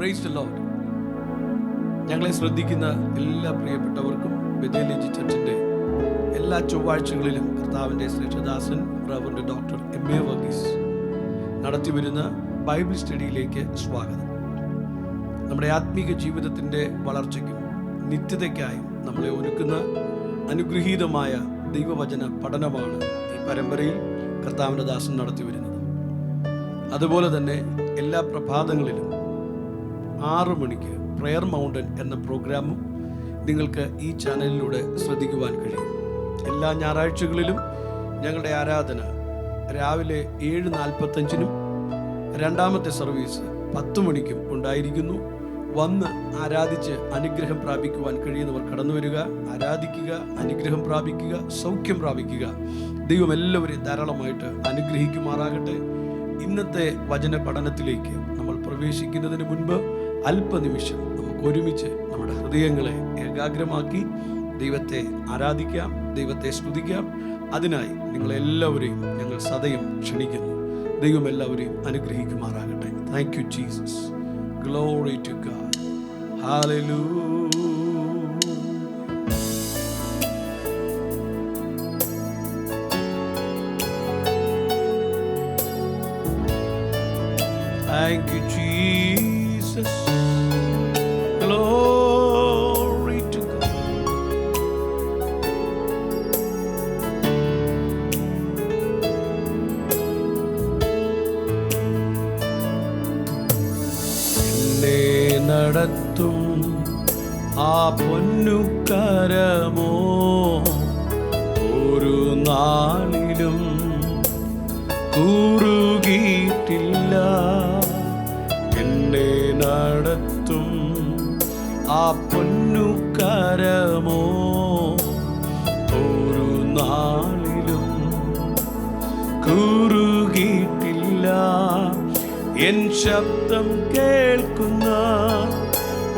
Praise the Lord. ഞങ്ങളെ ശ്രദ്ധിക്കുന്ന എല്ലാ പ്രിയപ്പെട്ടവർക്കും ബെഥേൽ ചർച്ചിൻ്റെ എല്ലാ ചൊവ്വാഴ്ചകളിലും കർത്താവിൻ്റെ ശ്രേഷ്ഠദാസൻ റവറൻഡ് ഡോക്ടർ എം.എ. വർഗീസ് നടത്തിവരുന്ന ബൈബിൾ സ്റ്റഡിയിലേക്ക് സ്വാഗതം. നമ്മുടെ ആത്മീക ജീവിതത്തിൻ്റെ വളർച്ചയ്ക്കും നിത്യതയ്ക്കായും നമ്മളെ ഒരുക്കുന്ന അനുഗ്രഹീതമായ ദൈവവചന പഠനമാണ് ഈ പരമ്പരയിൽ കർത്താവിൻ്റെ ദാസൻ നടത്തി വരുന്നത്. അതുപോലെ തന്നെ എല്ലാ പ്രഭാതങ്ങളിലും 6 മണിക്ക് പ്രെയർ മൗണ്ടൻ എന്ന പ്രോഗ്രാമും നിങ്ങൾക്ക് ഈ ചാനലിലൂടെ ശ്രദ്ധിക്കുവാൻ കഴിയും. എല്ലാ ഞായറാഴ്ചകളിലും ഞങ്ങളുടെ ആരാധന രാവിലെ 7:45 രണ്ടാമത്തെ സർവീസ് 10 മണിക്കും ഉണ്ടായിരിക്കുന്നു. വന്ന് ആരാധിച്ച് അനുഗ്രഹം പ്രാപിക്കുവാൻ കഴിയുന്നവർ കടന്നു വരിക, ആരാധിക്കുക, അനുഗ്രഹം പ്രാപിക്കുക, സൗഖ്യം പ്രാപിക്കുക. ദൈവം എല്ലാവരെയും ധാരാളമായിട്ട് അനുഗ്രഹിക്കുമാറാകട്ടെ. ഇന്നത്തെ വചന പഠനത്തിലേക്ക് നമ്മൾ പ്രവേശിക്കുന്നതിന് മുൻപ് അല്പനിമിഷം നമുക്ക് ഒരുമിച്ച് നമ്മുടെ ഹൃദയങ്ങളെ ഏകാഗ്രമാക്കി ദൈവത്തെ ആരാധിക്കാം, ദൈവത്തെ സ്തുതിക്കാം. അതിനായി നിങ്ങളെല്ലാവരെയും ഞങ്ങൾ സദയം ക്ഷണിക്കുന്നു. ദൈവം എല്ലാവരെയും അനുഗ്രഹിക്കുമാറാകട്ടെ. Thank you Jesus. Glory to God. Hallelujah. Thank you, Jesus. Glory to God. നടത്തും ആ പൊന്നുകരമോ ഒരു നാളിലും കുറുകിയിട്ടില്ല. എന്നെ നടത്തും ആ പൊന്നുകരമോ ഒരു നാളിലും കുറുകിയിട്ടില്ല. എൻ ശബ്ദം കേൾക്കുന്ന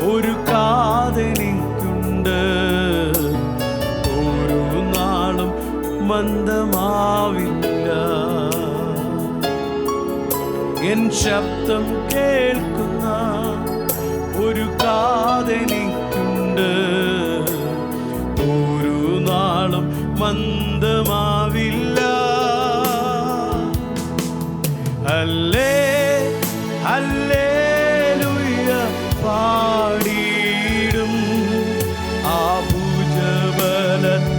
ഒരു കാതെനിക്കുണ്ട്, ഒരു നാളും മന്ദമാവില്ല. എൻ ശബ്ദം കേൾക്കുന്ന ഒരു കാതെനിക്കുണ്ട്, ഒരു നാളും മന്ദമാവില്ല. ഹല്ലേ ഹല്ലേലൂയ പാടിയിടും ആ ഭുജബലത്താൽ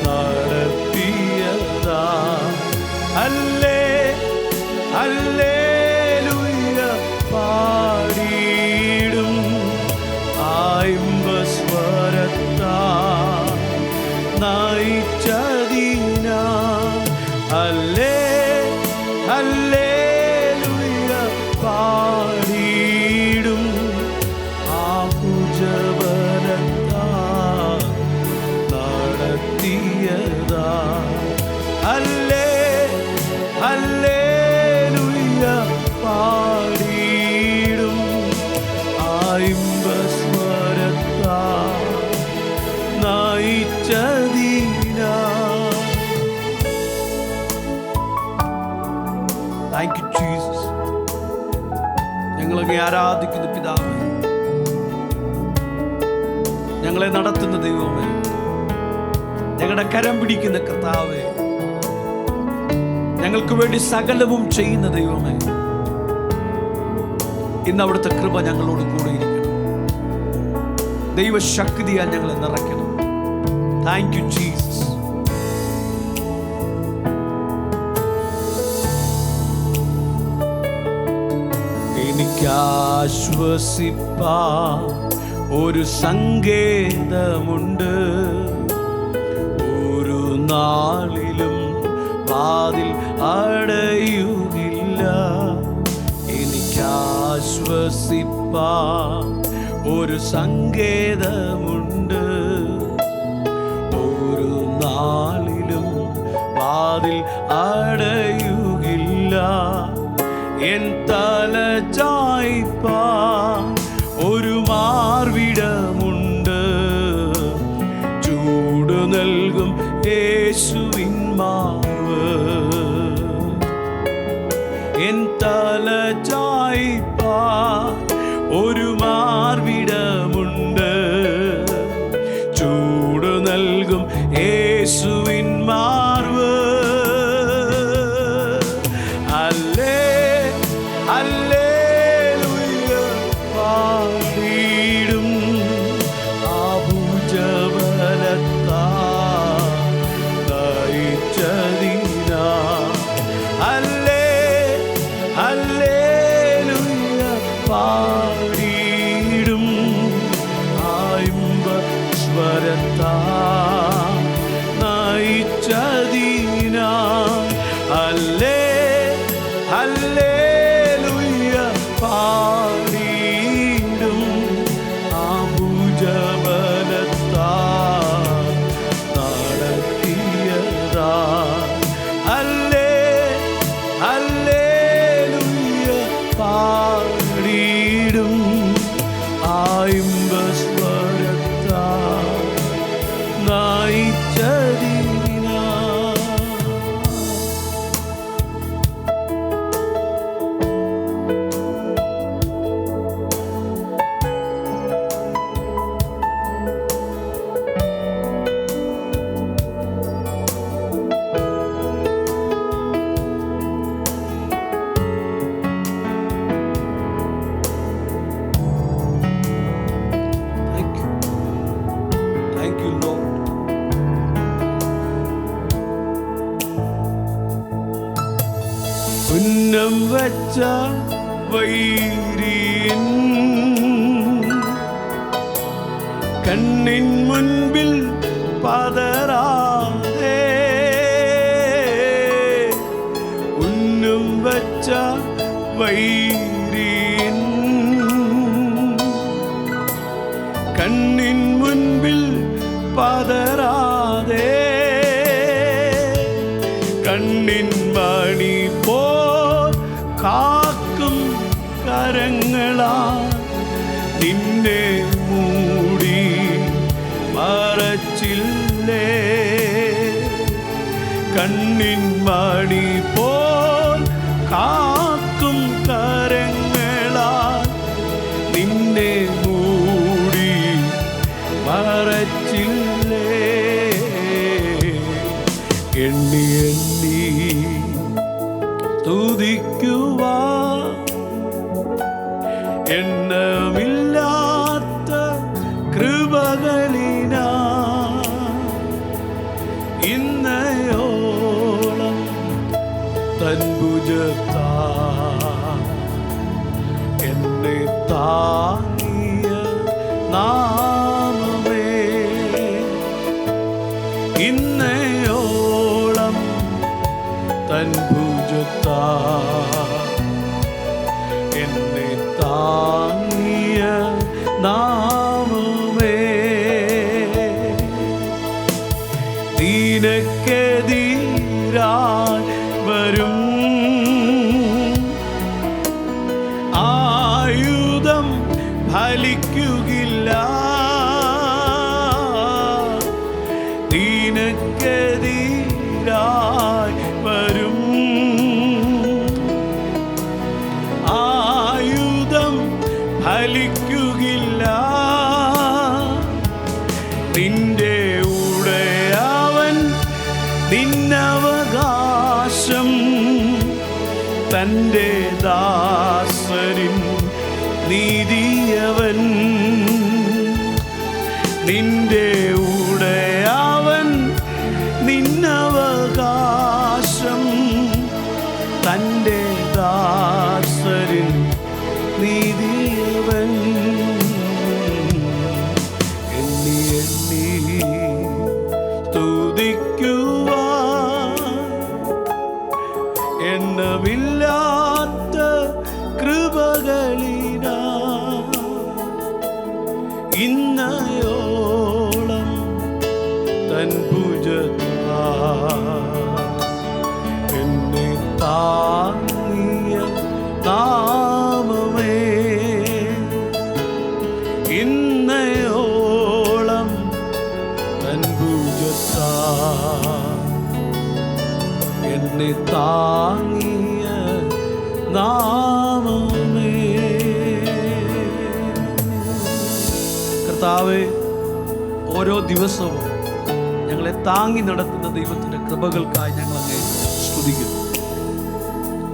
നടത്തിയതാ. ഹല്ലേ ഹല്ലേലൂയ പാടിയിടും ആ ഇമ്പസ്വരത്താൽ നയിച്ചതിനാ. ഹല്ലേ ഹല്ലേലൂയ പാടിയിടും ആ ഭുജബലത്താൽ നടത്തിയതാ. ഹല്ലേ ഹല്ലേലൂയ പാടിയിടും ആ ഇമ്പസ്വരത്താൽ നയിച്ചതിനാ. Thank you, Jesus. ഞങ്ങളെ ആരാധിക്കുന്ന പിതാവേ, ഞങ്ങളെ നടത്തുന്ന ദൈവമേ, ഞങ്ങളുടെ കരം പിടിക്കുന്ന കർത്താവേ, ഞങ്ങൾക്ക് വേണ്ടി സകലവും ചെയ്യുന്ന ദൈവമേ, ഇന്ന് അവിടുത്തെ കൃപ ഞങ്ങളോട് കൂടെ ഇരിക്കണം. ദൈവശക്തിയാൽ ഞങ്ങളെ നിറയ്ക്കണം. Thank you Jesus. എനിക്കാശ്വസിപ്പാൻ ഒരു സങ്കേതമുണ്ട്, ഒരു നാളിലും വാതിൽ അടയുകില്ല. എനിക്കാശ്വസിപ്പാൻ ഒരു സങ്കേതമുണ്ട്, ഒരു നാളിലും വാതിൽ അടയുകില്ല. എൻ തല ചായ്പാൻ ഒരു മാർവിടമുണ്ട്, ചൂട് നൽകും യേശുവിൻ മാർവ്. എൻ തല ചായിപ്പാൻ ഒരു മാർവിടമുണ്ട്. ചൂട് നൽകും യേശുവിൻ മാർവ്. ഹല്ലേലൂയ പാടിടും ആ ഭുജബലത്താൽ നയിച്ചതിനാൽ. ഹല്ലേലൂയ പാടിടും ആ ഇമ്പസ്വരത്താൽ നയിച്ചതിനാൽ. ഹല്ലേലൂയ പാടിടും ആ ഭുജബലത്താൽ നടത്തിയതാൽ. ഹല്ലേലൂയ പാടിടും ആ ഇമ്പസ്വരത്താൽ നയിച്ചതിനാൽ. Thank you, Lord. ഉന്നം വച്ച വൈരിയൻ കണ്ണിൻ മുൻപിൽ പതറാതെ. ഉന്നം വച്ച വൈരിയൻ കണ്ണിൻ മുൻപിൽ പതറാതെ. കണ്ണിൻ മണി പോൽ കാക്കും കരങ്ങളാൽ നിന്നെ മൂടി മറച്ചില്ലേ. കണ്ണിൻ മണി പോൽ കാക്കും കരങ്ങളാൽ നിന്നെ മൂടി മറച്ചില്ലേ. എണ്ണി എണ്ണി സ്തുതിക്കുവാൻ എണ്ണമില്ലാത്ത കൃപകളിനാൽ ഇന്നയോളം തൻ ഭുജത്താൽ എന്നെ താങ്ങിയ നാമമേ. ഇന്നയോളം തൻ ഭുജത്താൽ എന്നെ താങ്ങിയ നാമമേ. നിനക്കെതിരായി വരും ആയുധം ഫലിക്കുകയില്ല. നിനക്കെതിരായി വരും ആയുധം ഫലിക്കുകയില്ല. നിന്റെ ഉടയവൻ നിന്നവകാശം തൻ്റെ ദാസരിൻ നീതിയവൻ. നിന്റെ ഉടയവൻ നിന്നവകാശം തൻ്റെ ദാസരിൻ നീതിയവൻ. എണ്ണി എണ്ണി സ്തുതിക്കുവാൻ എണ്ണമില്ലാത്ത കൃപകളിനാൽ ഇന്നയോളം തൻ ഭുജത്താൽ എന്നെ താങ്ങിയ നാമമേ. ഇന്നയോളം തൻ ഭുജത്താൽ എന്നെ താങ്ങിയ നാമമേ. നാമമേ. കർത്താവേ, ഓരോ ദിവസവും ഞങ്ങളെ താങ്ങി നടത്തുന്ന ദൈവത്തിൻ്റെ കൃപകൾക്കായി ഞങ്ങൾ അങ്ങേ സ്തുതിക്കുന്നു.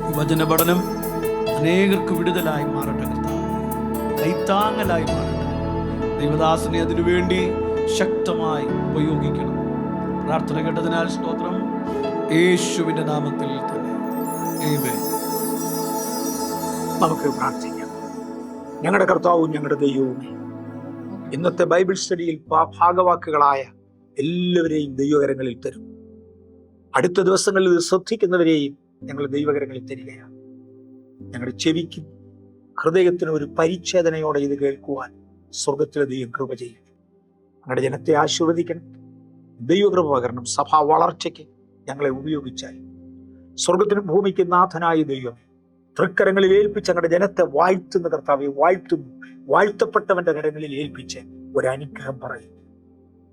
ഈ വചന പഠനം അനേകർക്ക് വിടുതലായി മാറട്ടെ കർത്താവേ, കൈത്താങ്ങലായി മാറട്ടെ. ദൈവദാസനെ അതിനുവേണ്ടി ശക്തമായി ഉപയോഗിക്കണം. പ്രാർത്ഥന കേട്ടതിനാൽ സ്തോത്രം, യേശുവിൻ്റെ നാമത്തിൽ തന്നെ ആമേൻ. നമുക്ക് പ്രാർത്ഥിക്കാം. ഞങ്ങളുടെ കർത്താവും ഞങ്ങളുടെ ദൈവവുമേ, ഇന്നത്തെ ബൈബിൾ സ്റ്റഡിയിൽ ഭാഗവാക്കുകളായ എല്ലാവരെയും ദൈവകരങ്ങളിൽ തരും. അടുത്ത ദിവസങ്ങളിൽ ഇത് ശ്രദ്ധിക്കുന്നവരെയും ഞങ്ങൾ ദൈവകരങ്ങളിൽ തരികയാണ്. ഞങ്ങളുടെ ചെവിക്കും ഹൃദയത്തിനും ഒരു പരിച്ഛേദനയോടെ ഇത് കേൾക്കുവാൻ സ്വർഗത്തിലെ ദൈവം കൃപ ചെയ്യും. ഞങ്ങളുടെ ജനത്തെ ആശീർവദിക്കണം, ദൈവകൃപ പകരണം. സഭാ വളർച്ചയ്ക്ക് ഞങ്ങളെ ഉപയോഗിച്ചാൽ സ്വർഗത്തിനും ഭൂമിക്കും നാഥനായ ദൈവം തൃക്കരങ്ങളിൽ ഏൽപ്പിച്ച് ഞങ്ങളുടെ ജനത്തെ വാഴ്ത്തുന്ന കർത്താവെ വാഴ്ത്തുന്നു. വാഴ്ത്തപ്പെട്ടവന്റെ കരങ്ങളിൽ ഏൽപ്പിച്ച് ഒരനുഗ്രഹം പറയും.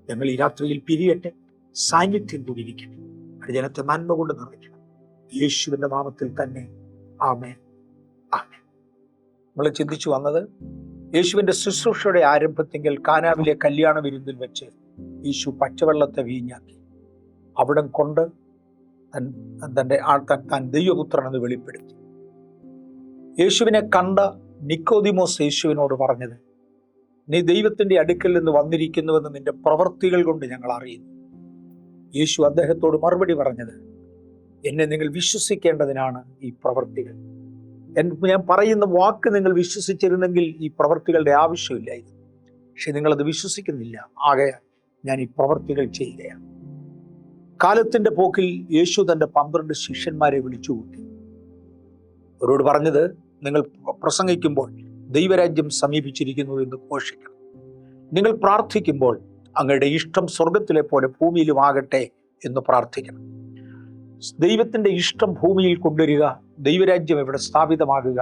ഞങ്ങൾ ഈ രാത്രിയിൽ പിരിയട്ടെ, സാന്നിധ്യം കൂടിയിരിക്കണം. ഞങ്ങളുടെ ജനത്തെ നന്മ കൊണ്ട് നിറയ്ക്കണം. യേശുവിന്റെ നാമത്തിൽ തന്നെ ആമേൻ, ആമേൻ. നമ്മൾ ചിന്തിച്ചു വന്നത് യേശുവിന്റെ ശുശ്രൂഷയുടെ ആരംഭത്തെങ്കിൽ കാനാവിലെ കല്യാണ വിരുന്നിൽ വെച്ച് യേശു പച്ചവെള്ളത്തെ വീഞ്ഞാക്കി അവിടം കൊണ്ട് താൻ ദൈവപുത്രനെന്ന് വെളിപ്പെടുത്തി. യേശുവിനെ കണ്ട നിക്കോദിമോസ് യേശുവിനോട് പറഞ്ഞത്, നീ ദൈവത്തിന്റെ അടുക്കൽ നിന്ന് വന്നിരിക്കുന്നുവെന്ന് നിന്റെ പ്രവൃത്തികൾ കൊണ്ട് ഞങ്ങൾ അറിയുന്നു. യേശു അദ്ദേഹത്തോട് മറുപടി പറഞ്ഞത്, എന്നെ നിങ്ങൾ വിശ്വസിക്കേണ്ടതിനാണ് ഈ പ്രവൃത്തികൾ. ഞാൻ പറയുന്ന വാക്ക് നിങ്ങൾ വിശ്വസിച്ചിരുന്നെങ്കിൽ ഈ പ്രവൃത്തികളുടെ ആവശ്യമില്ലായിരുന്നു. പക്ഷെ നിങ്ങളത് വിശ്വസിക്കുന്നില്ല. ആകയാൽ ഞാൻ ഈ പ്രവൃത്തികൾ ചെയ്യുകയാണ്. കാലത്തിന്റെ പോക്കിൽ യേശു തന്റെ 12 ശിഷ്യന്മാരെ വിളിച്ചുകൂട്ടി. അവരോട് പറഞ്ഞത്, നിങ്ങൾ പ്രസംഗിക്കുമ്പോൾ ദൈവരാജ്യം സമീപിച്ചിരിക്കുന്നു എന്ന് ഘോഷിക്കണം. നിങ്ങൾ പ്രാർത്ഥിക്കുമ്പോൾ അങ്ങയുടെ ഇഷ്ടം സ്വർഗത്തിലെ പോലെ ഭൂമിയിലും ആകട്ടെ എന്ന് പ്രാർത്ഥിക്കണം. ദൈവത്തിന്റെ ഇഷ്ടം ഭൂമിയിൽ കൊണ്ടുവരിക, ദൈവരാജ്യം ഇവിടെ സ്ഥാപിതമാകുക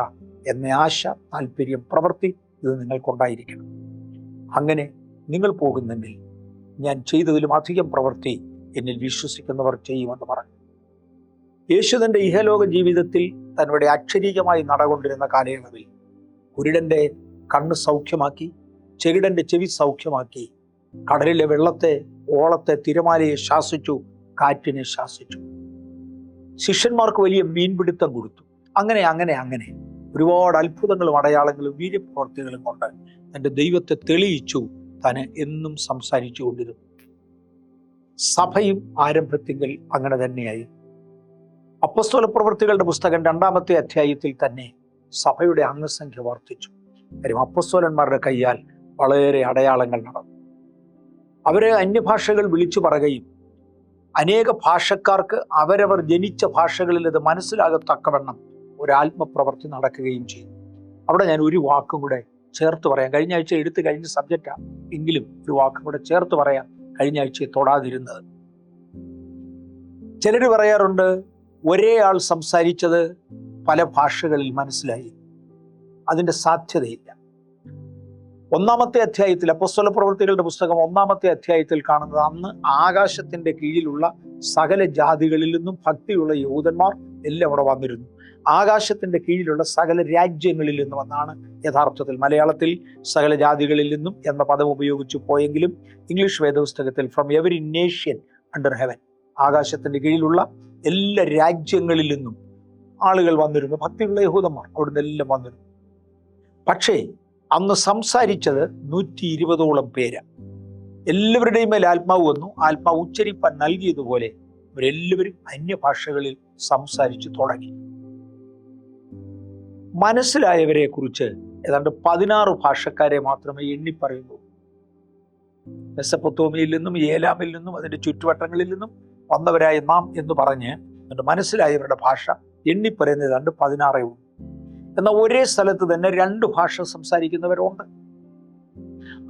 എന്ന ആശ, താല്പര്യം, പ്രവൃത്തി ഇത് നിങ്ങൾക്കുണ്ടായിരിക്കണം. അങ്ങനെ നിങ്ങൾ പോകുന്നെങ്കിൽ ഞാൻ ചെയ്തതിലും അധികം പ്രവൃത്തി എന്നിൽ വിശ്വസിക്കുന്നവർ ചെയ്യുമെന്ന് പറഞ്ഞു. യേശു തന്റെ ഇഹലോക ജീവിതത്തിൽ തന്നോട് അക്ഷരീകമായി നടകൊണ്ടിരുന്ന കാലയളവിൽ കുരുടന്റെ കണ്ണ് സൗഖ്യമാക്കി, ചെകിടന്റെ ചെവി സൗഖ്യമാക്കി, കടലിലെ വെള്ളത്തെ, ഓളത്തെ, തിരമാലയെ ശാസിച്ചു, കാറ്റിനെ ശാസിച്ചു. ശിഷ്യന്മാർക്ക് വലിയ മീൻപിടുത്തം കൊടുത്തു. അങ്ങനെ അങ്ങനെ അങ്ങനെ ഒരുപാട് അത്ഭുതങ്ങളും അടയാളങ്ങളും വീര്യപ്രവർത്തികളും കൊണ്ട് തൻ്റെ ദൈവത്തെ തെളിയിച്ചു. താൻ എന്നും സംസാരിച്ചു കൊണ്ടിരുന്നു. സഭയും ആരംഭത്തിങ്കിൽ അങ്ങനെ തന്നെയായി. അപ്പോസ്തല പ്രവൃത്തികളുടെ പുസ്തകം 2-ാമത്തെ അധ്യായത്തിൽ തന്നെ സഭയുടെ അംഗസംഖ്യ വർദ്ധിച്ചു. കാര്യം അപ്പോസ്തലന്മാരുടെ കയ്യാൽ വളരെ അടയാളങ്ങൾ നടന്നു. അവരെ അന്യഭാഷകൾ വിളിച്ചു പറയുകയും അനേക ഭാഷക്കാർക്ക് അവരവർ ജനിച്ച ഭാഷകളിൽ ഇത് മനസ്സിലാകത്തക്കവണ്ണം ഒരാത്മപ്രവൃത്തി നടക്കുകയും ചെയ്തു. അവിടെ ഞാൻ ഒരു വാക്കും കൂടെ ചേർത്ത് പറയാം. കഴിഞ്ഞ ആഴ്ച എടുത്തു കഴിഞ്ഞ സബ്ജക്റ്റാണ്, എങ്കിലും ഒരു വാക്കും കൂടെ ചേർത്ത് പറയാം. കഴിഞ്ഞ ആഴ്ച തൊടാതിരുന്നത്. ചിലർ പറയാറുണ്ട്, ഒരേ ആൾ സംസാരിച്ചത് പല ഭാഷകളിൽ മനസ്സിലായി. അതിൻ്റെ സാധ്യതയില്ല. 1-ാമത്തെ അധ്യായത്തിൽ, അപ്പോസ്തല പ്രവൃത്തികളുടെ പുസ്തകം 1-ാമത്തെ അധ്യായത്തിൽ കാണുന്നത്, അന്ന് ആകാശത്തിന്റെ കീഴിലുള്ള സകല ജാതികളിൽ നിന്നും ഭക്തിയുള്ള യഹൂദന്മാർ എല്ലാം അവിടെ വന്നിരുന്നു. ആകാശത്തിന്റെ കീഴിലുള്ള സകല രാജ്യങ്ങളിൽ നിന്നും എന്നാണ് യഥാർത്ഥത്തിൽ. മലയാളത്തിൽ സകല ജാതികളിൽ നിന്നും എന്ന പദം ഉപയോഗിച്ചു പോയെങ്കിലും ഇംഗ്ലീഷ് വേദപുസ്തകത്തിൽ from every nation under heaven, ആകാശത്തിന്റെ കീഴിലുള്ള എല്ലാ രാജ്യങ്ങളിൽ നിന്നും ആളുകൾ വന്നിരുന്നു. ഭക്തിയുള്ള യഹൂദന്മാർ അവിടുന്ന് എല്ലാം വന്നിരുന്നു. പക്ഷേ അന്ന് സംസാരിച്ചത് 120ഓളം പേര്. എല്ലാവരുടെയും മേൽ ആത്മാവ് വന്നു. ആത്മാവ് ഉച്ചരിപ്പാൻ നൽകിയതുപോലെ അവരെല്ലാവരും അന്യഭാഷകളിൽ സംസാരിച്ചു തുടങ്ങി. മനസ്സിലായവരെ കുറിച്ച് ഏതാണ്ട് 16 ഭാഷക്കാരെ മാത്രമേ എണ്ണിപ്പറയുന്നു. മെസപ്പൊത്തോമിയയിൽ നിന്നും ഏലാമിൽ നിന്നും അതിന്റെ ചുറ്റുവട്ടങ്ങളിൽ നിന്നും വന്നവരായ നാം എന്ന് പറഞ്ഞ് മനസ്സിലായവരുടെ ഭാഷ എണ്ണിപ്പറയുന്നത് ഏതാണ്ട് 16 ഉള്ളൂ. എന്നാൽ ഒരേ സ്ഥലത്ത് തന്നെ 2 ഭാഷ സംസാരിക്കുന്നവരുണ്ട്.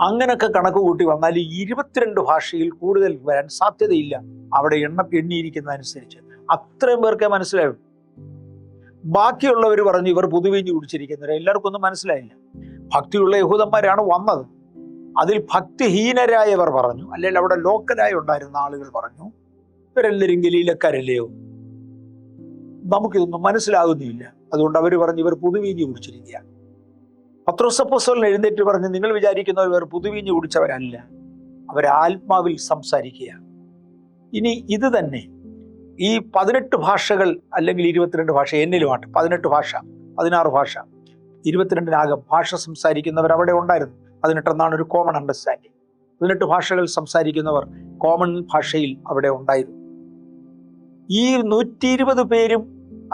അങ്ങനൊക്കെ കണക്ക് കൂട്ടി വന്നാൽ 22 ഭാഷയിൽ കൂടുതൽ വരാൻ സാധ്യതയില്ല. അവിടെ എണ്ണിയിരിക്കുന്നതനുസരിച്ച് അത്രയും പേർക്കേ മനസ്സിലായുള്ളൂ. ബാക്കിയുള്ളവർ പറഞ്ഞു ഇവർ പുതുവീഞ്ഞ് കുടിച്ചിരിക്കുന്നവർ. എല്ലാവർക്കും ഒന്നും മനസ്സിലായില്ല. ഭക്തിയുള്ള യഹൂദന്മാരാണ് വന്നത്. അതിൽ ഭക്തിഹീനരായവർ പറഞ്ഞു, അല്ലെങ്കിൽ അവിടെ ലോക്കലായി ഉണ്ടായിരുന്ന ആളുകൾ പറഞ്ഞു, ഇവരെല്ലാവരും ഗലീലക്കാരല്ലയോ, നമുക്കിതൊന്നും മനസ്സിലാകുന്നില്ല. അതുകൊണ്ട് അവർ പറഞ്ഞു ഇവർ പുതുവീഞ്ഞ് കുടിച്ചിരിക്കുകയാണ്. പത്രോസ് അപ്പോസ്തലൻ എഴുന്നേറ്റ് പറഞ്ഞു, നിങ്ങൾ വിചാരിക്കുന്നവർ ഇവർ പുതുവീഞ്ഞ് കുടിച്ചവരല്ല, അവർ ആത്മാവിൽ സംസാരിക്കുകയാണ്. ഇനി ഇത് തന്നെ ഈ 18 ഭാഷകൾ അല്ലെങ്കിൽ 22 ഭാഷ എന്നിലുമാണ്, 18 ഭാഷ 16 ഭാഷ 22 ഭാഷ സംസാരിക്കുന്നവർ അവിടെ ഉണ്ടായിരുന്നു. 18 എന്നാണ് ഒരു കോമൺ അണ്ടർസ്റ്റാൻഡിങ്. 18 ഭാഷകൾ സംസാരിക്കുന്നവർ കോമൺ ഭാഷയിൽ അവിടെ ഉണ്ടായിരുന്നു. ഈ 120 പേരും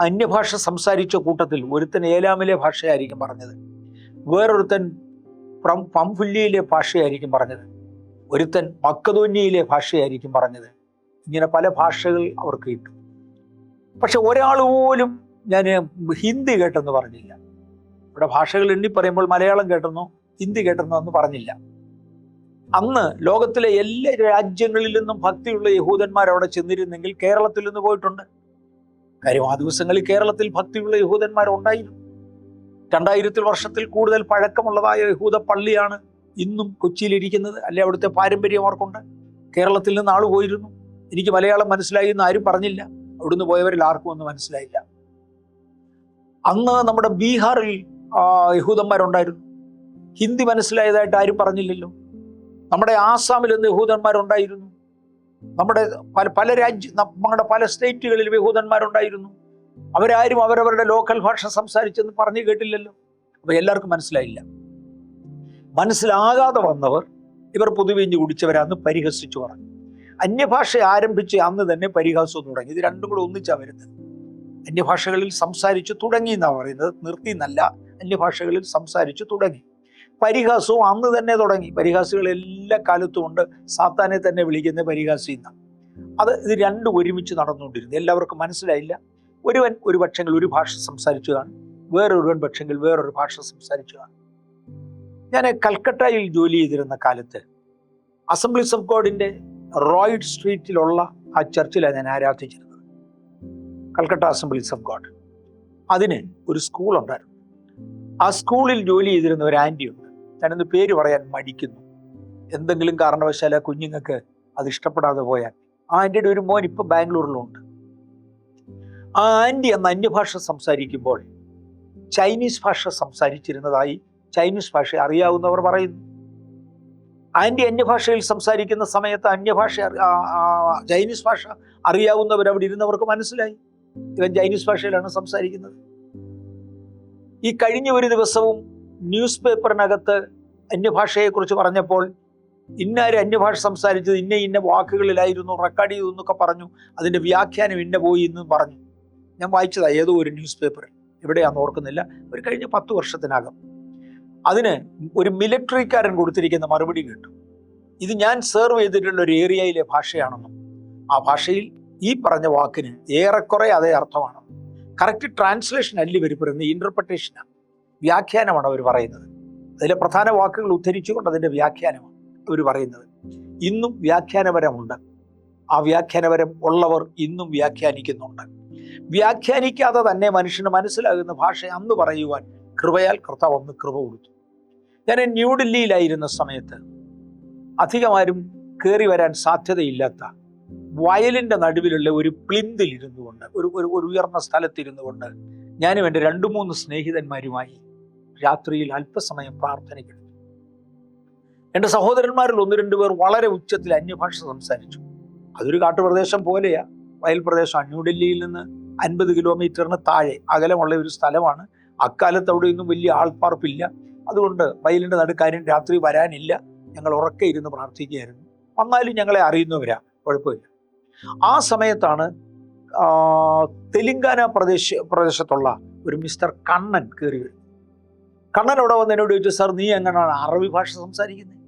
അന്യഭാഷ സംസാരിച്ച കൂട്ടത്തിൽ ഒരുത്തൻ ഏലാമിലെ ഭാഷയായിരിക്കും പറഞ്ഞത്, വേറൊരുത്തൻ പംഫുല്യയിലെ ഭാഷയായിരിക്കും പറഞ്ഞത്, ഒരുത്തൻ മക്കദോന്യയിലെ ഭാഷയായിരിക്കും പറഞ്ഞത്. ഇങ്ങനെ പല ഭാഷകൾ അവർക്ക് കിട്ടും. പക്ഷെ ഒരാൾ പോലും ഞാൻ ഹിന്ദി കേട്ടെന്ന് പറഞ്ഞില്ല. ഇവിടെ ഭാഷകൾ എണ്ണി പറയുമ്പോൾ മലയാളം കേട്ടെന്നോ ഹിന്ദി കേട്ടെന്നോ എന്ന് പറഞ്ഞില്ല. അന്ന് ലോകത്തിലെ എല്ലാ രാജ്യങ്ങളിൽ നിന്നും ഭക്തിയുള്ള യഹൂദന്മാർ അവിടെ ചെന്നിരുന്നെങ്കിൽ കേരളത്തിൽ നിന്ന് പോയിട്ടുണ്ട്. കാര്യം ആ ദിവസങ്ങളിൽ കേരളത്തിൽ ഭക്തിയുള്ള യഹൂദന്മാർ ഉണ്ടായിരുന്നു. 2000 വർഷത്തിൽ കൂടുതൽ പഴക്കമുള്ളതായ യഹൂദ പള്ളിയാണ് ഇന്നും കൊച്ചിയിലിരിക്കുന്നത്. അല്ലെ, അവിടുത്തെ പാരമ്പര്യം അവർക്കുണ്ട്. കേരളത്തിൽ നിന്ന് ആൾ പോയിരുന്നു. എനിക്ക് മലയാളം മനസ്സിലായി എന്ന് ആരും പറഞ്ഞില്ല. അവിടുന്ന് പോയവരിൽ ആർക്കും ഒന്നും മനസ്സിലായില്ല. അന്ന് നമ്മുടെ ബീഹാറിൽ യഹൂദന്മാരുണ്ടായിരുന്നു. ഹിന്ദി മനസ്സിലായതായിട്ട് ആരും പറഞ്ഞില്ലല്ലോ. നമ്മുടെ ആസാമിൽ നിന്ന് യഹൂദന്മാരുണ്ടായിരുന്നു. നമ്മുടെ നമ്മുടെ പല സ്റ്റേറ്റുകളിലും യഹൂദന്മാരുണ്ടായിരുന്നു. അവരാരും അവരവരുടെ ലോക്കൽ ഭാഷ സംസാരിച്ചെന്ന് പറഞ്ഞു കേട്ടില്ലല്ലോ. അപ്പൊ എല്ലാവർക്കും മനസ്സിലായില്ല. മനസ്സിലാകാതെ വന്നവർ ഇവർ പുതുവീഞ്ഞ് കുടിച്ചവരാന്ന് പരിഹസിച്ചു പറഞ്ഞു. അന്യഭാഷ ആരംഭിച്ച് അന്ന് തന്നെ പരിഹാസവും തുടങ്ങി. ഇത് രണ്ടും കൂടെ ഒന്നിച്ചാ വരുന്നത്. അന്യഭാഷകളിൽ സംസാരിച്ചു തുടങ്ങി എന്നാണ് പറയുന്നത്, നിർത്തി എന്നല്ല. അന്യഭാഷകളിൽ സംസാരിച്ചു തുടങ്ങി. പരിഹാസവും അന്ന് തന്നെ തുടങ്ങി. പരിഹാസികൾ എല്ലാ കാലത്തും ഉണ്ട്. സാത്താനെ തന്നെ വിളിക്കുന്ന പരിഹാസി എന്നാണ്. ഇത് രണ്ടും ഒരുമിച്ച് നടന്നുകൊണ്ടിരുന്നു. എല്ലാവർക്കും മനസ്സിലായില്ല. ഒരുവൻ ഒരു പക്ഷെങ്കിൽ ഒരു ഭാഷ സംസാരിച്ചു കാണും, വേറൊരുവൻ പക്ഷെങ്കിൽ വേറൊരു ഭാഷ സംസാരിച്ചു കാണും. ഞാൻ കൽക്കട്ടയിൽ ജോലി ചെയ്തിരുന്ന കാലത്ത് അസംബ്ലീസ് ഓഫ് ഗോഡിന്റെ റോയിഡ് സ്ട്രീറ്റിലുള്ള ആ ചർച്ചിലാണ് ഞാൻ ആരാധിച്ചിരുന്നത്, കൽക്കട്ട അസംബ്ലീസ് ഓഫ് ഗോഡ്. അതിന് ഒരു സ്കൂൾ ഉണ്ടായിരുന്നു. ആ സ്കൂളിൽ ജോലി ചെയ്തിരുന്ന ഒരു ആൻറ്റി ഉണ്ട്. ഞാനിന്ന് പേര് പറയാൻ മടിക്കുന്നു. എന്തെങ്കിലും കാരണവശാൽ ആ കുഞ്ഞുങ്ങൾക്ക് അത് ഇഷ്ടപ്പെടാതെ പോയാൽ. ആ ആൻറ്റിയുടെ ഒരു മോൻ ഇപ്പം ബാംഗ്ലൂരിലുണ്ട്. ആ ആൻറ്റി അന്ന് അന്യഭാഷ സംസാരിക്കുമ്പോൾ ചൈനീസ് ഭാഷ സംസാരിച്ചിരുന്നതായി ചൈനീസ് ഭാഷ അറിയാവുന്നവർ പറയുന്നു. ആൻറ്റി അന്യഭാഷയിൽ സംസാരിക്കുന്ന സമയത്ത് ചൈനീസ് ഭാഷ അറിയാവുന്നവർ അവിടെ ഇരുന്നവർക്ക് മനസ്സിലായി ഇവൻ ചൈനീസ് ഭാഷയിലാണ് സംസാരിക്കുന്നത്. ഈ കഴിഞ്ഞ ഒരു ദിവസവും ന്യൂസ് പേപ്പറിനകത്ത് അന്യഭാഷയെക്കുറിച്ച് പറഞ്ഞപ്പോൾ ഇന്നാര് അന്യഭാഷ സംസാരിച്ചത് ഇന്ന വാക്കുകളിലായിരുന്നു, റെക്കോർഡ് ചെയ്തു എന്നൊക്കെ പറഞ്ഞു. അതിൻ്റെ വ്യാഖ്യാനം പോയി എന്നും പറഞ്ഞു. ഞാൻ വായിച്ചതാണ് ഏതോ ഒരു ന്യൂസ് പേപ്പറിൽ, എവിടെയാണെന്ന് ഓർക്കുന്നില്ല. ഒരു കഴിഞ്ഞ 10 വർഷത്തിനകം അതിന് ഒരു മിലിറ്ററിക്കാരൻ കൊടുത്തിരിക്കുന്ന മറുപടി കേട്ടു. ഇത് ഞാൻ സെർവ് ചെയ്തിട്ടുള്ള ഒരു ഏരിയയിലെ ഭാഷയാണെന്നും ആ ഭാഷയിൽ ഈ പറഞ്ഞ വാക്കിന് ഏറെക്കുറെ അതേ അർത്ഥമാണെന്നും. കറക്റ്റ് ട്രാൻസ്ലേഷൻ അല്ല ഇവർ പറയുന്നത്, ഇന്റർപ്രിട്ടേഷനാണ്, വ്യാഖ്യാനമാണ് അവർ പറയുന്നത്. അതിലെ പ്രധാന വാക്കുകൾ ഉദ്ധരിച്ചുകൊണ്ട് അതിൻ്റെ വ്യാഖ്യാനമാണ് അവർ പറയുന്നത്. ഇന്നും വ്യാഖ്യാനപരമുണ്ട്. ആ വ്യാഖ്യാനപരം ഉള്ളവർ ഇന്നും വ്യാഖ്യാനിക്കുന്നുണ്ട്. വ്യാഖ്യാനിക്കാതെ തന്നെ മനുഷ്യന് മനസ്സിലാകുന്ന ഭാഷ അന്ന് പറയുവാൻ കൃപയാൽ കർത്താവ് ഒന്ന് കൃപ കൊടുത്തു. ഞാൻ ന്യൂഡൽഹിയിലായിരുന്ന സമയത്ത് അധികമാരും കയറി വരാൻ സാധ്യതയില്ലാത്ത വയലിൻ്റെ നടുവിലുള്ള ഒരു പ്ലിന്തിൽ ഇരുന്നു കൊണ്ട്, ഒരു ഉയർന്ന സ്ഥലത്തിരുന്നു കൊണ്ട് ഞാനും എൻ്റെ 2-3 സ്നേഹിതന്മാരുമായി രാത്രിയിൽ അല്പസമയം പ്രാർത്ഥനയ്ക്കെടുത്തു. എൻ്റെ സഹോദരന്മാരിൽ 1-2 പേർ വളരെ ഉച്ചത്തിൽ അന്യഭാഷ സംസാരിച്ചു. അതൊരു കാട്ടുപ്രദേശം പോലെയാ, വയൽ പ്രദേശം. ന്യൂഡൽഹിയിൽ നിന്ന് 50 കിലോമീറ്ററിന് താഴെ അകലമുള്ള ഒരു സ്ഥലമാണ്. അക്കാലത്ത് അവിടെയൊന്നും വലിയ ആൾപ്പാർപ്പില്ല. അതുകൊണ്ട് വയലിൻ്റെ നടുക്കാരും രാത്രി വരാനില്ല. ഞങ്ങൾ ഉറക്കെ ഇരുന്ന് പ്രാർത്ഥിക്കുകയായിരുന്നു. വന്നാലും ഞങ്ങളെ അറിയുന്നവരാ, കുഴപ്പമില്ല. ആ സമയത്താണ് തെലുങ്കാന പ്രദേശത്തുള്ള ഒരു മിസ്റ്റർ കണ്ണൻ കയറി വരുന്നത്. കണ്ണൻ അവിടെ വന്ന് എന്നോട് ചോദിച്ചു, സാർ നീ എങ്ങനെയാണ് അറബി ഭാഷ സംസാരിക്കുന്നത്?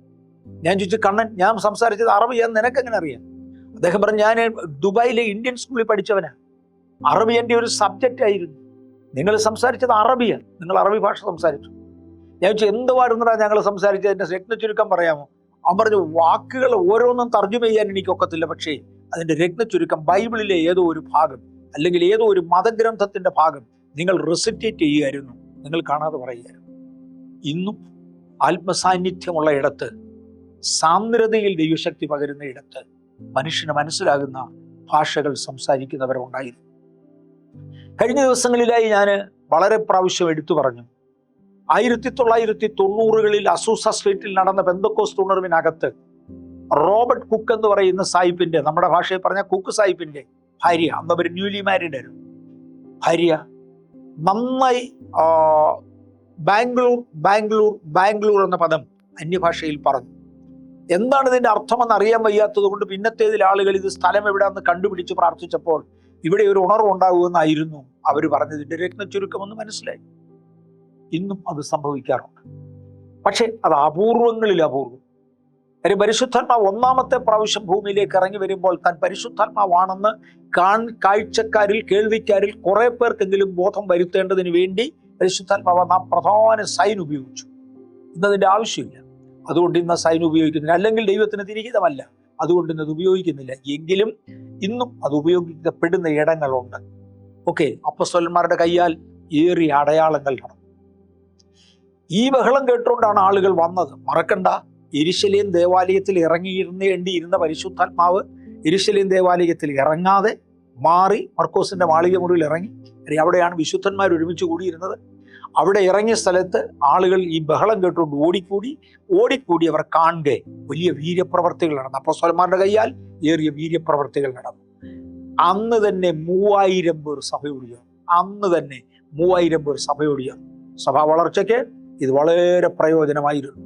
ഞാൻ ചോദിച്ചു, കണ്ണൻ ഞാൻ സംസാരിച്ചത് അറബിയാന്ന് നിനക്കെങ്ങനെ അറിയാം? അദ്ദേഹം പറഞ്ഞു, ഞാൻ ദുബായിലെ ഇന്ത്യൻ സ്കൂളിൽ പഠിച്ചവനാണ്. അറബി എൻ്റെ ഒരു സബ്ജക്റ്റ് ആയിരുന്നു. നിങ്ങൾ സംസാരിച്ചത് അറബിയാണ്, നിങ്ങൾ അറബി ഭാഷ സംസാരിച്ചു. ഞാൻ ചോദിച്ചു, എന്തുവായിരുന്നടാ ഞങ്ങൾ സംസാരിച്ചത്, എൻ്റെ രത്ന ചുരുക്കം പറയാമോ? അവൻ പറഞ്ഞു, വാക്കുകൾ ഓരോന്നും തർജ്ജമ ചെയ്യാൻ എനിക്കൊക്കത്തില്ല, പക്ഷേ അതിൻ്റെ രത്ന ചുരുക്കം ബൈബിളിലെ ഏതോ ഒരു ഭാഗം അല്ലെങ്കിൽ ഏതോ ഒരു മതഗ്രന്ഥത്തിൻ്റെ ഭാഗം നിങ്ങൾ റെസിറ്റേറ്റ് ചെയ്യുമായിരുന്നു, നിങ്ങൾ കാണാതെ പറയുകയായിരുന്നു. ഇന്നും ആത്മസാന്നിധ്യമുള്ള ഇടത്ത്, സാന്ദ്രതയിൽ ദൈവശക്തി പകരുന്ന ഇടത്ത് മനുഷ്യന് മനസ്സിലാകുന്ന ഭാഷകൾ സംസാരിക്കുന്നവരുണ്ടായിരുന്നു. കഴിഞ്ഞ ദിവസങ്ങളിലായി ഞാൻ വളരെ പ്രാവശ്യം എടുത്തു പറഞ്ഞു, 1990കളിൽ അസൂസ സ്ട്രീറ്റിൽ നടന്ന പെന്തക്കോസ്ത് ഉണർവിനകത്ത് റോബർട്ട് കുക്ക് എന്ന് പറയുന്ന സാഹിബിന്റെ, നമ്മുടെ ഭാഷയിൽ പറഞ്ഞ കുക്ക് സാഹിബിന്റെ ഭാര്യ, അന്ന് അവർ ന്യൂലി മാരീഡ് ആയിരുന്നു, ഭാര്യ നന്നായി ബാംഗ്ലൂർ ബാംഗ്ലൂർ ബാംഗ്ലൂർ എന്ന പദം അന്യഭാഷയിൽ പറഞ്ഞു. എന്താണ് ഇതിന്റെ അർത്ഥമെന്ന് അറിയാൻ വയ്യാത്തത് കൊണ്ട് പിന്നത്തേതിൽ ആളുകൾ ഇത് സ്ഥലം എവിടെയാണെന്ന് കണ്ടുപിടിച്ച് പ്രാർത്ഥിച്ചപ്പോൾ ഇവിടെ ഒരു ഉണർവ് ഉണ്ടാകുമെന്നായിരുന്നു അവർ പറഞ്ഞതിന്റെ രത്ന ചുരുക്കമെന്ന് മനസ്സിലായി. ഇന്നും അത് സംഭവിക്കാറുണ്ട്, പക്ഷെ അത് അപൂർവങ്ങളിൽ അപൂർവം. കാര്യം പരിശുദ്ധാത്മാവ് ഒന്നാമത്തെ പ്രാവശ്യം ഭൂമിയിലേക്ക് ഇറങ്ങി വരുമ്പോൾ താൻ പരിശുദ്ധാത്മാവാണെന്ന് കാഴ്ചക്കാരിൽ, കേൾവിക്കാരിൽ കുറെ പേർക്കെങ്കിലും ബോധം വരുത്തേണ്ടതിന് വേണ്ടി പരിശുദ്ധാത്മാവ് ആ പ്രധാന സൈൻ ഉപയോഗിച്ചു. ഇന്നതിൻ്റെ ആവശ്യമില്ല, അതുകൊണ്ട് ഇന്ന് സൈൻ ഉപയോഗിക്കുന്നില്ല. അല്ലെങ്കിൽ ദൈവത്തിന് തിരിഹിതമല്ല, അതുകൊണ്ട് ഇന്നത് ഉപയോഗിക്കുന്നില്ല. എങ്കിലും ഇന്നും അത് ഉപയോഗിക്കപ്പെടുന്ന ഇടങ്ങളുണ്ട്. ഓക്കെ, അപ്പോസ്തലന്മാരുടെ കയ്യാൽ ഏറിയ അടയാളങ്ങൾ നടന്നു. ഈ ബഹളം കേട്ടുകൊണ്ടാണ് ആളുകൾ വന്നത്. മറക്കണ്ട, യെരൂശലേം ദേവാലയത്തിൽ ഇറങ്ങിയിരുന്ന പരിശുദ്ധാത്മാവ് യെരൂശലേം ദേവാലയത്തിൽ ഇറങ്ങാതെ മാറി മർക്കോസിന്റെ മാളിക മുറിയിൽ ഇറങ്ങി. അവിടെയാണ് വിശുദ്ധന്മാർ ഒരുമിച്ച് കൂടിയിരുന്നത്. അവിടെ ഇറങ്ങിയ സ്ഥലത്ത് ആളുകൾ ഈ ബഹളം കേട്ടുകൊണ്ട് ഓടിക്കൂടി അവർ കാണുകെ വലിയ വീര്യപ്രവർത്തികൾ നടന്നു. അപ്പോസ്തലന്മാരുടെ കയ്യാൽ ഏറിയ വീര്യപ്രവർത്തികൾ നടന്നു. അന്ന് തന്നെ 3000 പേർ സഭയോടിയാണ്. സഭാ വളർച്ചയ്ക്ക് ഇത് വളരെ പ്രയോജനമായിരുന്നു.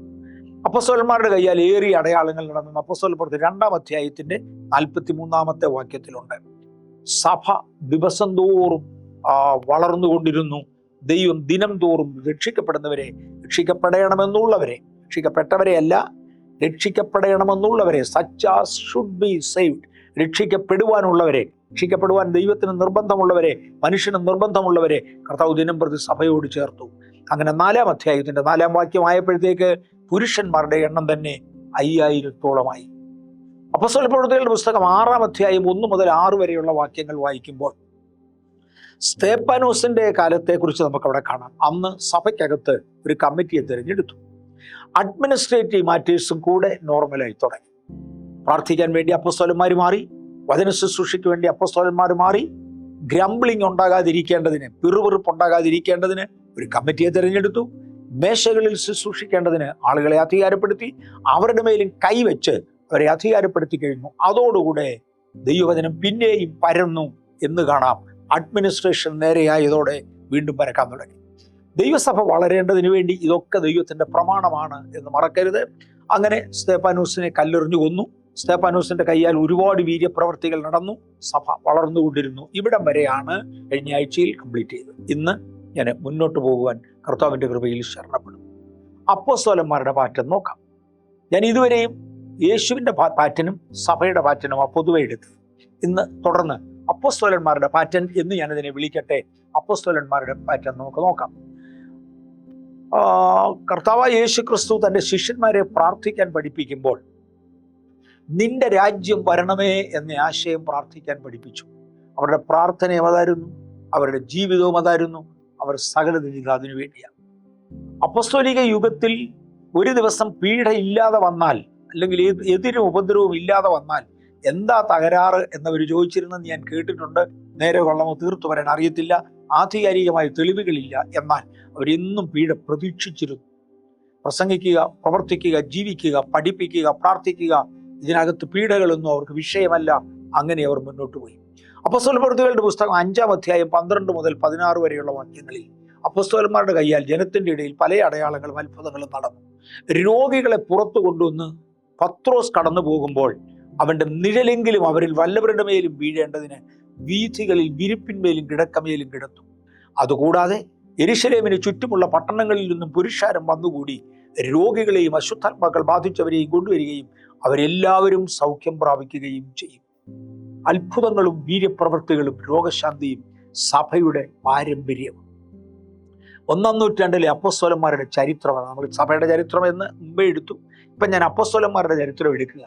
അപ്പോസ്തലന്മാരുടെ കയ്യാൽ ഏറിയ അടയാളങ്ങൾ നടന്നു. അപ്പോസ്തലപ്രവൃത്തി 2-ാം അധ്യായത്തിന്റെ 43-ാമത്തെ വാക്യത്തിലുണ്ട്. സഭ ദിവസം തോറും വളർന്നുകൊണ്ടിരുന്നു. ദൈവം ദിനം തോറും രക്ഷിക്കപ്പെടണമെന്നുള്ളവരെ such as should be saved, രക്ഷിക്കപ്പെടുവാൻ ദൈവത്തിന് നിർബന്ധമുള്ളവരെ, മനുഷ്യന് നിർബന്ധമുള്ളവരെ കർത്താവ് ദിനം പ്രതി സഭയോട് ചേർത്തു. അങ്ങനെ 4-ാം അധ്യായത്തിന്റെ 4-ാം വാക്യമായപ്പോഴത്തേക്ക് പുരുഷന്മാരുടെ എണ്ണം തന്നെ 5000-ഓളമായി. അപ്പോസ്തലപ്രവൃത്തികളുടെ പുസ്തകം 6-ാം അധ്യായം 1 മുതൽ 6 വരെയുള്ള വാക്യങ്ങൾ വായിക്കുമ്പോൾ സ്തേഫാനോസിന്റെ കാലത്തെക്കുറിച്ച് നമുക്ക് അവിടെ കാണാം. അന്ന് സഭയ്ക്കകത്ത് ഒരു കമ്മിറ്റിയെ തിരഞ്ഞെടുത്തു. അഡ്മിനിസ്ട്രേറ്റീവ് മാറ്റേഴ്സും കൂടെ നോർമലായി തുടങ്ങി. പ്രാർത്ഥിക്കാൻ വേണ്ടി അപ്പോസ്തലന്മാർ മാറി, വചന ശുശ്രൂഷയ്ക്ക് വേണ്ടി അപ്പോസ്തലന്മാർ മാറി, ഗ്രംബ്ലിംഗ് ഉണ്ടാകാതിരിക്കേണ്ടതിന്, പിറുപിറുപ്പ് ഉണ്ടാകാതിരിക്കേണ്ടതിന് ഒരു കമ്മിറ്റിയെ തിരഞ്ഞെടുത്തു. മേശകളിൽ ശുശ്രൂഷിക്കേണ്ടതിന് ആളുകളെ അധികാരപ്പെടുത്തി. അവരുടെ മേലും കൈവച്ച് അവരെ അധികാരപ്പെടുത്തി കഴിഞ്ഞു. അതോടുകൂടെ ദൈവവചനം പിന്നെയും പരന്നു എന്ന് കാണാം. അഡ്മിനിസ്ട്രേഷൻ നേരെയായതോടെ വീണ്ടും പരക്കാൻ തുടങ്ങി. ദൈവസഭ വളരേണ്ടതിന് വേണ്ടി ഇതൊക്കെ ദൈവത്തിന്റെ പ്രമാണമാണ് എന്ന് മറക്കരുത്. അങ്ങനെ സ്തേഫാനോസിനെ കല്ലെറിഞ്ഞു കൊന്നു. സ്തേഫാനോസിന്റെ കയ്യാൽ ഒരുപാട് വീര്യപ്രവർത്തികൾ നടന്നു. സഭ വളർന്നുകൊണ്ടിരുന്നു. ഇവിടം വരെയാണ് കഴിഞ്ഞ ആഴ്ചയിൽ കംപ്ലീറ്റ് ചെയ്തത്. ഇന്ന് ഞാൻ മുന്നോട്ട് പോകുവാൻ കർത്താവിന്റെ കൃപയിൽ ശരണപ്പെടും. അപ്പോസ്തലന്മാരുടെ പാറ്റേൺ നോക്കാം. ഞാൻ ഇതുവരെയും യേശുവിന്റെ പാറ്റേണും സഭയുടെ പാറ്റേണും പൊതുവെ എടുത്തത്. ഇന്ന് തുടർന്ന് അപ്പോസ്തലന്മാരുടെ പാറ്റേൺ എന്ന് ഞാനതിനെ വിളിക്കട്ടെ. അപ്പോസ്തലന്മാരുടെ പാറ്റേൺ നമുക്ക് നോക്കാം. കർത്താവായ യേശു ക്രിസ്തു തൻ്റെ ശിഷ്യന്മാരെ പ്രാർത്ഥിക്കാൻ പഠിപ്പിക്കുമ്പോൾ നിന്റെ രാജ്യം വരണമേ എന്ന ആശയം പ്രാർത്ഥിക്കാൻ പഠിപ്പിച്ചു. അവരുടെ പ്രാർത്ഥനയും അതായിരുന്നു, അവരുടെ ജീവിതവും അതായിരുന്നു. അവർ സകലത ചെയ്ത് അതിനു വേണ്ടിയാണ്. അപ്പസ്തോലിക യുഗത്തിൽ ഒരു ദിവസം പീഡ ഇല്ലാതെ വന്നാൽ, അല്ലെങ്കിൽ എതിരും ഉപദ്രവവും ഇല്ലാതെ വന്നാൽ എന്താ തകരാറ് എന്നവർ ചോദിച്ചിരുന്നെന്ന് ഞാൻ കേട്ടിട്ടുണ്ട്. നേരെ കൊള്ളമോ തീർത്തു വരാൻ അറിയത്തില്ല, ആധികാരികമായ തെളിവുകളില്ല. എന്നാൽ അവരെന്നും പീഡ പ്രതീക്ഷിച്ചിരുന്നു. പ്രസംഗിക്കുക, പ്രവർത്തിക്കുക, ജീവിക്കുക, പഠിപ്പിക്കുക, പ്രാർത്ഥിക്കുക, ഇതിനകത്ത് പീഡകളൊന്നും അവർക്ക് വിഷയമല്ല. അങ്ങനെ അവർ മുന്നോട്ട് പോയി. അപ്പോസ്തലപ്രവൃത്തികളുടെ പുസ്തകം 5-ാം അധ്യായം 12 മുതൽ 16 വരെയുള്ള വാക്യങ്ങളിൽ അപ്പോസ്തലന്മാരുടെ കയ്യാൽ ജനത്തിന്റെ ഇടയിൽ പല അടയാളങ്ങളും അത്ഭുതങ്ങളും നടന്നു. രോഗികളെ പുറത്തു കൊണ്ടുവന്ന് പത്രോസ് കടന്നു പോകുമ്പോൾ അവന്റെ നിഴലെങ്കിലും അവരിൽ വല്ലവരുടെ മേലും വീഴേണ്ടതിന് വീഥികളിൽ വിരിപ്പിന്മേലും കിടക്കമേലും കിടന്നു. അതുകൂടാതെ യെരൂശലേമിന് ചുറ്റുമുള്ള പട്ടണങ്ങളിൽ നിന്നും പുരുഷാരം വന്നുകൂടി രോഗികളെയും അശുദ്ധാത്മാക്കൾ ബാധിച്ചവരെയും കൊണ്ടുവരികയും അവരെല്ലാവരും സൗഖ്യം പ്രാപിക്കുകയും ചെയ്യും. അത്ഭുതങ്ങളും വീര്യപ്രവൃത്തികളും രോഗശാന്തിയും സഭയുടെ പാരമ്പര്യമാണ്. 1-ാം നൂറ്റാണ്ടിലെ അപ്പോസ്തലന്മാരുടെ ചരിത്രമാണ്. നമ്മൾ സഭയുടെ ചരിത്രം എന്ന് മുമ്പേ എടുത്തു. ഇപ്പം ഞാൻ അപ്പോസ്തലന്മാരുടെ ചരിത്രം എടുക്കുക.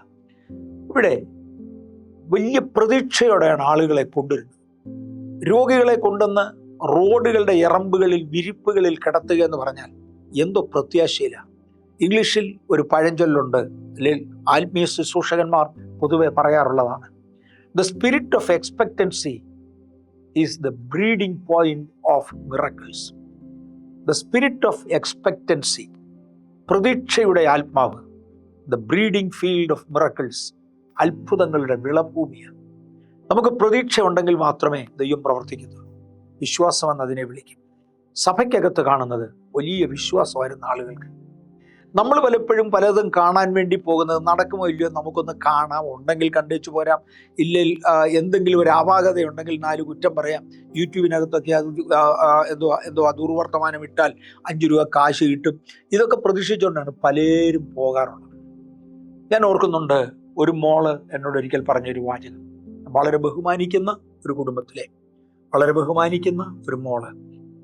ഇവിടെ വലിയ പ്രതീക്ഷയോടെയാണ് ആളുകളെ കൊണ്ടുവരുന്നത്. രോഗികളെ കൊണ്ടുവന്ന് റോഡുകളുടെ ഇറമ്പുകളിൽ, വിരിപ്പുകളിൽ കിടത്തുക എന്ന് പറഞ്ഞാൽ എന്തോ പ്രത്യാശയില്ല. ഇംഗ്ലീഷിൽ ഒരു പഴഞ്ചൊല്ലുണ്ട്, അല്ലെങ്കിൽ ആത്മീയ ശുശ്രൂഷകന്മാർ പൊതുവെ പറയാറുള്ളതാണ്. The spirit of expectancy is the breeding point of miracles. The spirit of expectancy, പ്രതീക്ഷയുടെ ആത്മാവ്. The breeding field of miracles, അത്ഭുതങ്ങളുടെ വിളഭൂമിയാണ്. നമുക്ക് പ്രതീക്ഷ ഉണ്ടെങ്കിൽ മാത്രമേ ദൈവം പ്രവർത്തിക്കുന്നുള്ളൂ. വിശ്വാസം എന്ന് അതിനെ വിളിക്കും. സഭയ്ക്കകത്ത് കാണുന്നത് വലിയ വിശ്വാസമായിരുന്ന ആളുകൾക്ക്. നമ്മൾ പലപ്പോഴും പലതും കാണാൻ വേണ്ടി പോകുന്നത് നടക്കുമോ ഇല്ലയോ നമുക്കൊന്ന് കാണാം, ഉണ്ടെങ്കിൽ കണ്ടേച്ചു പോരാം, ഇല്ലെങ്കിൽ എന്തെങ്കിലും ഒരു അപാകതയുണ്ടെങ്കിൽ 4 കുറ്റം പറയാം. യൂട്യൂബിനകത്തൊക്കെ എന്തോ ദുർവർത്തമാനം ഇട്ടാൽ 5 രൂപ കാശ് കിട്ടും. ഇതൊക്കെ പ്രതീക്ഷിച്ചുകൊണ്ടാണ് പലരും പോകാറുള്ളത്. ഞാൻ ഓർക്കുന്നുണ്ട്, ഒരു മോള് എന്നോട് ഒരിക്കൽ പറഞ്ഞൊരു വാചകം. വളരെ ബഹുമാനിക്കുന്ന ഒരു കുടുംബത്തിലെ വളരെ ബഹുമാനിക്കുന്ന ഒരു മോള്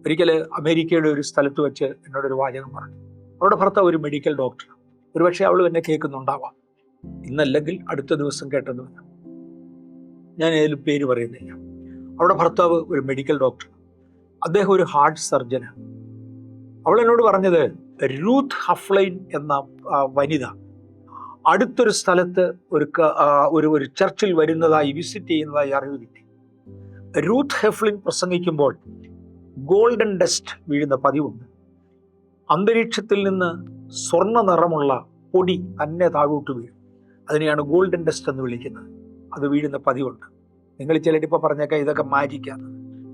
ഒരിക്കൽ അമേരിക്കയുടെ ഒരു സ്ഥലത്ത് വെച്ച് എന്നോടൊരു വാചകം പറഞ്ഞു. അവളുടെ ഭർത്താവ് ഒരു മെഡിക്കൽ ഡോക്ടറാണ്. ഒരുപക്ഷെ അവൾ എന്നെ കേൾക്കുന്നുണ്ടാവാം, ഇന്നല്ലെങ്കിൽ അടുത്ത ദിവസം കേട്ടെന്ന് പറഞ്ഞു. ഞാൻ ഏതിലും പേര് പറയുന്നില്ല. അവളുടെ ഭർത്താവ് ഒരു മെഡിക്കൽ ഡോക്ടറാണ്. അദ്ദേഹം ഒരു ഹാർട്ട് സർജനാണ്. അവൾ എന്നോട് പറഞ്ഞത്, രൂത്ത് ഹഫ്ലൈൻ എന്ന വനിത അടുത്തൊരു സ്ഥലത്ത് ഒരു ചർച്ചിൽ വരുന്നതായി, വിസിറ്റ് ചെയ്യുന്നതായി അറിവ് കിട്ടി. രൂത്ത് ഹെഫ്ലിൻ പ്രസംഗിക്കുമ്പോൾ ഗോൾഡൻ ഡസ്റ്റ് വീഴുന്ന പതിവുണ്ട്. അന്തരീക്ഷത്തിൽ നിന്ന് സ്വർണ്ണ നിറമുള്ള പൊടി തന്നെ താഴോട്ട് വീഴും. അതിനെയാണ് ഗോൾഡൻ ഡസ്റ്റ് എന്ന് വിളിക്കുന്നത്. അത് വീഴുന്ന പതിവുണ്ട്. നിങ്ങൾ ചിലരിപ്പോൾ പറഞ്ഞേക്കാം ഇതൊക്കെ മാജിക്കാണ്.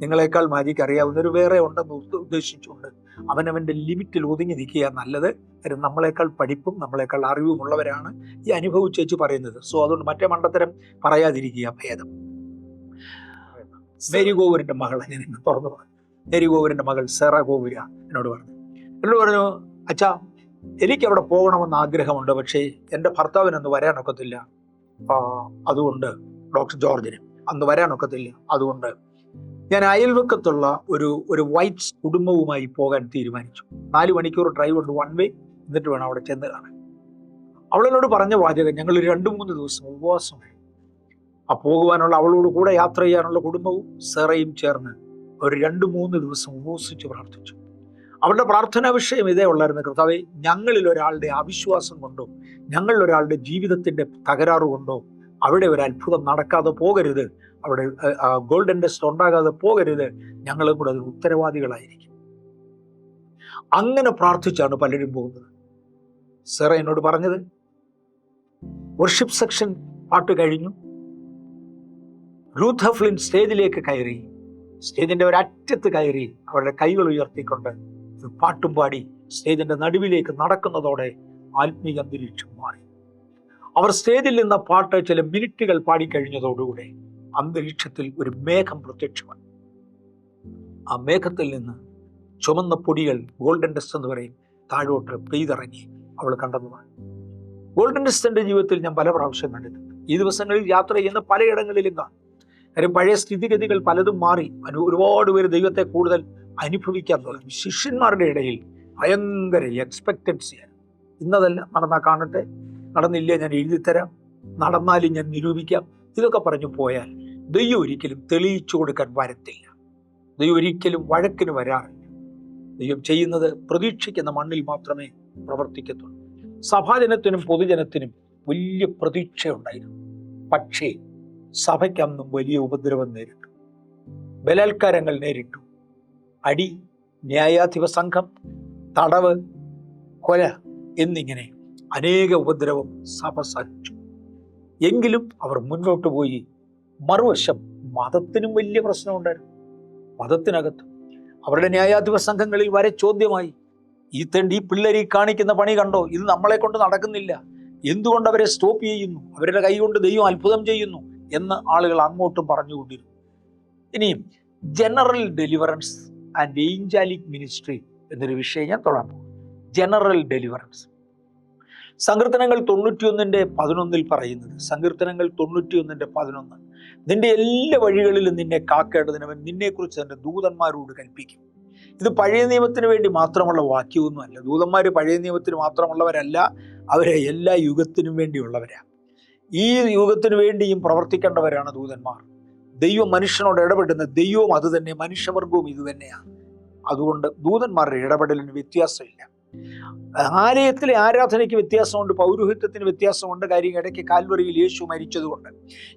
നിങ്ങളെക്കാൾ മാജിക്ക് അറിയാവുന്നൊരു വേറെ ഉണ്ടെന്ന് ഉദ്ദേശിച്ചുകൊണ്ട് അവനവൻ്റെ ലിമിറ്റിൽ ഒതുങ്ങി നിൽക്കുക നല്ലത്. കാര്യം നമ്മളെക്കാൾ പഠിപ്പും നമ്മളെക്കാൾ അറിവുമുള്ളവരാണ് ഈ അനുഭവിച്ചേച്ച് പറയുന്നത്. സോ അതുകൊണ്ട് മറ്റേ മണ്ടത്തരം പറയാതിരിക്കുക ഭേദം. മേരി ഗോവൂരിൻ്റെ മകളെ ഞാൻ ഇന്ന് തുറന്നു പറഞ്ഞു. മേരി ഗോവൂരിൻ്റെ മകൾ സെറ ഗോവൂര എന്നോട് പറഞ്ഞു, അച്ഛാ എനിക്ക് അവിടെ പോകണമെന്ന് ആഗ്രഹമുണ്ട്, പക്ഷേ എൻ്റെ ഭർത്താവിനൊന്ന് വരാനൊക്കത്തില്ല. അതുകൊണ്ട് ഡോക്ടർ ജോർജിന് അന്ന് വരാനൊക്കത്തില്ല. അതുകൊണ്ട് ഞാൻ അയൽവക്കത്തുള്ള ഒരു വൈറ്റ്സ് കുടുംബവുമായി പോകാൻ തീരുമാനിച്ചു. 4 മണിക്കൂർ ഡ്രൈവ് ഉണ്ട്, 1 വേ, എന്നിട്ട് വേണം അവിടെ ചെന്ന് കാണാൻ. അവളെന്നോട് പറഞ്ഞ വാചകം, ഞങ്ങൾ 2-3 ദിവസം ഉപവാസമായി. പോകുവാനുള്ള അവളോട് കൂടെ യാത്ര ചെയ്യാനുള്ള കുടുംബവും സെറയും ചേർന്ന് ഒരു 2-3 ദിവസം ഉപവസിച്ച് പ്രാർത്ഥിച്ചു. അവരുടെ പ്രാർത്ഥനാ വിഷയം ഇതേ ഉള്ളായിരുന്നു, കർത്താവേ, ഞങ്ങളിൽ ഒരാളുടെ അവിശ്വാസം കൊണ്ടോ ഞങ്ങളിൽ ഒരാളുടെ ജീവിതത്തിൻ്റെ തകരാറ് കൊണ്ടോ അവിടെ ഒരു അത്ഭുതം നടക്കാതെ പോകരുത്, അവിടെ ഗോൾഡൻ ഡസ്റ്റ് ഉണ്ടാകാതെ പോകരുത്, ഞങ്ങളും കൂടെ അതിന് ഉത്തരവാദികളായിരിക്കും. അങ്ങനെ പ്രാർത്ഥിച്ചാണ് പലരും പോകുന്നത്. സെറ എന്നോട് പറഞ്ഞത്, വർഷിപ്പ് സെക്ഷൻ പാട്ട് കഴിഞ്ഞു, റൂത്ത് ഹഫ്ലിൻ സ്റ്റേജിലേക്ക് കയറി. സ്റ്റേജിന്റെ ഒരറ്റത്ത് കയറി അവരുടെ കൈകൾ ഉയർത്തിക്കൊണ്ട് ഒരു പാട്ടും പാടി സ്റ്റേജിന്റെ നടുവിലേക്ക് നടക്കുന്നതോടെ ആത്മീയ അന്തരീക്ഷം മാറി. അവർ സ്റ്റേജിൽ നിന്ന പാട്ട് ചില മിനിറ്റുകൾ പാടിക്കഴിഞ്ഞതോടുകൂടെ അന്തരീക്ഷത്തിൽ ഒരു മേഘം പ്രത്യക്ഷമായി. ആ മേഘത്തിൽ നിന്ന് ചുമന്ന പൊടികൾ, ഗോൾഡൻ ഡസ്റ്റ് എന്ന് പറയും, താഴോട്ട് പെയ്തിറങ്ങി അവൾ കണ്ടെന്നതാണ്. ഗോൾഡൻ ഡസ്റ്റ് എൻ്റെ ജീവിതത്തിൽ ഞാൻ പല പ്രാവശ്യം കണ്ടിട്ടുണ്ട്. ഈ ദിവസങ്ങളിൽ യാത്ര ചെയ്യുന്ന പലയിടങ്ങളിലും കാണും. കാര്യം പഴയ സ്ഥിതിഗതികൾ പലതും മാറി. ഒരുപാട് പേര് ദൈവത്തെ കൂടുതൽ അനുഭവിക്കാൻ തുടങ്ങി. ശിഷ്യന്മാരുടെ ഇടയിൽ ഭയങ്കര എക്സ്പെക്റ്റൻസിയാണ്. ഇന്നതല്ല, നടന്നാൽ കാണട്ടെ, നടന്നില്ല ഞാൻ എഴുതിത്തരാം, നടന്നാലും ഞാൻ നിരൂപിക്കാം, ഇതൊക്കെ പറഞ്ഞു പോയാൽ ദൈവം ഒരിക്കലും തെളിയിച്ചു കൊടുക്കാൻ വരത്തില്ല. ദൈവം ഒരിക്കലും വഴക്കിന് വരാറില്ല. ദൈവം ചെയ്യുന്നത് പ്രതീക്ഷിക്കുന്ന മണ്ണിൽ മാത്രമേ പ്രവർത്തിക്കത്തുള്ളൂ. സഭാജനത്തിനും പൊതുജനത്തിനും വലിയ പ്രതീക്ഷയുണ്ടായിരുന്നു. പക്ഷേ സഭയ്ക്ക് അന്നും വലിയ ഉപദ്രവം നേരിട്ടു. ബലാത്കാരങ്ങൾ നേരിട്ടു. അടി, ന്യായാധിപ സംഘം, തടവ്, കൊല എന്നിങ്ങനെ അനേക ഉപദ്രവം സഭ സഹിച്ചു. എങ്കിലും അവർ മുന്നോട്ട് പോയി. മറുവശം മതത്തിനും വലിയ പ്രശ്നമുണ്ടായിരുന്നു. മതത്തിനകത്ത് അവരുടെ ന്യായാധിപ സംഘങ്ങളിൽ വരെ ചോദ്യമായി, ഈ പിള്ളേർ കാണിക്കുന്ന പണി കണ്ടോ, ഇത് നമ്മളെ കൊണ്ട് നടക്കുന്നില്ല, എന്തുകൊണ്ട് അവരെ സ്റ്റോപ്പ് ചെയ്യുന്നു, അവരുടെ കൈ കൊണ്ട് ദൈവം അത്ഭുതം ചെയ്യുന്നു എന്ന് ആളുകൾ അങ്ങോട്ടും പറഞ്ഞുകൊണ്ടിരുന്നു. ഇനിയും ജനറൽ ഡെലിവറൻസ് ആൻഡ് ഏഞ്ചാലിക് മിനിസ്ട്രി എന്നൊരു വിഷയം ഞാൻ തൊടാൻ പോകും. General deliverance. സങ്കീർത്തനങ്ങൾ 91:11 പറയുന്നത്, സങ്കീർത്തനങ്ങൾ 91:11, നിന്റെ എല്ലാ വഴികളിലും നിന്നെ കാക്കേണ്ടതിനവൻ നിന്നെക്കുറിച്ച് തന്റെ ദൂതന്മാരോട് കൽപ്പിക്കും. ഇത് പഴയ നിയമത്തിന് വേണ്ടി മാത്രമുള്ള വാക്യമൊന്നുമല്ല. ദൂതന്മാർ പഴയ നിയമത്തിന് മാത്രമുള്ളവരല്ല, അവരെ എല്ലാ യുഗത്തിനും വേണ്ടിയുള്ളവരാണ്. ഈ യുഗത്തിന് വേണ്ടിയും പ്രവർത്തിക്കേണ്ടവരാണ് ദൂതന്മാർ. ദൈവം മനുഷ്യനോട് ഇടപെടുന്ന ദൈവവും അത് തന്നെ, മനുഷ്യവർഗവും ഇത് തന്നെയാണ്. അതുകൊണ്ട് ദൂതന്മാരുടെ ഇടപെടലിന് വ്യത്യാസമില്ല. ആലയത്തിലെ ആരാധനയ്ക്ക് വ്യത്യാസമുണ്ട്, പൗരോഹിത്യത്തിന് വ്യത്യാസമുണ്ട്. കാര്യം ഇടയ്ക്ക് കാൽവറിയിൽ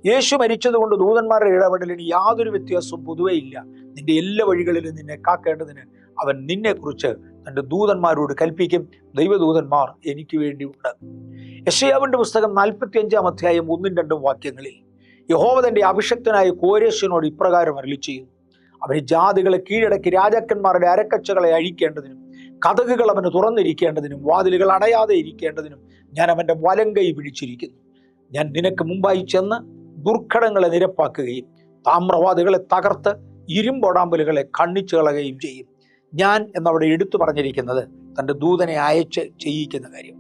യേശു മരിച്ചതുകൊണ്ട് ദൂതന്മാരുടെ ഇടപെടലിന് യാതൊരു വ്യത്യാസവും പൊതുവേ ഇല്ല. നിന്റെ എല്ലാ വഴികളിലും നിന്നെ കാക്കേണ്ടതിന് അവൻ നിന്നെക്കുറിച്ച് തൻ്റെ ദൂതന്മാരോട് കൽപ്പിക്കും. ദൈവദൂതന്മാർ എനിക്ക് വേണ്ടിയുണ്ട്. യെശയ്യാവിന്റെ പുസ്തകം 45-ാം അധ്യായം 1-2 വാക്യങ്ങളിൽ യഹോവ തന്റെ അഭിഷക്തനായ കോരേശിനോട് ഇപ്രകാരം അരുളിച്ചെയ്യുന്നു: അവന് ജാതികളെ കീഴടക്കി രാജാക്കന്മാരുടെ അരക്കച്ചകളെ അഴിക്കേണ്ടതിനും കതകുകൾ അവന് തുറന്നിരിക്കേണ്ടതിനും വാതിലുകൾ അടയാതെ ഇരിക്കേണ്ടതിനും ഞാൻ അവന്റെ വലങ്കൈ പിടിച്ചിരിക്കുന്നു. ഞാൻ നിനക്ക് മുമ്പായി ചെന്ന് ദുർഘടങ്ങളെ നിരപ്പാക്കുകയും താമ്രവാദികളെ തകർത്ത് ഇരുമ്പൊടാമ്പലുകളെ ഖണ്ഡിച്ചു കളയുകയും ചെയ്യും. ഞാൻ എന്നവിടെ എടുത്തു പറഞ്ഞിരിക്കുന്നത് തൻ്റെ ദൂതനെ അയച്ച് ചെയ്യിക്കുന്ന കാര്യം.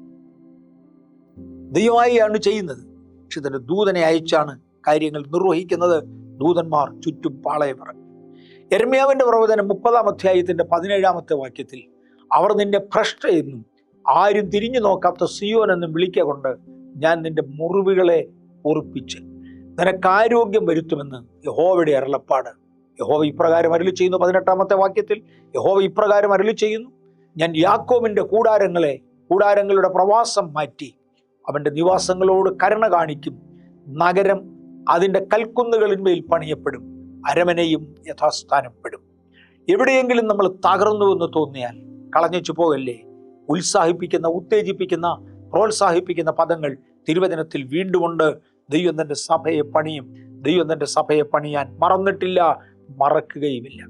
ദൈവമായാണ് ചെയ്യുന്നത്, പക്ഷെ തൻ്റെ ദൂതനെ അയച്ചാണ് കാര്യങ്ങൾ നിർവഹിക്കുന്നത്. ദൂതന്മാർ ചുറ്റും പാളയമിറങ്ങും. യിരെമ്യാവിന്റെ പ്രവചനം 30-ാം അധ്യായത്തിന്റെ 17-ാമത്തെ വാക്യത്തിൽ അവർ നിന്നെ ഭ്രഷ്ടയെന്നും ആരും തിരിഞ്ഞു നോക്കാത്ത സിയോൻ എന്നും വിളിക്കൊണ്ട് ഞാൻ നിന്റെ മുറിവുകളെ പൊറുപ്പിച്ച് നിനക്ക് ആരോഗ്യം വരുത്തുമെന്ന് യഹോവയുടെ അരുളപ്പാട്. യഹോവ ഇപ്രകാരം അരുളി ചെയ്യുന്നു. 18-ാമത്തെ വാക്യത്തിൽ യഹോവ ഇപ്രകാരം അരുളി ചെയ്യുന്നു: ഞാൻ യാക്കോബിന്റെ കൂടാരങ്ങളുടെ പ്രവാസം മാറ്റി അവന്റെ നിവാസങ്ങളോട് കരുണ കാണിക്കും. നഗരം അതിൻ്റെ കൽക്കുന്നുകളിന്മേൽ പണിയപ്പെടും, അരമനയും യഥാസ്ഥാനപ്പെടും. എവിടെയെങ്കിലും നമ്മൾ തകർന്നുവെന്ന് തോന്നിയാൽ കളഞ്ഞു പോകല്ലേ. ഉത്സാഹിപ്പിക്കുന്ന, ഉത്തേജിപ്പിക്കുന്ന, പ്രോത്സാഹിപ്പിക്കുന്ന പദങ്ങൾ തിരുവചനത്തിൽ വീണ്ടുമുണ്ട്. ദൈവം തൻ്റെ സഭയെ പണിയും. ദൈവം തൻ്റെ സഭയെ പണിയാൻ മറന്നിട്ടില്ല, മറക്കുകയുമില്ല.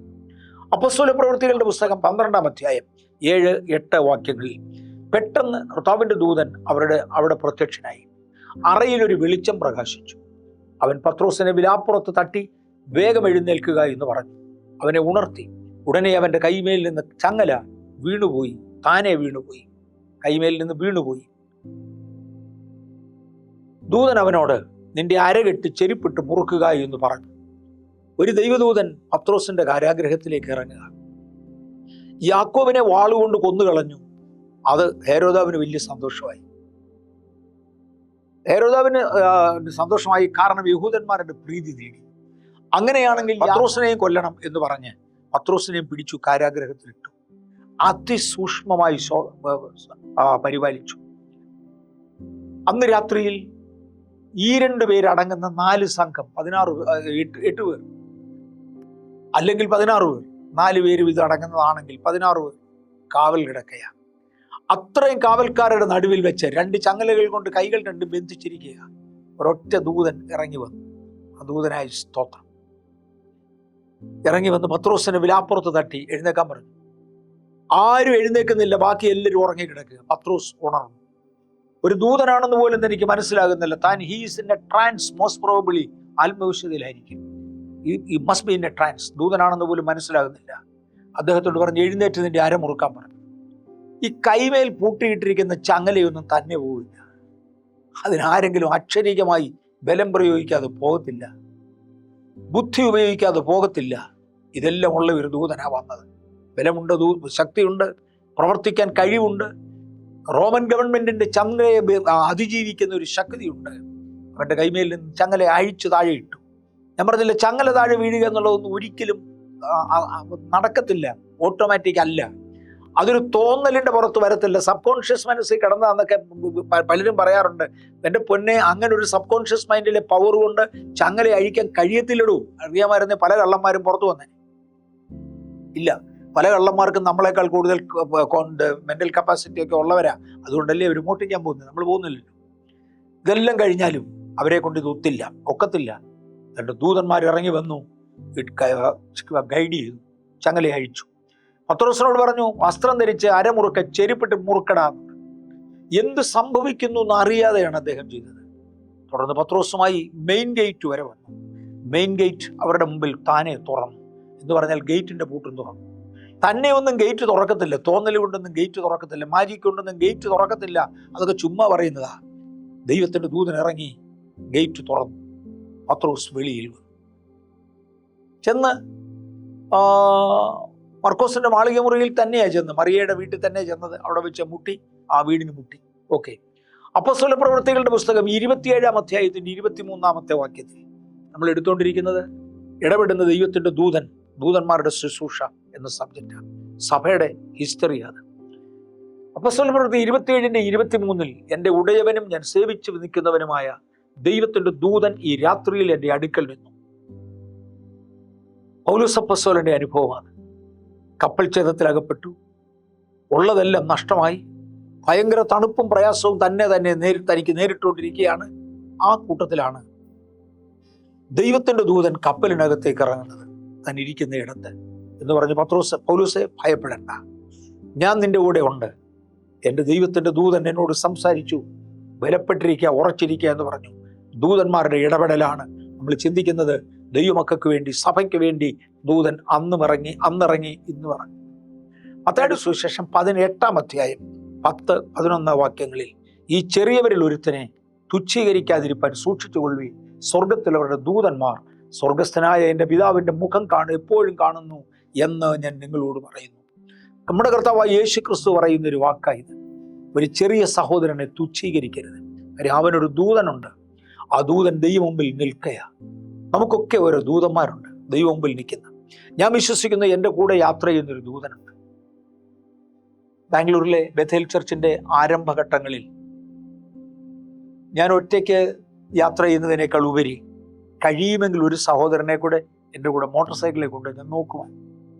അപ്പോസ്തലപ്രവൃത്തികളുടെ പുസ്തകം 12-ാം അധ്യായം 7-8 വാക്യങ്ങളിൽ പെട്ടെന്ന് കർത്താവിന്റെ ദൂതൻ അവിടെ പ്രത്യക്ഷനായി. അറയിലൊരു വെളിച്ചം പ്രകാശിച്ചു. അവൻ പത്രോസിനെ വിലാപ്പുറത്ത് തട്ടി വേഗം എഴുന്നേൽക്കുക എന്ന് പറഞ്ഞു. അവനെ ഉണർത്തി. ഉടനെ അവന്റെ കൈമേൽ നിന്ന് ചങ്ങല വീണുപോയി. താനെ വീണുപോയി, കൈമേൽ നിന്ന് വീണുപോയി. ദൂതൻ അവനോട് നിന്റെ അരകെട്ട് ചെരുപ്പിട്ട് മുറുക്കുക എന്ന് പറഞ്ഞു. ഒരു ദൈവദൂതൻ പത്രോസിന്റെ കാരാഗ്രഹത്തിലേക്ക് ഇറങ്ങുക. യാക്കോബിനെ വാളുകൊണ്ട് കൊന്നുകളഞ്ഞു. അത് ഹേരോദാവിന് വലിയ സന്തോഷമായി. ഹേരോദാവിന് സന്തോഷമായി, കാരണം യഹൂദന്മാരുടെ പ്രീതി നേടി. അങ്ങനെയാണെങ്കിൽ പത്രോസിനെയും കൊല്ലണം എന്ന് പറഞ്ഞ് പത്രോസിനെയും പിടിച്ചു കാരാഗ്രഹത്തിലിട്ടു. അതിസൂക്ഷ്മമായി പരിപാലിച്ചു. അന്ന് രാത്രിയിൽ ഈ 2 പേരടങ്ങുന്ന 4 സംഘം, 8 പേർ അല്ലെങ്കിൽ 16 പേർ, 4 പേരും ഇത് അടങ്ങുന്നതാണെങ്കിൽ 16 പേർ കാവൽ കിടക്കുകയാണ്. അത്രയും കാവൽക്കാരുടെ നടുവിൽ വെച്ച് 2 ചങ്ങലകൾ കൊണ്ട് കൈകൾ 2 ബന്ധിച്ചിരിക്കുക. ഒരൊറ്റ ദൂതൻ ഇറങ്ങി വന്നു. ആ ദൂതനായ സ്തോത്രം ഇറങ്ങി വന്ന് പത്രോസിനെ വിലാപ്പുറത്ത് തട്ടി എഴുന്നേക്കാൻ പറഞ്ഞു. ആരും എഴുന്നേക്കുന്നില്ല, ബാക്കി എല്ലാവരും ഉറങ്ങിക്കിടക്കുക. പത്രോസ് ഉണർന്നു. ഒരു ദൂതനാണെന്ന് പോലും തനിക്ക് മനസ്സിലാകുന്നില്ല. താൻ he's in a trance, most probably ആത്മവിശുദ്ധിയിലായിരിക്കും. He must be in a trance. ദൂതനാണെന്ന് പോലും മനസ്സിലാകുന്നില്ല. അദ്ദേഹത്തോട് പറഞ്ഞ് എഴുന്നേറ്റ് നിന്റെ അരമുറുക്കാൻ പറഞ്ഞു. ഈ കൈമേൽ പൂട്ടിയിട്ടിരിക്കുന്ന ചങ്ങലയൊന്നും തന്നെ പോവില്ല. അതിനാരെങ്കിലും അക്ഷരീകമായി ബലം പ്രയോഗിക്കാതെ പോകത്തില്ല, ബുദ്ധി ഉപയോഗിക്കാതെ പോകത്തില്ല. ഇതെല്ലാം ഉള്ള ഒരു ദൂതനാ വന്നത്. ബലമുണ്ട്, ശക്തിയുണ്ട്, പ്രവർത്തിക്കാൻ കഴിവുണ്ട്. റോമൻ ഗവൺമെന്റിന്റെ ചങ്ങലയെ അതിജീവിക്കുന്ന ഒരു ശക്തിയുണ്ട്. അവന്റെ കൈമേൽ നിന്ന് ചങ്ങല അഴിച്ചു താഴെ ഇട്ടു. ഞാൻ പറഞ്ഞില്ല, ചങ്ങല താഴെ വീഴുക എന്നുള്ളതൊന്നും ഒരിക്കലും നടക്കത്തില്ല, ഓട്ടോമാറ്റിക് അല്ല. അതൊരു തോന്നലിന്റെ പുറത്ത് വരത്തില്ല. സബ് കോൺഷ്യസ് മനസ്സിൽ കിടന്നതെന്നൊക്കെ പലരും പറയാറുണ്ട്. എൻ്റെ പൊന്നെ, അങ്ങനെ ഒരു സബ് കോൺഷ്യസ് മൈൻഡിലെ പവർ കൊണ്ട് ചങ്ങല അഴിക്കാൻ കഴിയത്തില്ലടൂ. അറിയാമായിരുന്നേ പല കള്ളന്മാരും പുറത്തു വന്നേ. ഇല്ല, പല കള്ളന്മാർക്കും നമ്മളെക്കാൾ കൂടുതൽ മെന്റൽ കപ്പാസിറ്റി ഒക്കെ ഉള്ളവരാ. അതുകൊണ്ടല്ലേ അവർ മോട്ടിക്കാൻ പോകുന്നത്, നമ്മൾ പോകുന്നില്ലല്ലോ. ഇതെല്ലാം കഴിഞ്ഞാലും അവരെ കൊണ്ട് ഇത് ഒക്കത്തില്ല. 2 ദൂതന്മാർ ഇറങ്ങി വന്നു, ഗൈഡ് ചെയ്തു, ചങ്ങല അഴിച്ചു. പത്രോസിനോട് പറഞ്ഞു, വസ്ത്രം ധരിച്ച് അരമുറുക്ക ചെരുപ്പിട്ട് മുറുക്കടാ. എന്ത് സംഭവിക്കുന്നു എന്ന് അറിയാതെയാണ് അദ്ദേഹം ചെയ്തത്. തുടർന്ന് പത്രോസുമായി മെയിൻ ഗേറ്റ് വരെ വന്നു. മെയിൻ ഗേറ്റ് അവരുടെ മുമ്പിൽ താനെ തുറന്നു. എന്ന് പറഞ്ഞാൽ ഗേറ്റിന്റെ പൂട്ടും തുറന്നു. തന്നെ ഒന്നും ഗേറ്റ് തുറക്കത്തില്ല, തോന്നൽ കൊണ്ടൊന്നും ഗേറ്റ് തുറക്കത്തില്ല, മാജിക് കൊണ്ടൊന്നും ഗേറ്റ് തുറക്കത്തില്ല. അതൊക്കെ ചുമ്മാ പറയുന്നതാ. ദൈവത്തിന്റെ ദൂതൻ ഇറങ്ങി ഗേറ്റ് തുറന്നു. പത്രോസ് വെളിയിൽ വന്നു. ചെന്ന് മർക്കോസിന്റെ മാളിക മുറിയിൽ തന്നെയാണ് ചെന്ന്, മറിയയുടെ വീട്ടിൽ തന്നെ ചെന്നത്. അവിടെ വെച്ച് മുട്ടി, ആ വീടിന് മുട്ടി. ഓക്കെ. അപ്പോസ്തലപ്രവൃത്തികളുടെ പുസ്തകം 27-ാം അധ്യായത്തിന്റെ 23-ാമത്തെ വാക്യത്തിൽ നമ്മൾ എടുത്തുകൊണ്ടിരിക്കുന്നത് ഇടപെടുന്ന ദൈവത്തിന്റെ ദൂതന്മാരുടെ ശുശ്രൂഷ എന്ന സബ്ജക്റ്റാണ്. സഭയുടെ ഹിസ്റ്ററി അത്. അപ്പോസ്തല പ്രവൃത്തി 27:23 എൻ്റെ ഉടയവനും ഞാൻ സേവിച്ചു നിൽക്കുന്നവനുമായ ദൈവത്തിന്റെ ദൂതൻ ഈ രാത്രിയിൽ എൻ്റെ അടുക്കൽ നിന്നു. പൗലോസ് അപ്പോസ്തലന്റെ അനുഭവമാണ്. കപ്പൽ ഛേദത്തിൽ അകപ്പെട്ടു, ഉള്ളതെല്ലാം നഷ്ടമായി, ഭയങ്കര തണുപ്പും പ്രയാസവും തനിക്ക് നേരിട്ടുകൊണ്ടിരിക്കുകയാണ്. ആ കൂട്ടത്തിലാണ് ദൈവത്തിന്റെ ദൂതൻ കപ്പലിനകത്തേക്ക് ഇറങ്ങുന്നത്, താൻ ഇരിക്കുന്ന ഇടത്ത് എന്ന് പറഞ്ഞ് പൗലോസെ ഭയപ്പെടേണ്ട, ഞാൻ നിന്റെ കൂടെ ഉണ്ട്. എൻ്റെ ദൈവത്തിന്റെ ദൂതൻ എന്നോട് സംസാരിച്ചു, ബലപ്പെട്ടിരിക്കുക, ഉറച്ചിരിക്കുക എന്ന് പറഞ്ഞു. ദൂതന്മാരുടെ ഇടപെടലാണ് നമ്മൾ ചിന്തിക്കുന്നത്. ദൈവമക്കൾക്ക് വേണ്ടി, സഭയ്ക്ക് വേണ്ടി ദൂതൻ അന്നിറങ്ങി ഇന്ന് ഇറങ്ങി. മത്തായിയുടെ സുവിശേഷം 18-ാം അധ്യായം 10-11 വാക്യങ്ങളിൽ ഈ ചെറിയവരിൽ ഒരുത്തനെ തുച്ഛീകരിക്കാതിരിപ്പാൻ സൂക്ഷിച്ചുകൊള്ളുവീൻ. സ്വർഗത്തിലവരുടെ ദൂതന്മാർ സ്വർഗസ്ഥനായ എൻ്റെ പിതാവിൻ്റെ മുഖം എപ്പോഴും കാണുന്നു എന്ന് ഞാൻ നിങ്ങളോട് പറയുന്നു. നമ്മുടെ കർത്താവായ യേശു ക്രിസ്തു പറയുന്ന ഒരു വാക്കായത്. ഒരു ചെറിയ സഹോദരനെ തുച്ഛീകരിക്കരുത്. കാര്യം അവനൊരു ദൂതനുണ്ട്. ആ ദൂതൻ ദൈവം മുമ്പിൽ നിൽക്കുക. നമുക്കൊക്കെ ഓരോ ദൂതന്മാരുണ്ട് ദൈവം മുമ്പിൽ നിൽക്കുന്ന. ഞാൻ വിശ്വസിക്കുന്ന എൻ്റെ കൂടെ യാത്ര ചെയ്യുന്നൊരു ദൂതനുണ്ട്. ബാംഗ്ലൂരിലെ ബഥേൽ ചർച്ചിന്റെ ആരംഭഘട്ടങ്ങളിൽ ഞാൻ ഒറ്റയ്ക്ക് യാത്ര ചെയ്യുന്നതിനേക്കാൾ ഉപരി കഴിയുമെങ്കിൽ ഒരു സഹോദരനെ കൂടെ എൻ്റെ കൂടെ മോട്ടോർ സൈക്കിളിൽ കൊണ്ട് ഞാൻ നോക്കുവാൻ.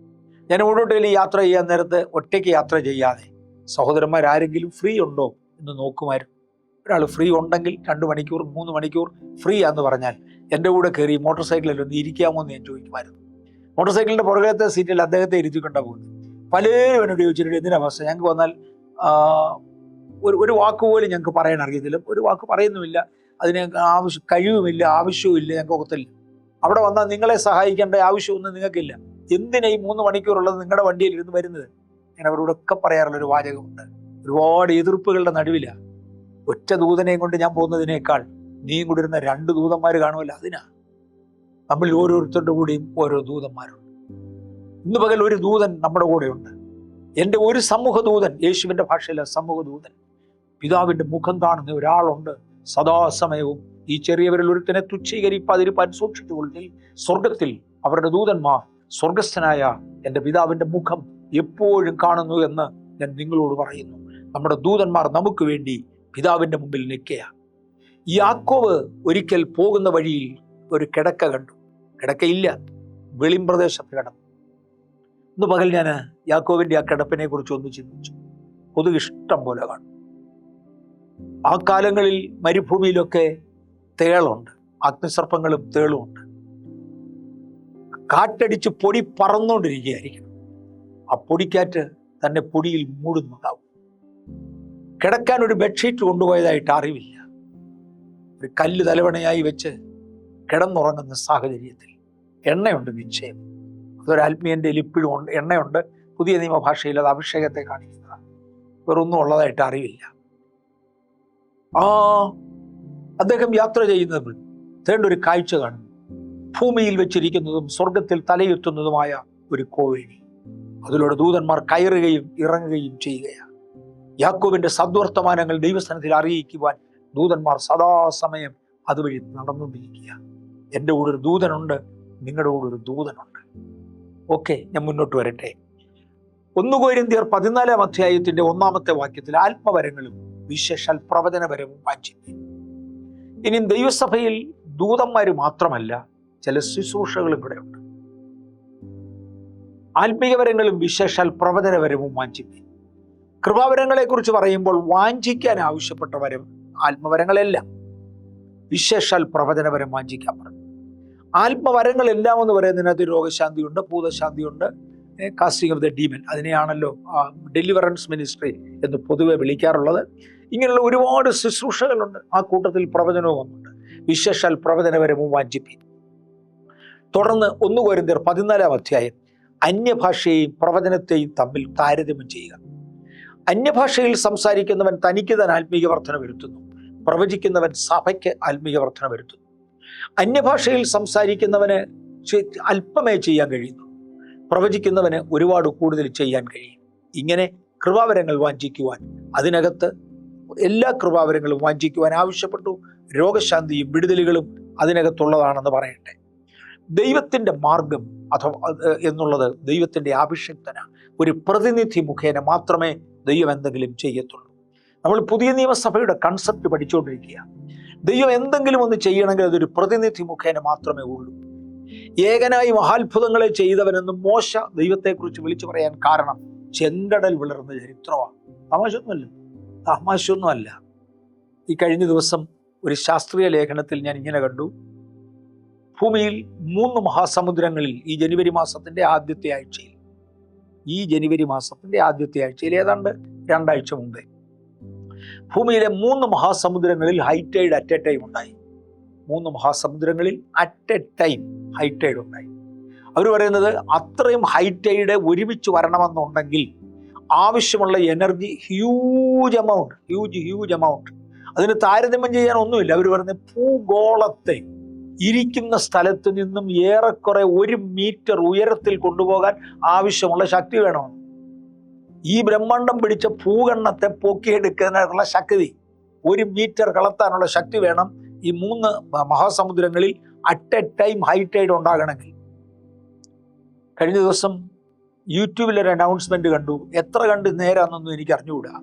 ഞാൻ എവിടോട്ടേലും യാത്ര ചെയ്യാൻ നേരത്ത് ഒറ്റയ്ക്ക് യാത്ര ചെയ്യാതെ സഹോദരന്മാരാരെങ്കിലും ഫ്രീ ഉണ്ടോ എന്ന് നോക്കുമായിരുന്നു. ഒരാൾ ഫ്രീ ഉണ്ടെങ്കിൽ 2 മണിക്കൂർ 3 മണിക്കൂർ ഫ്രീ ആന്ന് പറഞ്ഞാൽ എൻ്റെ കൂടെ കയറി മോട്ടോർ സൈക്കിളിൽ ഒന്ന് ഇരിക്കാമോ എന്ന് ഞാൻ ചോദിക്കുമായിരുന്നു. മോട്ടോർ സൈക്കിളിൻ്റെ പുറകത്തെ സീറ്റിൽ അദ്ദേഹത്തെ ഇരുത്തിക്കൊണ്ടാണ് പോകുന്നത്. പലരും എന്നോട് ചോദിച്ചിട്ടുണ്ട് എന്തിനാ അവസ്ഥ, ഞങ്ങൾക്ക് വന്നാൽ ഒരു വാക്ക് പോലും ഞങ്ങൾക്ക് പറയാൻ അറിയത്തില്ല, ഒരു വാക്ക് പറയുന്നുമില്ല, അതിന് കഴിവുമില്ല, ആവശ്യവുമില്ല, ഞങ്ങൾക്ക് ഒക്കത്തില്ല. അവിടെ വന്നാൽ നിങ്ങളെ സഹായിക്കേണ്ട ആവശ്യമൊന്നും നിങ്ങൾക്കില്ല. എന്തിനാ ഈ 3 മണിക്കൂറുള്ളത് നിങ്ങളുടെ വണ്ടിയിൽ ഇരുന്ന് വരുന്നത്? ഞാൻ അവരോടൊക്കെ പറയാറുള്ളൊരു വാചകമുണ്ട്. ഒരുപാട് എതിർപ്പുകളുടെ നടുവിലാണ്. ഒറ്റ ദൂതനെയും കൊണ്ട് ഞാൻ പോകുന്നതിനേക്കാൾ നീയും കൂടി ഇരുന്ന 2 ദൂതന്മാർ കാണുമല്ലോ, അതിനാ. നമ്മൾ ഓരോരുത്തരുടെ കൂടെയും ഓരോ ദൂതന്മാരുണ്ട്. ഇന്ന് പകൽ ഒരു ദൂതൻ നമ്മുടെ കൂടെയുണ്ട്. എൻ്റെ ഒരു സമൂഹ ദൂതൻ, യേശുവിൻ്റെ ഭാഷയിലെ സമൂഹ ദൂതൻ, പിതാവിൻ്റെ മുഖം കാണുന്ന ഒരാളുണ്ട്. സദാസമയവും ഈ ചെറിയവരിൽ ഒരുത്തനെ തുച്ഛീകരിപ്പാതിരിപ്പാൻ സൂക്ഷിച്ചുകൊള്ളിൽ സ്വർഗത്തിൽ അവരുടെ ദൂതന്മാർ സ്വർഗസ്ഥനായ എൻ്റെ പിതാവിൻ്റെ മുഖം എപ്പോഴും കാണുന്നു എന്ന് ഞാൻ നിങ്ങളോട് പറയുന്നു. നമ്മുടെ ദൂതന്മാർ നമുക്ക് വേണ്ടി പിതാവിൻ്റെ മുമ്പിൽ നിൽക്കുക. യാക്കോബ് ഒരിക്കൽ പോകുന്ന വഴിയിൽ ഒരു കിടക്ക കണ്ടു. കിടക്കയില്ല, വെളിമ്പ്രദേശത്ത് കിടന്നു. ഇന്ന് പകൽ ഞാൻ യാക്കോബിൻ്റെ ആ കിടപ്പിനെ കുറിച്ച് ഒന്ന് ചിന്തിച്ചു. കൊതുക് ഇഷ്ടം പോലെ കാണും. ആ കാലങ്ങളിൽ മരുഭൂമിയിലൊക്കെ തേളുണ്ട്, അഗ്നിസർപ്പങ്ങളും തേളും ഉണ്ട്. കാറ്റടിച്ച് പൊടി പറന്നുകൊണ്ടിരിക്കുകയായിരിക്കണം. ആ പൊടിക്കാറ്റ് തന്നെ പൊടിയിൽ മൂടുന്നുണ്ടാവും. കിടക്കാൻ ഒരു ബെഡ്ഷീറ്റ് കൊണ്ടുപോയതായിട്ട് അറിവില്ല. ഒരു കല്ല് തലവണയായി വെച്ച് കിടന്നുറങ്ങുന്ന സാഹചര്യത്തിൽ എണ്ണയുണ്ട് നിശ്ചയം. അതൊരു ആത്മീയൻ്റെ ലിപ്പിലും ഉണ്ട്, എണ്ണയുണ്ട്. പുതിയ നിയമഭാഷയിൽ അത് അഭിഷേകത്തെ കാണിക്കുന്നതാണ്. വേറൊന്നും ഉള്ളതായിട്ട് അറിവില്ല. അദ്ദേഹം യാത്ര ചെയ്യുന്നത് തേണ്ട ഒരു കാഴ്ച കാണുന്നു. ഭൂമിയിൽ വെച്ചിരിക്കുന്നതും സ്വർഗത്തിൽ തലയുത്തുന്നതുമായ ഒരു കോഴി. അതിലൂടെ ദൂതന്മാർ കയറുകയും ഇറങ്ങുകയും ചെയ്യുകയാണ്. യാക്കോബിന്റെ സദ്വർത്തമാനങ്ങൾ ദൈവസ്ഥാനത്തിൽ അറിയിക്കുവാൻ ദൂതന്മാർ സദാസമയം അതുവഴി നടന്നുകൊണ്ടിരിക്കുക. എൻ്റെ കൂടെ ഒരു ദൂതനുണ്ട്, നിങ്ങളുടെ കൂടെ ഒരു ദൂതനുണ്ട്. ഓക്കെ, ഞാൻ മുന്നോട്ട് വരട്ടെ. 1 കൊരിന്ത്യർ 14-ാം അധ്യായത്തിന്റെ 1-ാമത്തെ വാക്യത്തിൽ ആത്മവരങ്ങളും വിശേഷാൽ പ്രവചനപരവും വാഞ്ചിക്കും. ഇനി ദൈവസഭയിൽ ദൂതന്മാർ മാത്രമല്ല, ചില ശുശ്രൂഷകളും കൂടെ ഉണ്ട്. ആത്മീയവരങ്ങളും വിശേഷാൽ പ്രവചനപരവും വാഞ്ചിക്കും. കൃപാവരങ്ങളെ കുറിച്ച് പറയുമ്പോൾ വാഞ്ചിക്കാൻ ആവശ്യപ്പെട്ട വരം ആത്മവരങ്ങളെല്ലാം, വിശേഷാൽ പ്രവചനപരം വാഞ്ചിക്കാൻ പറഞ്ഞു. ആത്മവരങ്ങളെല്ലാം എന്ന് പറയുന്നതിനകത്ത് രോഗശാന്തിയുണ്ട്, ഭൂതശാന്തിയുണ്ട്, കാസ്റ്റിംഗ് ഓഫ് ദ ഡീമൻ, അതിനെയാണല്ലോ ഡെലിവറൻസ് മിനിസ്ട്രി എന്ന് പൊതുവെ വിളിക്കാറുള്ളത്. ഇങ്ങനെയുള്ള ഒരുപാട് ശുശ്രൂഷകളുണ്ട്. ആ കൂട്ടത്തിൽ പ്രവചനവും ഒന്നുണ്ട്. വിശേഷാൽ പ്രവചനപരവും വാഞ്ചിപ്പീൻ. തുടർന്ന് 1 കൊരിന്ത്യർ 14-ാം അധ്യായം അന്യഭാഷയെയും പ്രവചനത്തെയും തമ്മിൽ താരതമ്യം ചെയ്യുക. അന്യഭാഷയിൽ സംസാരിക്കുന്നവൻ തനിക്ക് തന്നെ ആത്മീയ വർധന വരുത്തുന്നു, പ്രവചിക്കുന്നവൻ സഭയ്ക്ക് ആത്മീയ വർധന വരുത്തുന്നു. അന്യഭാഷയിൽ സംസാരിക്കുന്നവന് അല്പമേ ചെയ്യാൻ കഴിയുന്നു, പ്രവചിക്കുന്നവന് ഒരുപാട് കൂടുതൽ ചെയ്യാൻ കഴിയും. ഇങ്ങനെ കൃപാവരങ്ങൾ വാഞ്ചിക്കുവാൻ, അതിനകത്ത് എല്ലാ കൃപാവരങ്ങളും വാഞ്ചിക്കുവാൻ ആവശ്യപ്പെട്ടു. രോഗശാന്തിയും വിടുതലുകളും അതിനകത്തുള്ളതാണെന്ന് പറയട്ടെ. ദൈവത്തിൻ്റെ മാർഗം അഥവാ എന്നുള്ളത് ദൈവത്തിൻ്റെ അഭിഷിക്തനാണ്. ഒരു പ്രതിനിധി മുഖേന മാത്രമേ ദൈവം എന്തെങ്കിലും ചെയ്യത്തുള്ളൂ. നമ്മൾ പുതിയ നിയമസഭയുടെ കൺസെപ്റ്റ് പഠിച്ചുകൊണ്ടിരിക്കുക. ദൈവം എന്തെങ്കിലും ഒന്ന് ചെയ്യണമെങ്കിൽ അതൊരു പ്രതിനിധി മുഖേന മാത്രമേ ഉള്ളൂ. ഏകനായി മഹാത്ഭുതങ്ങളെ ചെയ്തവനെന്ന് മോശ ദൈവത്തെക്കുറിച്ച് വിളിച്ചു പറയാൻ കാരണം ചെങ്കടൽ വിളർന്ന ചരിത്രമാണ്. തമാശയൊന്നുമല്ല. ഈ കഴിഞ്ഞ ദിവസം ഒരു ശാസ്ത്രീയ ലേഖനത്തിൽ ഞാൻ ഇങ്ങനെ കണ്ടു, ഭൂമിയിൽ 3 മഹാസമുദ്രങ്ങളിൽ ഈ ജനുവരി മാസത്തിന്റെ ആദ്യത്തെ ആഴ്ചയിൽ ഏതാണ്ട് 2 ആഴ്ച മുമ്പേ ഭൂമിയിലെ 3 മഹാസമുദ്രങ്ങളിൽ ഹൈറ്റൈഡ് അറ്റ് എ ടൈം ഉണ്ടായി. 3 മഹാസമുദ്രങ്ങളിൽ അറ്റ് എ ടൈം ഹൈറ്റൈഡ് ഉണ്ടായി. അവർ പറയുന്നത് അത്രയും ഹൈറ്റൈഡ് ഒരുമിച്ച് വരണമെന്നുണ്ടെങ്കിൽ ആവശ്യമുള്ള എനർജി ഹ്യൂജ് എമൗണ്ട്. അതിന് താരതമ്യം ചെയ്യാൻ ഒന്നുമില്ല. അവർ പറയുന്നത് ഭൂഗോളത്തെ ഇരിക്കുന്ന സ്ഥലത്ത് നിന്നും ഏറെക്കുറെ 1 മീറ്റർ ഉയരത്തിൽ കൊണ്ടുപോകാൻ ആവശ്യമുള്ള ശക്തി വേണം. ഈ ബ്രഹ്മാണ്ഡം പിടിച്ച ഭൂഖണ്ഡത്തെ പൊക്കിയെടുക്കാനുള്ള ശക്തി, 1 മീറ്റർ കളത്താനുള്ള ശക്തി വേണം ഈ 3 മഹാസമുദ്രങ്ങളിൽ അറ്റ് എ ടൈം ഹൈറ്റൈഡ് ഉണ്ടാകണമെങ്കിൽ. കഴിഞ്ഞ ദിവസം യൂട്യൂബിലൊരു അനൗൺസ്മെന്റ് കണ്ടു. എത്ര കണ്ട് നേരാന്നൊന്നും എനിക്ക് അറിഞ്ഞുകൂടാ.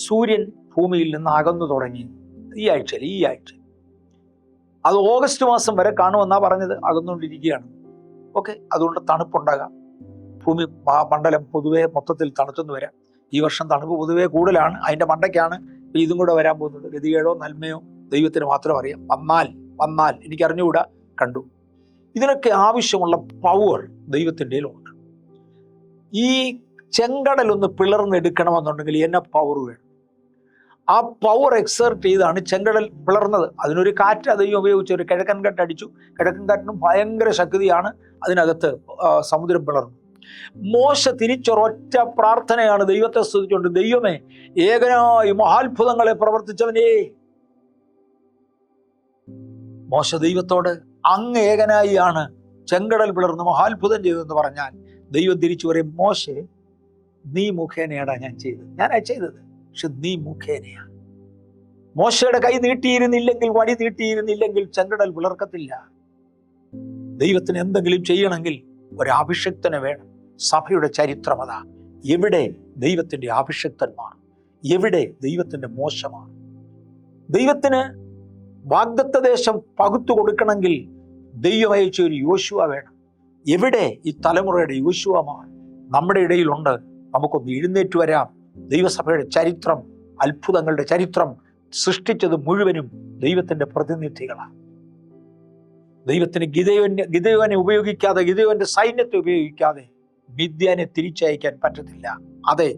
സൂര്യൻ ഭൂമിയിൽ നിന്ന് അകന്നു തുടങ്ങി ഈ ആഴ്ച. അത് ഓഗസ്റ്റ് മാസം വരെ കാണുമെന്നാ പറഞ്ഞത്. അകന്നുകൊണ്ടിരിക്കുകയാണ്. ഓക്കെ, അതുകൊണ്ട് തണുപ്പുണ്ടാകാം. ഭൂമി മണ്ഡലം പൊതുവെ മൊത്തത്തിൽ തണുത്തെന്ന് വരാം. ഈ വർഷം തണുപ്പ് പൊതുവെ കൂടുതലാണ്. അതിൻ്റെ മണ്ടയ്ക്കാണ് ഇതും കൂടെ വരാൻ പോകുന്നത്. ഗതികേടോ നന്മയോ ദൈവത്തിന് മാത്രം അറിയാം. വന്നാൽ എനിക്കറിഞ്ഞുകൂടാ. കണ്ടു. ഇതിനൊക്കെ ആവശ്യമുള്ള പവർ ദൈവത്തിൻ്റെ ഉണ്ട്. ഈ ചെങ്കടലൊന്ന് പിളർന്നെടുക്കണമെന്നുണ്ടെങ്കിൽ എന്നെ പവർ വേണം. ആ പവർ എക്സേർട്ട് ചെയ്താണ് ചെങ്കടൽ പിളർന്നത്. അതിനൊരു കാറ്റ് ദൈവം ഉപയോഗിച്ച് ഒരു കിഴക്കൻ കാറ്റടിച്ചു. കിഴക്കൻ കാറ്റിനും ഭയങ്കര ശക്തിയാണ്. അതിനകത്ത് സമുദ്രം പിളർന്നു. മോശ തിരിച്ചൊരൊറ്റ പ്രാർത്ഥനയാണ് ദൈവത്തെ സ്തുതിച്ചുകൊണ്ട്, ദൈവമേ, ഏകനായി മഹാത്ഭുതങ്ങളെ പ്രവർത്തിച്ചവനേ. മോശ ദൈവത്തോട് അങ്ങ് ഏകനായിയാണ് ചെങ്കടൽ പിളർന്ന് മഹാത്ഭുതം ചെയ്തതെന്ന് പറഞ്ഞാൽ ദൈവം തിരിച്ചു പറയും, മോശെ, നീ മുഖേനയാടാ ഞാനാ ചെയ്തത്, പക്ഷെ നീ മുഖേനയാണ്. മോശയുടെ കൈ നീട്ടിയിരുന്നില്ലെങ്കിൽ, വടി നീട്ടിയിരുന്നില്ലെങ്കിൽ ചെങ്കടൽ പിളർക്കത്തില്ല. ദൈവത്തിന് എന്തെങ്കിലും ചെയ്യണമെങ്കിൽ ഒരഭിഷിക്തനെ വേണം. സഭയുടെ ചരിത്രം അതാ. എവിടെ ദൈവത്തിന്റെ അഭിഷിക്തന്മാർ? എവിടെ ദൈവത്തിന്റെ മോശമാണ്? ദൈവത്തിന് വാഗ്ദത്ത ദേശം പകുത്തു കൊടുക്കണമെങ്കിൽ ദൈവം അയച്ച ഒരു യോശുവ വേണം. എവിടെ ഈ തലമുറയുടെ യോശുവമാണ്? നമ്മുടെ ഇടയിലുണ്ട്. നമുക്കൊന്ന് എഴുന്നേറ്റ് വരാം. ദൈവസഭയുടെ ചരിത്രം, അത്ഭുതങ്ങളുടെ ചരിത്രം സൃഷ്ടിച്ചത് മുഴുവനും ദൈവത്തിന്റെ പ്രതിനിധികളാണ്. ദൈവത്തിന് ഗിദെയോനെ ഉപയോഗിക്കാതെ, ഗിദെയോന്റെ സൈന്യത്തെ ഉപയോഗിക്കാതെ മിദ്യാനെ തിരിച്ചയക്കാൻ പറ്റത്തില്ല. അതെ,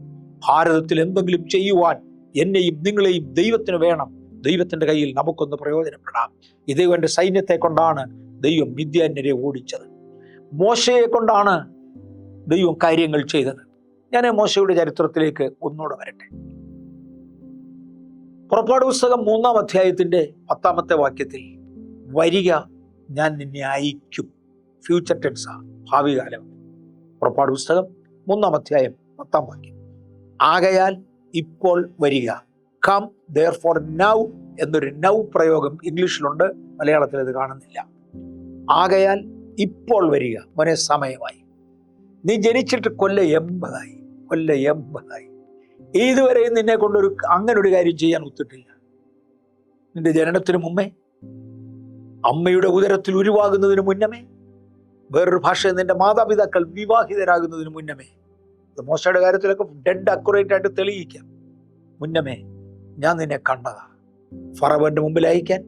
ഭാരതത്തിൽ എന്തെങ്കിലും ചെയ്യുവാൻ എന്നെയും നിങ്ങളെയും ദൈവത്തിന് വേണം. ദൈവത്തിന്റെ കയ്യിൽ നമുക്കൊന്ന് പ്രയോജനപ്പെടാം. ഗിദെയോന്റെ സൈന്യത്തെ കൊണ്ടാണ് ദൈവം മിദ്യാന്യരെ ഓടിച്ചത്. മോശയെ കൊണ്ടാണ് ദൈവം കാര്യങ്ങൾ ചെയ്തത്. ഞാൻ മോശയുടെ ചരിത്രത്തിലേക്ക് ഒന്നുകൂടെ വരട്ടെ. പുറപ്പാട് പുസ്തകം 3-ാം അധ്യായത്തിന്റെ 10-ാമത്തെ വാക്യത്തിൽ, വരിക, ഞാൻ നിന്നെ അയക്കും. ഫ്യൂച്ചർ ടെൻസാ, ഭാവി കാലം. പുറപ്പാട് പുസ്തകം 3-ാം അധ്യായം 10-ാം വാക്യം. ആകയാൽ ഇപ്പോൾ വരിക. കം therefore now എന്നൊരു നൗ പ്രയോഗം ഇംഗ്ലീഷിലുണ്ട്, മലയാളത്തിൽ അത് കാണുന്നില്ല. ആകയാൽ ഇപ്പോൾ വരിക. മോനെ, സമയമായി. നീ ജനിച്ചിട്ട് കൊല്ലം 80 ഇതുവരെയും നിന്നെ കൊണ്ടൊരു അങ്ങനെ ഒരു കാര്യം ചെയ്യാൻ ഒത്തിട്ടില്ല. നിന്റെ ജനനത്തിന് മുമ്പേ, അമ്മയുടെ ഉദരത്തിൽ ഉരുവാകുന്നതിന് മുന്നമേ, വേറൊരു ഭാഷയിൽ നിന്റെ മാതാപിതാക്കൾ വിവാഹിതരാകുന്നതിന് മുന്നമേ, മോശയുടെ കാര്യത്തിലൊക്കെ ഡെഡ് അക്യുറേറ്റ് ആയിട്ട് തെളിയിക്കാം. മുന്നമേ ഞാൻ നിന്നെ കണ്ടതാ. ഫറവോന്റെ മുമ്പിൽ അയക്കാൻ,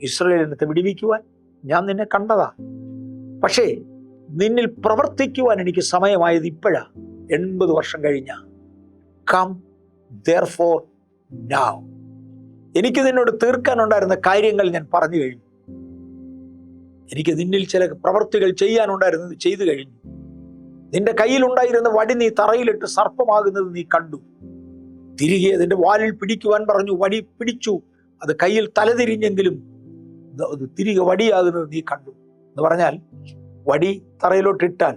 ഇസ്രായേലിനെ വിടിവിക്കുവാൻ ഞാൻ നിന്നെ കണ്ടതാ. പക്ഷേ നിന്നിൽ പ്രവർത്തിക്കുവാൻ എനിക്ക് സമയമായത് ഇപ്പോഴാ, 80 വർഷം കഴിഞ്ഞ. Come therefore now. എനിക്ക് നിന്നോട് തീർക്കാനുണ്ടായിരുന്ന കാര്യങ്ങൾ ഞാൻ പറഞ്ഞു കഴിഞ്ഞു. എനിക്ക് നിന്നിൽ ചില പ്രവർത്തികൾ ചെയ്യാനുണ്ടായിരുന്നത് ചെയ്തു കഴിഞ്ഞു. നിന്റെ കയ്യിലുണ്ടായിരുന്ന വടി നീ തറയിലിട്ട് സർപ്പമാകുന്നത് നീ കണ്ടു. തിരികെ അതിന്റെ വാലിൽ പിടിക്കുവാൻ പറഞ്ഞു, വടി പിടിച്ചു. അത് കയ്യിൽ തലതിരിഞ്ഞെങ്കിലും അത് തിരികെ വടിയാകുന്നത് നീ കണ്ടു. എന്ന് പറഞ്ഞാൽ, വടി തറയിലോട്ടിട്ടാൽ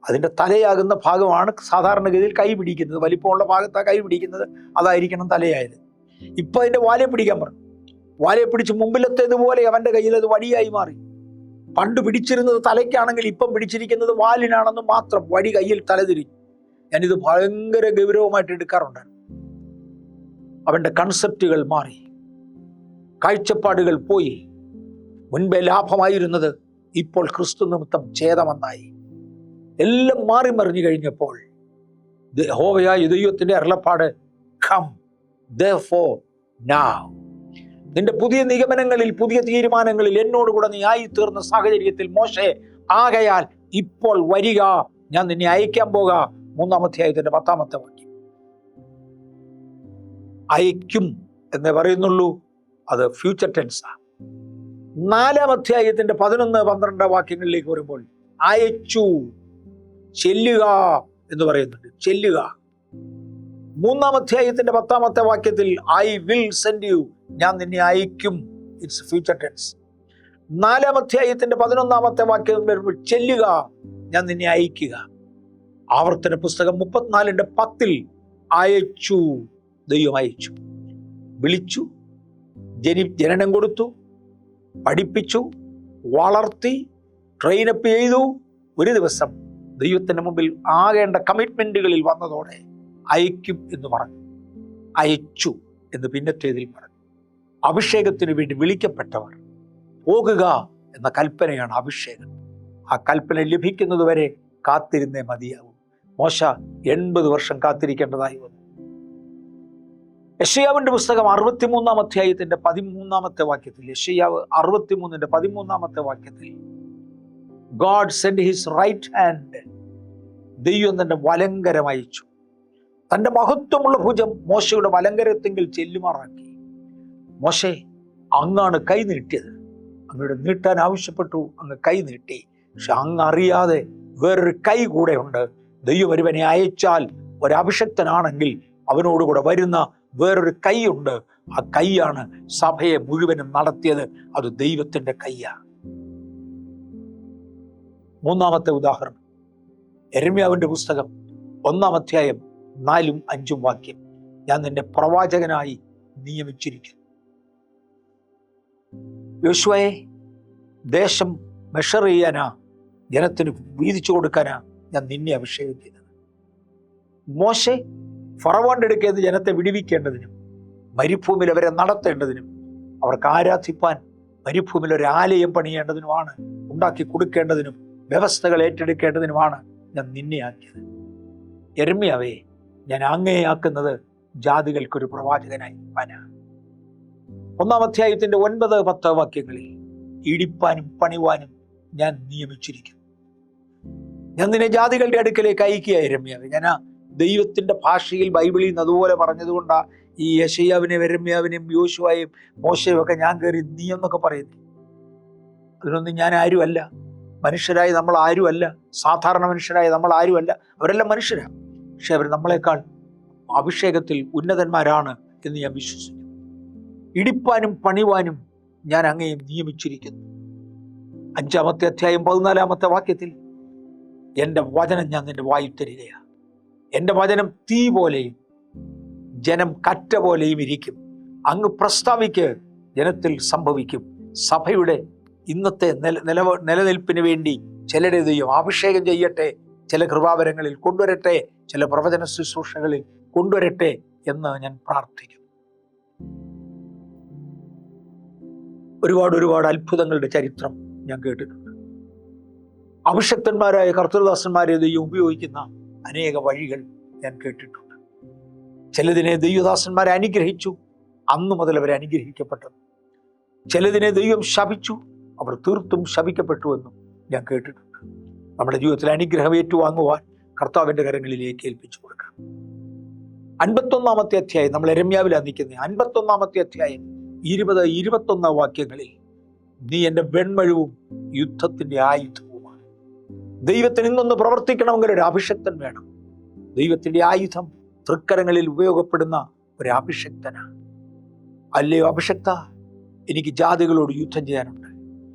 അതിന്റെ തലയാകുന്ന ഭാഗമാണ് സാധാരണഗതിയിൽ കൈ പിടിക്കുന്നത്. വലിപ്പമുള്ള ഭാഗത്താണ് കൈ പിടിക്കുന്നത്, അതായിരിക്കണം തലയായത്. ഇപ്പൊ അതിന്റെ വാലെ പിടിക്കാൻ പറഞ്ഞു. വാലെ പിടിച്ച് മുമ്പിലത്തേതുപോലെ അവന്റെ കയ്യിൽ അത് വടിയായി മാറി. പണ്ട് പിടിച്ചിരുന്നത് തലയ്ക്കാണെങ്കിൽ ഇപ്പം പിടിച്ചിരിക്കുന്നത് വാലിനാണെന്ന് മാത്രം. വടി കയ്യിൽ തലതിരിഞ്ഞു. ഞാനിത് ഭയങ്കര ഗൗരവമായിട്ട് എടുക്കാറുണ്ട്. അവൻ്റെ കൺസെപ്റ്റുകൾ മാറി, കാഴ്ചപ്പാടുകൾ പോയി. മുൻപേ ലാഭമായിരുന്നത് ഇപ്പോൾ ക്രിസ്തു നിമിത്തം ഛേദമെന്നായി. എല്ലാം മാറി മറിഞ്ഞു കഴിഞ്ഞപ്പോൾ യഹോവയായ ദൈവത്തിന്റെ അരുളപ്പാട്, കം therefore now. നിന്റെ പുതിയ നിഗമനങ്ങളിൽ, പുതിയ തീരുമാനങ്ങളിൽ എന്നോടുകൂടെ നീ ആയിത്തീർന്ന സാഹചര്യത്തിൽ മോശെ, ആകയാൽ ഇപ്പോൾ വരിക, ഞാൻ നിന്നെ അയക്കാൻ പോകാം. 3-ാം അധ്യായത്തിന്റെ 10-ാമത്തെ വാക്യം. അയക്കും എന്നേ പറയുന്നുള്ളൂ, അത് ഫ്യൂച്ചർ ടെൻസാ. 4-ാം അധ്യായത്തിന്റെ 11-12 വാക്യങ്ങളിലേക്ക് വരുമ്പോൾ അയച്ചു, ചെല്ലുക എന്ന് പറയുന്നുണ്ട്. ചെല്ലുക. 3-ാം അധ്യായത്തിന്റെ 10-ാമത്തെ വാക്യത്തിൽ ഐ വിൽ സെൻഡ് യു, ഞാൻ നിന്നെ അയക്കും. It's future tense. 4-ാം അധ്യായത്തിന്റെ 11-ാമത്തെ വാക്യം വരുമ്പോൾ ചെല്ലുക, ഞാൻ നിന്നെ അയക്കുക. ആവർത്തന പുസ്തകം 34:10 അയച്ചു, ദൈവം അയച്ചു. വിളിച്ചു, ജനനം കൊടുത്തു, പഠിപ്പിച്ചു, വളർത്തി, ട്രെയിനപ്പ് ചെയ്തു. ഒരു ദിവസം ദൈവത്തിന് മുമ്പിൽ ആകേണ്ട കമ്മിറ്റ്മെന്റുകളിൽ വന്നതോടെ അയക്കും എന്ന് പറഞ്ഞു. അയച്ചു എന്ന് പിന്നത്തേതിൽ പറഞ്ഞു. അഭിഷേകത്തിന് വേണ്ടി വിളിക്കപ്പെട്ടവർ പോകുക എന്ന കൽപ്പനയാണ് അഭിഷേകം. ആ കൽപ്പന ലഭിക്കുന്നത് വരെ കാത്തിരുന്നേ മതിയാവും. മോശ 80 വർഷം കാത്തിരിക്കേണ്ടതായി വന്നു. യെശയ്യാവിന്റെ പുസ്തകം 63-ാം അധ്യായത്തിന്റെ 13-ാമത്തെ വാക്യത്തിൽ, യെശയ്യാവ് 63-ന്റെ 13-ാമത്തെ വാക്യത്തിൽ, God sent his right hand, ദൈവം തന്റെ വലങ്കരം അയച്ചു. തന്റെ മഹത്വമുള്ള ഭുജം മോശയുടെ വലങ്കരത്തെങ്കിൽ ചെല്ലുമാറാക്കി. മോശെ, അങ്ങാണ് കൈ നീട്ടിയത്. അങ്ങയുടെ നീട്ടാൻ ആവശ്യപ്പെട്ടു, അങ്ങ് കൈ നീട്ടി. പക്ഷെ അങ്ങ് അറിയാതെ വേറൊരു കൈ കൂടെ ഉണ്ട്. ദൈവം ഒരുവനെ അയച്ചാൽ, ഒരഭിഷക്തനാണെങ്കിൽ അവനോടുകൂടെ വരുന്ന വേറൊരു കൈയുണ്ട്. ആ കൈയാണ് സഭയെ മുഴുവനും നടത്തിയത്. അത് ദൈവത്തിന്റെ കൈയാണ്. 3-ാമത്തെ ഉദാഹരണം, യെരമ്യാവിന്റെ പുസ്തകം 1-ാം അധ്യായം 4-5 വാക്യം, ഞാൻ നിന്നെ പ്രവാചകനായി നിയമിച്ചിരിക്കുന്നു. യോശുവയെ, ദേശം മെഷർ ചെയ്യാനാ, ജനത്തിന് വീതിച്ചു കൊടുക്കാനാ ഞാൻ നിന്നെ അഭിഷേകം ചെയ്തത്. മോശെ, ഫറവോന്റെ അടുക്കൽ ജനത്തെ വിടുവിക്കേണ്ടതിനും മരുഭൂമിയിൽ അവരെ നടത്തേണ്ടതിനും അവർക്ക് ആരാധിപ്പാൻ മരുഭൂമിയിൽ ഒരു ആലയം പണിയേണ്ടതിനുമാണ്, ഉണ്ടാക്കി കൊടുക്കേണ്ടതിനും വ്യവസ്ഥകൾ ഏറ്റെടുക്കേണ്ടതിനുമാണ് ഞാൻ നിന്നെ ആക്കിയത്. യെരമ്യാവേ, ഞാൻ അങ്ങേയാക്കുന്നത് ജാതികൾക്കൊരു പ്രവാചകനായി പനാ. 1-ാം അധ്യായത്തിന്റെ 9-10 വാക്യങ്ങളിൽ ഇടിപ്പാനും പണിവാനും ഞാൻ നിയമിച്ചിരിക്കുന്നു. ഞാൻ നിന്നെ ജാതികളുടെ അടുക്കലേക്ക് അയക്കുക. യെരമ്യാവേ, ഞാൻ ആ ദൈവത്തിന്റെ ഭാഷയിൽ ബൈബിളിൽ നിന്ന് അതുപോലെ പറഞ്ഞതുകൊണ്ടാ ഈ യെശയ്യാവിനെയും യെരമ്യാവിനെയും യോശുവയെയും മോശയും ഒക്കെ ഞാൻ കയറി നീ എന്നൊക്കെ പറയുന്നത്. അതിനൊന്നും ഞാൻ ആരുമല്ല. മനുഷ്യരായി നമ്മൾ ആരുമല്ല. സാധാരണ മനുഷ്യരായി നമ്മൾ ആരുമല്ല. അവരെല്ലാം മനുഷ്യരാണ്. പക്ഷെ അവർ നമ്മളെക്കാൾ അഭിഷേകത്തിൽ ഉന്നതന്മാരാണ് എന്ന് ഞാൻ വിശ്വസിക്കുന്നു. ഇടിപ്പാനും പണിവാനും ഞാൻ അങ്ങേയും നിയമിച്ചിരിക്കുന്നു. 5-ാമത്തെ അധ്യായം 14-ാമത്തെ വാക്യത്തിൽ, എൻ്റെ വചനം ഞാൻ നിന്റെ വായിൽ തരികയാണ്. എൻ്റെ വചനം തീ പോലെയും ജനം കറ്റ പോലെയും ഇരിക്കും. അങ്ങ് പ്രസ്താവിക്ക്, ജനത്തിൽ സംഭവിക്കും. സഭയുടെ ഇന്നത്തെ നിലനിൽപ്പിന് വേണ്ടി ചിലരെ ദൈവം അഭിഷേകം ചെയ്യട്ടെ, ചില കൃപാവരങ്ങളിൽ കൊണ്ടുവരട്ടെ, ചില പ്രവചന ശുശ്രൂഷകളിൽ കൊണ്ടുവരട്ടെ എന്ന് ഞാൻ പ്രാർത്ഥിക്കുന്നു. ഒരുപാട് അത്ഭുതങ്ങളുടെ ചരിത്രം ഞാൻ കേട്ടിട്ടുണ്ട്. അഭിഷക്തന്മാരായ കർത്തൃദാസന്മാരെ ദൈവം ഉപയോഗിക്കുന്ന അനേക വഴികൾ ഞാൻ കേട്ടിട്ടുണ്ട്. ചിലതിനെ ദൈവദാസന്മാരെ അനുഗ്രഹിച്ചു, അന്നു മുതൽ അവരെ അനുഗ്രഹിക്കപ്പെട്ടു. ചിലതിനെ ദൈവം ശപിച്ചു, അവർ തീർത്തും ശപിക്കപ്പെട്ടു എന്നും ഞാൻ കേട്ടിട്ടുണ്ട്. നമ്മുടെ ജീവിതത്തിൽ അനുഗ്രഹം ഏറ്റുവാങ്ങുവാൻ കർത്താവിൻ്റെ കരങ്ങളിലേക്ക് ഏൽപ്പിച്ചു കൊടുക്കാം. 51-ാമത്തെ അധ്യായം, നമ്മൾ യെരമ്യാവിലാണ് നിൽക്കുന്നത്. 51-ാമത്തെ അധ്യായം 20-21 വാക്യങ്ങളിൽ, നീ എൻ്റെ വെൺമഴവും യുദ്ധത്തിന്റെ ആയുധവുമാണ്. ദൈവത്തിന് ഇന്നൊന്ന് പ്രവർത്തിക്കണമെങ്കിൽ ഒരു അഭിഷക്തൻ വേണം. ദൈവത്തിന്റെ ആയുധം തൃക്കരങ്ങളിൽ ഉപയോഗപ്പെടുന്ന ഒരു അഭിഷക്തനാണ്. അല്ലയോ അഭിഷക്ത, എനിക്ക് ജാതികളോട് യുദ്ധം ചെയ്യാനുണ്ട്.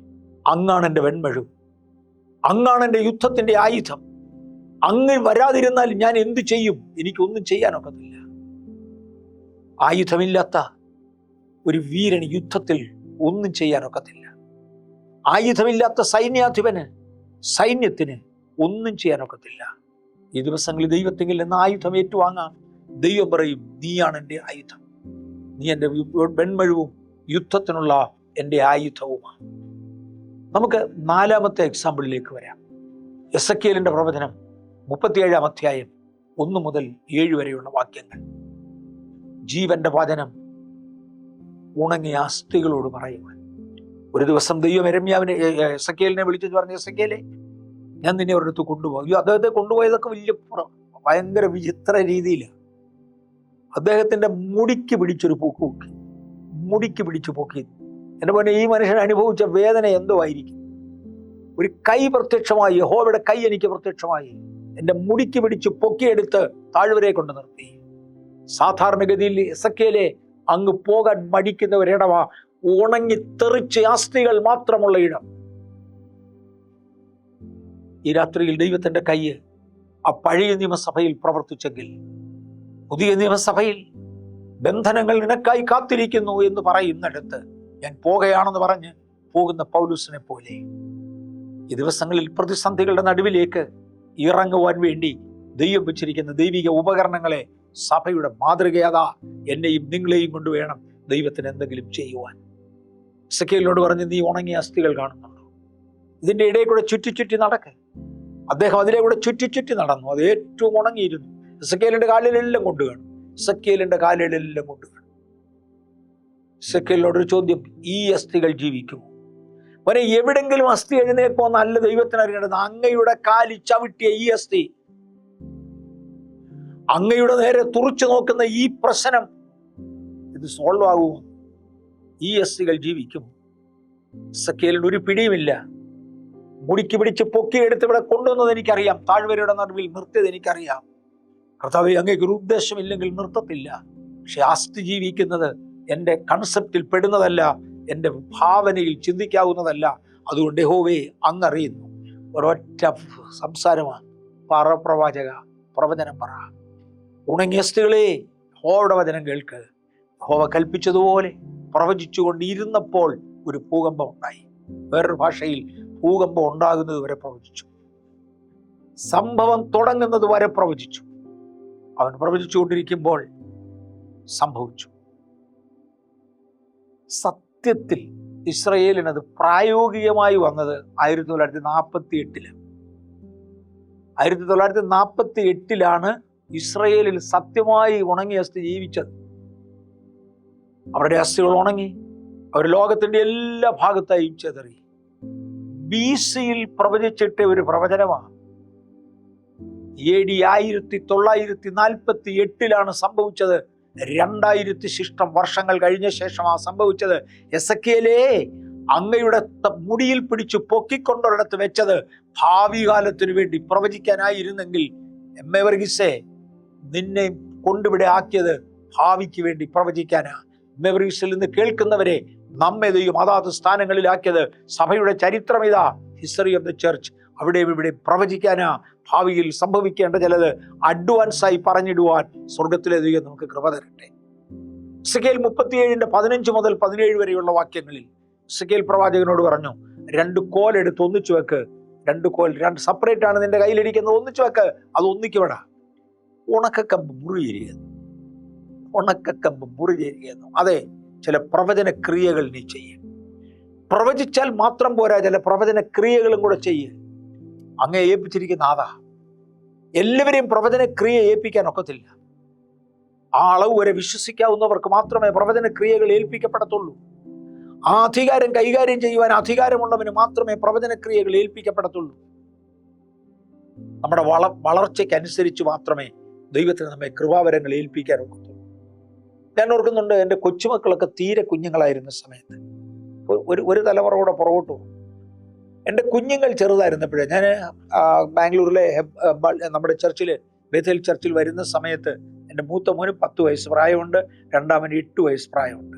അങ്ങാണ് എൻ്റെ വെൺമഴു, അങ്ങാണ് എൻ്റെ യുദ്ധത്തിന്റെ ആയുധം. അങ്ങ് വരാതിരുന്നാൽ ഞാൻ എന്തു ചെയ്യും? എനിക്കൊന്നും ചെയ്യാനൊക്കത്തില്ല. ആയുധമില്ലാത്ത ഒരു വീരന് യുദ്ധത്തിൽ ഒന്നും ചെയ്യാനൊക്കത്തില്ല. ആയുധമില്ലാത്ത സൈന്യാധിപന്, സൈന്യത്തിന് ഒന്നും ചെയ്യാനൊക്കത്തില്ല. ഈ ദിവസങ്ങളിൽ ദൈവത്തെങ്കിൽ എന്ന ആയുധം ഏറ്റുവാങ്ങാം. ദൈവം പറയും, നീയാണ് എൻ്റെ ആയുധം, നീ എൻ്റെ വെൺമഴുവും യുദ്ധത്തിനുള്ള എൻ്റെ ആയുധവുമാണ്. നമുക്ക് 4ാമത്തെ എക്സാമ്പിളിലേക്ക് വരാം. എസെക്കിയേലിന്റെ പ്രവചനം 37-ാം അധ്യായം 1 മുതൽ 7 വരെയുള്ള വാക്യങ്ങൾ. ജീവന്റെ വചനം ഉണങ്ങിയ അസ്ഥികളോട് പറയുവാൻ. ഒരു ദിവസം ദൈവം യെരമ്യാവിനെ എസെക്കിയേലിനെ വിളിച്ചു പറഞ്ഞു, എസെക്കിയേലേ, ഞാൻ നിന്നെ ഒരിടത്ത് കൊണ്ടുപോകും. അദ്ദേഹത്തെ കൊണ്ടുപോയതൊക്കെ ഭയങ്കര വിചിത്ര രീതിയിലാണ്. അദ്ദേഹത്തിന്റെ മുടിക്ക് പിടിച്ചൊരു പൊക്ക് പൊക്കി, മുടിക്ക് പിടിച്ചു പൊക്കി. എൻ്റെ പോലെ ഈ മനുഷ്യൻ അനുഭവിച്ച വേദന എന്തോ ആയിരിക്കും. ഒരു കൈ പ്രത്യക്ഷമായി, യഹോവയുടെ കൈ എനിക്ക് പ്രത്യക്ഷമായി, എൻ്റെ മുടിക്ക് പിടിച്ച് പൊക്കിയെടുത്ത് താഴ്വരെ കൊണ്ട് നിർത്തി. സാധാരണഗതിയിൽ എസെക്കിയേലേ അങ്ങ് പോകാൻ മടിക്കുന്ന ഒരിടമാ, ഉണങ്ങി തെറിച്ച് അസ്ഥികൾ മാത്രമുള്ള ഇടം. ഈ രാത്രിയിൽ ദൈവത്തിന്റെ കൈ ആ പഴയ നിയമസഭയിൽ പ്രവർത്തിച്ചെങ്കിൽ പുതിയ നിയമസഭയിൽ ബന്ധനങ്ങൾ നിനക്കായി കാത്തിരിക്കുന്നു എന്ന് പറയുന്നിടത്ത് ഞാൻ പോകുകയാണെന്ന് പറഞ്ഞ് പോകുന്ന പൗലൂസിനെ പോലെ ഈ ദിവസങ്ങളിൽ പ്രതിസന്ധികളുടെ നടുവിലേക്ക് ഇറങ്ങുവാൻ വേണ്ടി ദൈവം വെച്ചിരിക്കുന്ന ദൈവിക ഉപകരണങ്ങളെ സഭയുടെ മാതൃകയാതാ എന്നെയും നിങ്ങളെയും കൊണ്ട് വേണം ദൈവത്തിന് എന്തെങ്കിലും ചെയ്യുവാൻ. എസെക്കിയേലിനോട് പറഞ്ഞ്, നീ ഉണങ്ങിയ അസ്ഥികൾ കാണുന്നുണ്ടോ? ഇതിന്റെ ഇടയിൽ കൂടെ ചുറ്റി നടക്ക്. അദ്ദേഹം അതിലെ കൂടെ ചുറ്റി നടന്നു. അത് ഏറ്റവും ഉണങ്ങിയിരുന്നു. എസെക്കിയേലിന്റെ കാലിലെല്ലാം കൊണ്ട് കാണും. എസെക്കിയേലിന്റെ കാലിലെല്ലാം കൊണ്ട് കാണും. എസെക്കിയേലിനോടൊരു ചോദ്യം, ഈ അസ്ഥികൾ ജീവിക്കുമോ? അവനെ എവിടെങ്കിലും അസ്ഥി എഴുന്നേൽപ്പോ നല്ല ദൈവത്തിന് അറിയേണ്ടത്. അങ്ങയുടെ കാലിൽ ചവിട്ടിയ ഈ അസ്ഥി, അങ്ങയുടെ നേരെ തുറച്ചു നോക്കുന്ന ഈ പ്രശ്നം, ഇത് സോൾവ് ആകുമോ? ഈ അസ്ഥികൾ ജീവിക്കും. എസെക്കിയേലിന് ഒരു പിടിയുമില്ല. മുടിക്ക് പിടിച്ച് പൊക്കിയെടുത്ത് ഇവിടെ കൊണ്ടുവന്നത് എനിക്കറിയാം, താഴ്വരയുടെ നടുവിൽ നിർത്തിയത് എനിക്കറിയാം. കർത്താവേ, അങ്ങേക്ക് ഒരു ഉദ്ദേശമില്ലെങ്കിൽ നിർത്തത്തില്ല. പക്ഷെ അസ്ഥി ജീവിക്കുന്നത് എൻ്റെ കൺസെപ്റ്റിൽ പെടുന്നതല്ല, എൻ്റെ ഭാവനയിൽ ചിന്തിക്കാവുന്നതല്ല. അതുകൊണ്ട് യഹോവേ, അങ്ങറിയുന്നു. ഒരൊറ്റ സംസാരമാണ്. പറ പ്രവാചക, പ്രവചനം പറ. ഉണങ്ങിയ അസ്ഥികളെ, യഹോവയുടെ വചനം കേൾക്ക്. യഹോവ കൽപ്പിച്ചതുപോലെ പ്രവചിച്ചുകൊണ്ടിരുന്നപ്പോൾ ഒരു ഭൂകമ്പം ഉണ്ടായി. വേറൊരു ഭാഷയിൽ ഭൂകമ്പം ഉണ്ടാകുന്നത് വരെ പ്രവചിച്ചു. സംഭവം തുടങ്ങുന്നത് വരെ പ്രവചിച്ചു. അവൻ പ്രവചിച്ചുകൊണ്ടിരിക്കുമ്പോൾ സംഭവിച്ചു. സത്യത്തിൽ ഇസ്രായേലിനത് പ്രായോഗികമായി വന്നത് 1948. 1948 ഇസ്രായേലിൽ സത്യമായി ഉണങ്ങിയ അസ്ഥി ജീവിച്ചത്. അവരുടെ അസ്ഥികൾ ഉണങ്ങി, അവർ ലോകത്തിന്റെ എല്ലാ ഭാഗത്തായും ചെതറി. BC-യിൽ പ്രവചിച്ചിട്ട ഒരു പ്രവചനമാണ്. AD 1948 സംഭവിച്ചത്. 2000 ശിഷ്ടം വർഷങ്ങൾ കഴിഞ്ഞ ശേഷമാണ് സംഭവിച്ചത്. എസെക്കിയേലേ, അങ്ങയുടെ മുടിയിൽ പിടിച്ചു പൊക്കിക്കൊണ്ടൊരിടത്ത് വെച്ചത് ഭാവി കാലത്തിനു വേണ്ടി പ്രവചിക്കാനായിരുന്നെങ്കിൽ, എം.എ. വർഗീസേ, നിന്നെ കൊണ്ടിവിടെ ആക്കിയത് ഭാവിക്ക് വേണ്ടി പ്രവചിക്കാനാ. എം.എ. വർഗീസിൽ നിന്ന് കേൾക്കുന്നവരെ നമ്മെ ദൈവം അതാത് സ്ഥാനങ്ങളിലാക്കിയത് സഭയുടെ ചരിത്രം ഇതാ, ഹിസ്റ്ററി ഓഫ് ദ ചർച്ച്. അവിടെ ഇവിടെ പ്രവചിക്കാനാ. ഭാവിയിൽ സംഭവിക്കേണ്ട ചിലത് അഡ്വാൻസായി പറഞ്ഞിടുവാൻ സ്വർഗത്തിലെ ദൈവം നമുക്ക് കൃപ തരട്ടെ. എസെക്കിയേൽ 37 15 മുതൽ 17 വരെയുള്ള വാക്യങ്ങളിൽ എസെക്കിയേൽ പ്രവാചകനോട് പറഞ്ഞു, 2 കോൽ എടുത്ത് ഒന്നിച്ചു വെക്ക്. 2 കോൽ, 2 സെപ്പറേറ്റ് ആണ് നിന്റെ കയ്യിലിരിക്കുന്നത്, ഒന്നിച്ചു വെക്ക്. അത് ഒന്നിക്കുവിടാ. ഉണക്കക്കമ്പ് മുറിയേരിയെന്നു. ഉണക്കക്കമ്പ് മുറിയേരിയെന്നു. അതെ, ചില പ്രവചന ക്രിയകൾ നീ ചെയ്യും. പ്രവചിച്ചാൽ മാത്രം പോരാ, ചില പ്രവചന ക്രിയകളും കൂടെ ചെയ്യ്. അങ്ങേ ഏൽപ്പിച്ചിരിക്കുന്ന ആദാ. എല്ലാവരെയും പ്രവചന ക്രിയ ഏൽപ്പിക്കാൻ ഒക്കത്തില്ല. ആ അളവ് വരെ വിശ്വസിക്കാവുന്നവർക്ക് മാത്രമേ പ്രവചന ക്രിയകൾ ഏൽപ്പിക്കപ്പെടത്തുള്ളൂ. ആ അധികാരം കൈകാര്യം ചെയ്യുവാൻ അധികാരമുള്ളവന് മാത്രമേ പ്രവചന ക്രിയകൾ ഏൽപ്പിക്കപ്പെടത്തുള്ളൂ. നമ്മുടെ വളർച്ചയ്ക്കനുസരിച്ച് മാത്രമേ ദൈവത്തിന് നമ്മെ കൃപാവരങ്ങൾ ഏൽപ്പിക്കാൻ ഒക്കത്തുള്ളൂ. ഞാൻ ഓർക്കുന്നുണ്ട്, എൻ്റെ കൊച്ചുമക്കളൊക്കെ തീരെ കുഞ്ഞുങ്ങളായിരുന്ന സമയത്ത്, ഒരു തലമുറ കൂടെ പുറകോട്ട് പോകും. എൻ്റെ കുഞ്ഞുങ്ങൾ ചെറുതായിരുന്നപ്പോഴേ, ഞാൻ ബാംഗ്ലൂരിലെ നമ്മുടെ ചർച്ചിൽ, ബേഥേൽ ചർച്ചിൽ വരുന്ന സമയത്ത് എൻ്റെ മൂത്ത മോന് 10 വയസ്സ് പ്രായമുണ്ട്, രണ്ടാമന് 8 വയസ്സ് പ്രായമുണ്ട്.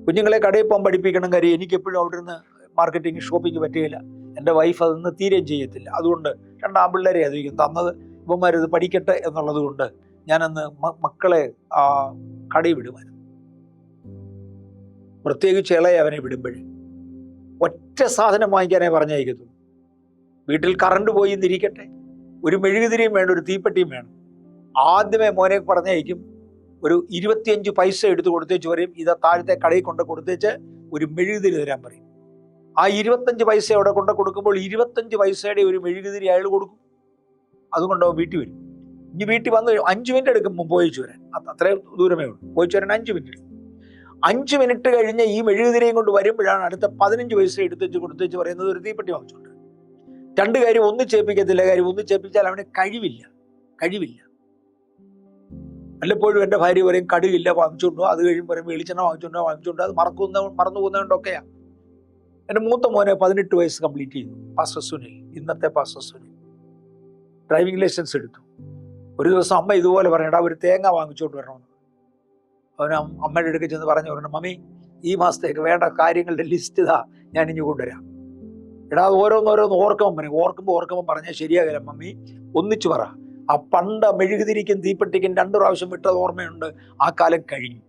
കുഞ്ഞുങ്ങളെ കടയിൽ പോകാൻ പഠിപ്പിക്കണം. കാര്യം എനിക്കെപ്പോഴും അവിടെ നിന്ന് മാർക്കറ്റിംഗ് ഷോപ്പിംഗ് പറ്റുകയില്ല. എൻ്റെ വൈഫ് അതൊന്ന് തീരെയും ചെയ്യത്തില്ല. അതുകൊണ്ട് 2 ആൺപിള്ളേരെ അധികം തന്നത്. ഇവന്മാരിത് പഠിക്കട്ടെ എന്നുള്ളത് കൊണ്ട് ഞാനന്ന് മക്കളെ കടയിൽ വിടുമായിരുന്നു. പ്രത്യേകിച്ച് ഇളയെ അവനെ വിടുമ്പോഴേ ഒറ്റ സാധനം വാങ്ങിക്കാനേ പറഞ്ഞയക്കത്തുള്ളൂ. വീട്ടിൽ കറണ്ട് പോയി എന്നിരിക്കട്ടെ, ഒരു മെഴുകുതിരിയും വേണം, ഒരു തീപ്പെട്ടിയും വേണം. ആദ്യമേ മോനെ പറഞ്ഞയക്കും, ഒരു 25 പൈസ എടുത്ത് കൊടുത്തേച്ച് പറയും, ഇതാ താഴത്തെ കടയിൽ കൊണ്ട് കൊടുത്തേച്ച് ഒരു മെഴുകുതിരി തരാൻ പറയും. ആ 25 പൈസ അവിടെ കൊണ്ട് കൊടുക്കുമ്പോൾ 25 പൈസയുടെ ഒരു മെഴുകുതിരി അയാൾ കൊടുക്കും. അതുകൊണ്ട് വീട്ടിൽ വരും. ഇനി വീട്ടിൽ വന്ന് 5 മിനിറ്റ് എടുക്കും പോയിച്ചു വരാൻ. അത്രയും ദൂരമേ ഉള്ളൂ. പോയിച്ചു വരാൻ 5 മിനിറ്റ് എടുക്കും. 5 മിനിറ്റ് കഴിഞ്ഞ് ഈ മെഴുകുതിരിയും കൊണ്ട് വരുമ്പോഴാണ് അടുത്ത 15 പൈസ എടുത്തേച്ച് കൊടുത്തേച്ച് പറയുന്നത് ഒരു തീപ്പെട്ടി വാങ്ങിച്ചുകൊണ്ട്. 2 കാര്യം ഒന്നിച്ചേൽപ്പിക്കത്തില്ല. കാര്യം ഒന്നിച്ചേൽപ്പിച്ചാൽ അവന് കഴിവില്ല. വല്ലപ്പോഴും എൻ്റെ ഭാര്യ പറയും കടുകില്ല വാങ്ങിച്ചുകൊണ്ടോ, അത് കഴിയുമ്പോൾ പറയും വെളിച്ചെണ്ണ വാങ്ങിച്ചുകൊണ്ടോ, അത് മറന്നു പോകുന്നതുകൊണ്ടൊക്കെയാണ്. എൻ്റെ മൂത്ത മോനെ 18 വയസ്സ് കംപ്ലീറ്റ് ചെയ്തു. പാസ്റ്റർ സുനിൽ, ഇന്നത്തെ പാസ്റ്റർ സുനിൽ ഡ്രൈവിംഗ് ലൈസൻസ് എടുത്തു. ഒരു ദിവസം അമ്മ ഇതുപോലെ പറയണ്ട, ഒരു തേങ്ങ വാങ്ങിച്ചുകൊണ്ട് വരണമെന്ന്. അവന് അമ്മയുടെ അടുക്കൽ ചെന്ന് പറഞ്ഞു, മമ്മി ഈ മാസത്തേക്ക് വേണ്ട കാര്യങ്ങളുടെ ലിസ്റ്റ് ഇതാ, ഞാൻ ഇനി കൊണ്ടുവരാം. എടാ ഓരോന്നോരോന്ന് ഓർക്കുമ്പോൾ പറഞ്ഞാൽ ശരിയാകില്ല മമ്മി, ഒന്നിച്ചു പറ. ആ പണ്ട് മെഴുകുതിരിക്കും തീപ്പെട്ടിക്കും 2 പ്രാവശ്യം വിട്ടത് ഓർമ്മയുണ്ട്. ആ കാലം കഴിഞ്ഞു.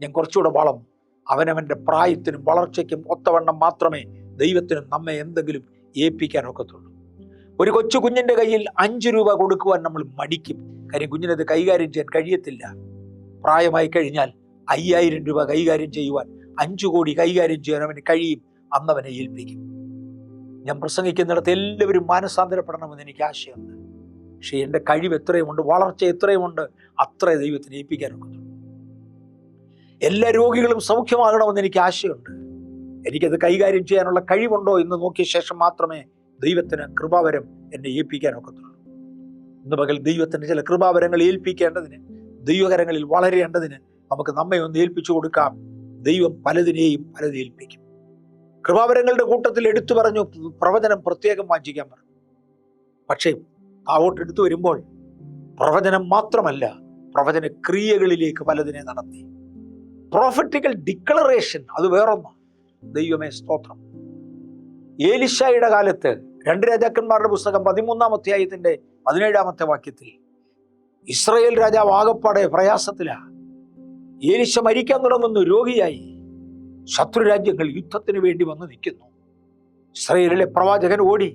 ഞാൻ കുറച്ചുകൂടെ വളർന്നു. അവനവൻ്റെ പ്രായത്തിനും വളർച്ചയ്ക്കും ഒത്തവണ്ണം മാത്രമേ ദൈവത്തിനും നമ്മെ എന്തെങ്കിലും ഏൽപ്പിക്കാൻ ഒക്കത്തുള്ളൂ. ഒരു കൊച്ചു കുഞ്ഞിൻ്റെ കയ്യിൽ 5 രൂപ കൊടുക്കുവാൻ നമ്മൾ മടിക്കും. കാര്യം കുഞ്ഞിനത് കൈകാര്യം ചെയ്യാൻ കഴിയത്തില്ല. പ്രായമായി കഴിഞ്ഞാൽ 5000 രൂപ കൈകാര്യം ചെയ്യുവാൻ, 5 കോടി കൈകാര്യം ചെയ്യാൻ അവന് കഴിയും. അന്നവനെ ഏൽപ്പിക്കും. ഞാൻ പ്രസംഗിക്കുന്നിടത്ത് എല്ലാവരും മാനസാന്തരപ്പെടണമെന്ന് എനിക്ക് ആശയമുണ്ട്. പക്ഷേ എൻ്റെ കഴിവ് എത്രയുമുണ്ട്, വളർച്ച എത്രയുമുണ്ട്, അത്രേ ദൈവത്തിന് ഏൽപ്പിക്കാൻ ഒക്കത്തുള്ളൂ. എല്ലാ രോഗികളും സൗഖ്യമാകണമെന്ന് എനിക്ക് ആശയമുണ്ട്. എനിക്കത് കൈകാര്യം ചെയ്യാനുള്ള കഴിവുണ്ടോ എന്ന് നോക്കിയ ശേഷം മാത്രമേ ദൈവത്തിന് കൃപാവരം എന്നെ ഏൽപ്പിക്കാൻ ഒക്കത്തുള്ളൂ. ഇന്ന് പകൽ ദൈവത്തിന് ചില കൃപാവരങ്ങൾ ഏൽപ്പിക്കേണ്ടതിന്, ദൈവകരങ്ങളിൽ വളരേണ്ടതിന് നമുക്ക് നമ്മെ ഒന്ന് ഏൽപ്പിച്ചു കൊടുക്കാം. ദൈവം പലതും ഏൽപ്പിക്കും. കൃപാവരങ്ങളുടെ കൂട്ടത്തിൽ എടുത്തു പറഞ്ഞു പ്രവചനം പ്രത്യേകം വാഞ്ചിക്കാൻ പറഞ്ഞു. പക്ഷേ താവോട്ട് എടുത്തു വരുമ്പോൾ പ്രവചനം മാത്രമല്ല, പ്രവചന ക്രിയകളിലേക്ക് പലതിനെ നടത്തി. പ്രോഫറ്റിക്കൽ ഡിക്ലറേഷൻ അത് വേറൊന്നാണ്. ദൈവമേ സ്തോത്രം. ഏലിശായുടെ കാലത്ത് 2 രാജാക്കന്മാരുടെ പുസ്തകം 13-ാം അധ്യായത്തിന്റെ 17-ാമത്തെ വാക്യത്തിൽ ഇസ്രായേൽ രാജാവ് ആകപ്പാടെ പ്രയാസത്തിലാണ്. ഏലിശ മരിക്കാൻ തുടങ്ങുന്നു, രോഗിയായി. ശത്രു രാജ്യങ്ങൾ യുദ്ധത്തിന് വേണ്ടി വന്ന് നിൽക്കുന്നു. ഇസ്രായേലിലെ പ്രവാചകൻ ഓടി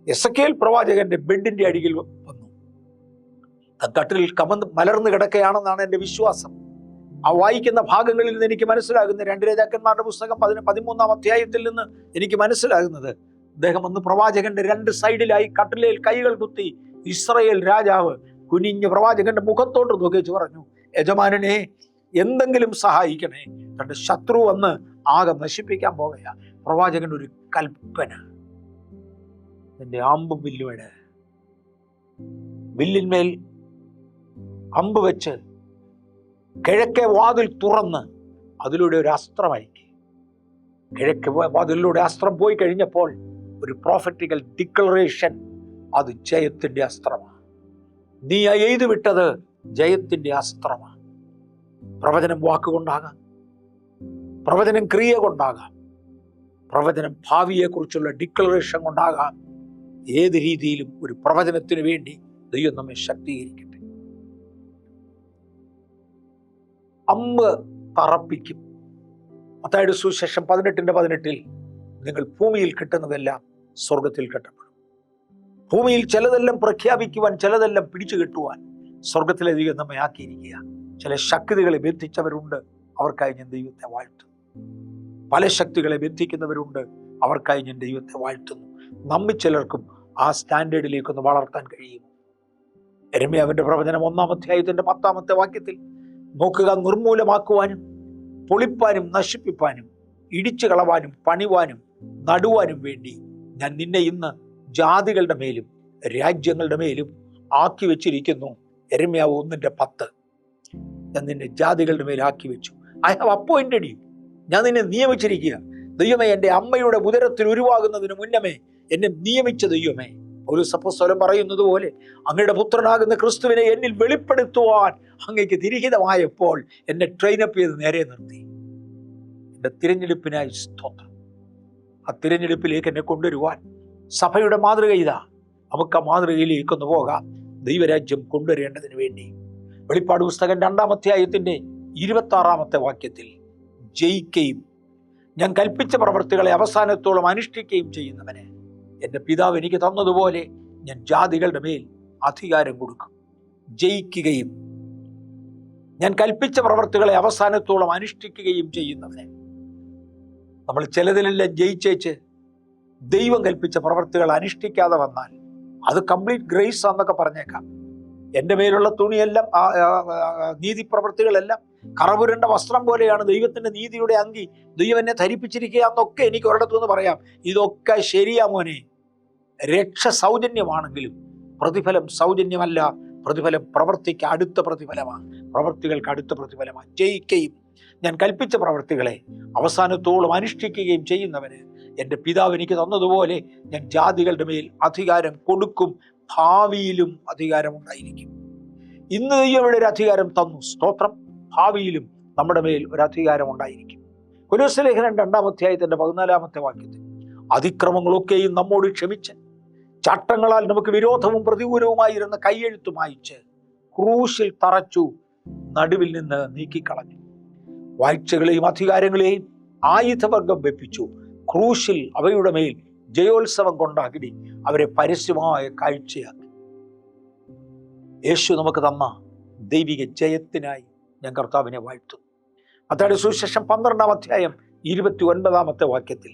എസക്കേൽ പ്രവാചകന്റെ ബെഡിന്റെ അടിയിൽ വന്നു. കട്ടിലിൽ മലർന്നു കിടക്കുകയാണെന്നാണ് എൻ്റെ വിശ്വാസം. ആ വായിക്കുന്ന ഭാഗങ്ങളിൽ നിന്ന് എനിക്ക് മനസ്സിലാകുന്ന 2 രാജാക്കന്മാരുടെ പുസ്തകം 13-ാം അധ്യായത്തിൽ നിന്ന് എനിക്ക് മനസ്സിലാകുന്നത്, അദ്ദേഹം വന്ന് പ്രവാചകന്റെ 2 സൈഡിലായി കട്ടിലേൽ കൈകൾ കുത്തി ഇസ്രായേൽ രാജാവ് കുനിഞ്ഞ് പ്രവാചകന്റെ മുഖത്തോട്ട് നോക്കിച്ച് പറഞ്ഞു, യജമാനനെ എന്തെങ്കിലും സഹായിക്കണേ, തന്റെ ശത്രു വന്ന് ആകെ നശിപ്പിക്കാൻ പോകുക. പ്രവാചകന്റെ ഒരു കൽപ്പന, എന്റെ അമ്പും വില്ലുവേട്, വില്ലിന്മേൽ അമ്പ് വെച്ച് കിഴക്കേ വാതിൽ തുറന്ന് അതിലൂടെ ഒരു അസ്ത്രം അയക്കി. കിഴക്കേ വാതിലൂടെ അസ്ത്രം പോയി കഴിഞ്ഞപ്പോൾ ഒരു പ്രോഫറ്റിക്കൽ ഡിക്ലറേഷൻ, അത് ജയത്തിന്റെ അസ്ത്രമാണ്. നീ എഴുതി വിട്ടത് ജയത്തിന്റെ അസ്ത്രമാണ്. പ്രവചനം വാക്കുകൊണ്ടാകാം, പ്രവചനം ക്രിയ കൊണ്ടാകാം, പ്രവചനം ഭാവിയെക്കുറിച്ചുള്ള ഡിക്ലറേഷൻ കൊണ്ടാകാം. ഏത് രീതിയിലും ഒരു പ്രവചനത്തിന് വേണ്ടി ദൈവം നമ്മെ ശക്തീകരിക്കട്ടെ. അമ്പ് തറപ്പിക്കും. മത്തായിയുടെ സുവിശേഷം 18:18 നിങ്ങൾ ഭൂമിയിൽ കിട്ടുന്നതെല്ലാം സ്വർഗത്തിൽ കെട്ടപ്പെടും. ഭൂമിയിൽ ചിലതെല്ലാം പ്രഖ്യാപിക്കുവാൻ, ചിലതെല്ലാം പിടിച്ചു കെട്ടുവാൻ സ്വർഗത്തിലെ ദൈവം നമ്മെ ആക്കിയിരിക്കുക. ചില ശക്തികളെ ബന്ധിച്ചവരുണ്ട്, അവർക്കായി ഞാൻ ദൈവത്തെ വാഴ്ത്തുന്നു. പല ശക്തികളെ ബന്ധിക്കുന്നവരുണ്ട്, അവർക്കായി ഞാൻ ദൈവത്തെ വാഴ്ത്തുന്നു. നമ്മിൽ ചിലർക്കും ആ സ്റ്റാൻഡേർഡിലേക്കൊന്ന് വളർത്താൻ കഴിയും. യെരമ്യാവിന്റെ പ്രവചനം 1-ാം അധ്യായത്തിന്റെ 10-ാമത്തെ വാക്യത്തിൽ നോക്കുക, നിർമൂലമാക്കുവാനും പൊളിപ്പാനും നശിപ്പിപ്പാനും ഇടിച്ചു കളവാനും പണിവാനും നടുവാനും വേണ്ടി ഞാൻ നിന്നെ ഇന്ന് ജാതികളുടെ മേലും രാജ്യങ്ങളുടെ മേലും ആക്കി വെച്ചിരിക്കുന്നു. യെരമ്യാവ് 1:10. ഞാൻ നിന്നെ ജാതികളുടെ മേൽ ആക്കി വെച്ചു. I have appointed you. ഞാൻ നിന്നെ നിയമിച്ചിരിക്കുക. ദൈവമേ, എൻ്റെ അമ്മയുടെ ഉദരത്തിൽ ഉരുവാകുന്നതിന് മുന്നമേ എന്നെ നിയമിച്ച ദൈവമേ. പൗലോസ് അപ്പോസ്തലൻ പറയുന്നത് പോലെ അങ്ങയുടെ പുത്രനാകുന്ന ക്രിസ്തുവിനെ എന്നിൽ വെളിപ്പെടുത്തുവാൻ അങ്ങേക്ക് തിരിഹിതമായപ്പോൾ എന്നെ ട്രെയിനപ്പ് ചെയ്ത് നേരെ നിർത്തി. എൻ്റെ തിരഞ്ഞെടുപ്പിനായി സ്തോത്രം. ആ തിരഞ്ഞെടുപ്പിലേക്ക് എന്നെ കൊണ്ടുവരുവാൻ സഭയുടെ മാതൃക ഇതാ. നമുക്ക് ആ മാതൃകയിലേക്കൊന്ന് പോകാം, ദൈവരാജ്യം കൊണ്ടുവരേണ്ടതിന് വേണ്ടി. വെളിപ്പാട് പുസ്തകം 2-ാം അധ്യായത്തിന്റെ 26-ാമത്തെ വാക്യത്തിൽ ജയിക്കുകയും ഞാൻ കൽപ്പിച്ച പ്രവൃത്തികളെ അവസാനത്തോളം അനുഷ്ഠിക്കുകയും ചെയ്യുന്നവന് എൻ്റെ പിതാവ് എനിക്ക് തന്നതുപോലെ ഞാൻ ജാതികളുടെ മേൽ അധികാരം കൊടുക്കും. ജയിക്കുകയും ഞാൻ കൽപ്പിച്ച പ്രവർത്തികളെ അവസാനത്തോളം അനുഷ്ഠിക്കുകയും ചെയ്യുന്നവനെ. നമ്മൾ ചിലതിലെല്ലാം ജയിച്ചേച്ച് ദൈവം കൽപ്പിച്ച പ്രവർത്തികൾ അനുഷ്ഠിക്കാതെ വന്നാൽ അത് കംപ്ലീറ്റ് ഗ്രേസ് ആണെന്നൊക്കെ പറഞ്ഞേക്കാം. എൻ്റെ മേലുള്ള തുണിയെല്ലാം നീതി പ്രവൃത്തികളെല്ലാം കറപുരണ്ട വസ്ത്രം പോലെയാണ്. ദൈവത്തിന്റെ നീതിയുടെ അങ്കി ദൈവം എന്നെ ധരിപ്പിച്ചിരിക്കുക എന്നൊക്കെ എനിക്ക് ഒരിടത്തുനിന്ന് പറയാം. ഇതൊക്കെ ശരിയാ മോനെ. രക്ഷ സൗജന്യമാണെങ്കിലും പ്രതിഫലം സൗജന്യമല്ല. പ്രതിഫലം പ്രവൃത്തിക്ക് അടുത്ത പ്രതിഫലമാണ്. പ്രവൃത്തികൾക്ക് അടുത്ത പ്രതിഫലമാണ്. ജയിക്കുകയും ഞാൻ കൽപ്പിച്ച പ്രവൃത്തികളെ അവസാനത്തോളം അനുഷ്ഠിക്കുകയും ചെയ്യുന്നവന് എൻ്റെ പിതാവ് എനിക്ക് തന്നതുപോലെ ഞാൻ ജാതികളുടെ മേൽ അധികാരം കൊടുക്കും. ഭാവിയിലും അധികാരമുണ്ടായിരിക്കും. ഇന്ന് ദൈവം ഇവിടെ ഒരു അധികാരം തന്നു, സ്തോത്രം. ഭാവിയിലും നമ്മുടെ മേൽ ഒരു അധികാരം ഉണ്ടായിരിക്കും. കൊലോസ്യ ലേഖനം 2-ാം അധ്യായത്തിന്റെ 14-ാമത്തെ വാക്യത്തിൽ അതിക്രമങ്ങളൊക്കെയും നമ്മോട് ക്ഷമിച്ച് ചട്ടങ്ങളാൽ നമുക്ക് വിരോധവും പ്രതികൂലവുമായിരുന്ന കൈയെഴുത്ത് മായിച്ച് ക്രൂശിൽ തറച്ചു നടുവിൽ നിന്ന് നീക്കിക്കളഞ്ഞു. വാഴ്ചകളെയും അധികാരങ്ങളെയും ആയുധവർഗം വെപ്പിച്ചു. ക്രൂശിൽ അവയുടെ മേൽ ജയോത്സവം കൊണ്ടാക്കി അവരെ പരസ്യമായ കാഴ്ചയാക്കി. യേശു നമുക്ക് തന്ന ദൈവിക ജയത്തിനായി ഞാൻ കർത്താവിനെ വാഴ്ത്തുന്നു. മത്തായിയുടെ സുവിശേഷം 12-ാം അധ്യായം 29-ാമത്തെ വാക്യത്തിൽ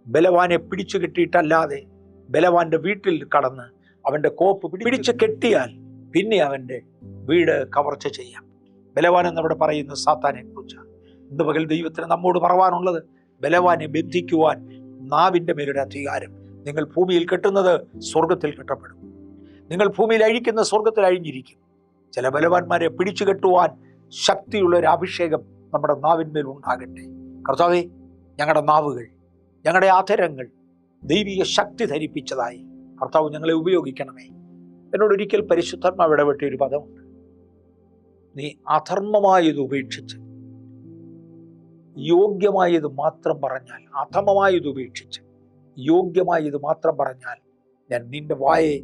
ബലവാനെ പിടിച്ചു കെട്ടിയിട്ടല്ലാതെ ബലവാന്റെ വീട്ടിൽ കടന്ന് അവന്റെ കോപ്പ് പിടിച്ചു കെട്ടിയാൽ പിന്നെ അവന്റെ വീട് കവർച്ച ചെയ്യാം. ബലവാൻ എന്നവിടെ പറയുന്ന സാത്താനെ കുറിച്ചാണ്. ഇന്ന് പകൽ ദൈവത്തിന് നമ്മോട് പറവാനുള്ളത്, ബലവാനെ ബന്ധിക്കുവാൻ നാവിന്റെ മേലൊരു അധികാരം. നിങ്ങൾ ഭൂമിയിൽ കെട്ടുന്നത് സ്വർഗത്തിൽ കെട്ടപ്പെടും. നിങ്ങൾ ഭൂമിയിൽ അഴിക്കുന്ന സ്വർഗത്തിൽ അഴിഞ്ഞിരിക്കും. ചില ബലവാന്മാരെ പിടിച്ചു കെട്ടുവാൻ ശക്തിയുള്ള ഒരു അഭിഷേകം നമ്മുടെ നാവിന്മേൽ ഉണ്ടാകട്ടെ. കർത്താവേ, ഞങ്ങളുടെ നാവുകൾ, ഞങ്ങളുടെ അധരങ്ങൾ ദൈവിക ശക്തി ധരിപ്പിച്ചതായി കർത്താവ് ഞങ്ങളെ ഉപയോഗിക്കണമേ. എന്നോട് ഒരിക്കൽ പരിശുദ്ധാത്മാവ് ഇടപെട്ടിയ ഒരു പദമുണ്ട്. നീ അധർമ്മമായത് ഉപേക്ഷിച്ച് യോഗ്യമായത് മാത്രം പറഞ്ഞാൽ, അധമമായത് ഉപേക്ഷിച്ച് യോഗ്യമായത് മാത്രം പറഞ്ഞാൽ ഞാൻ നിന്റെ വായെ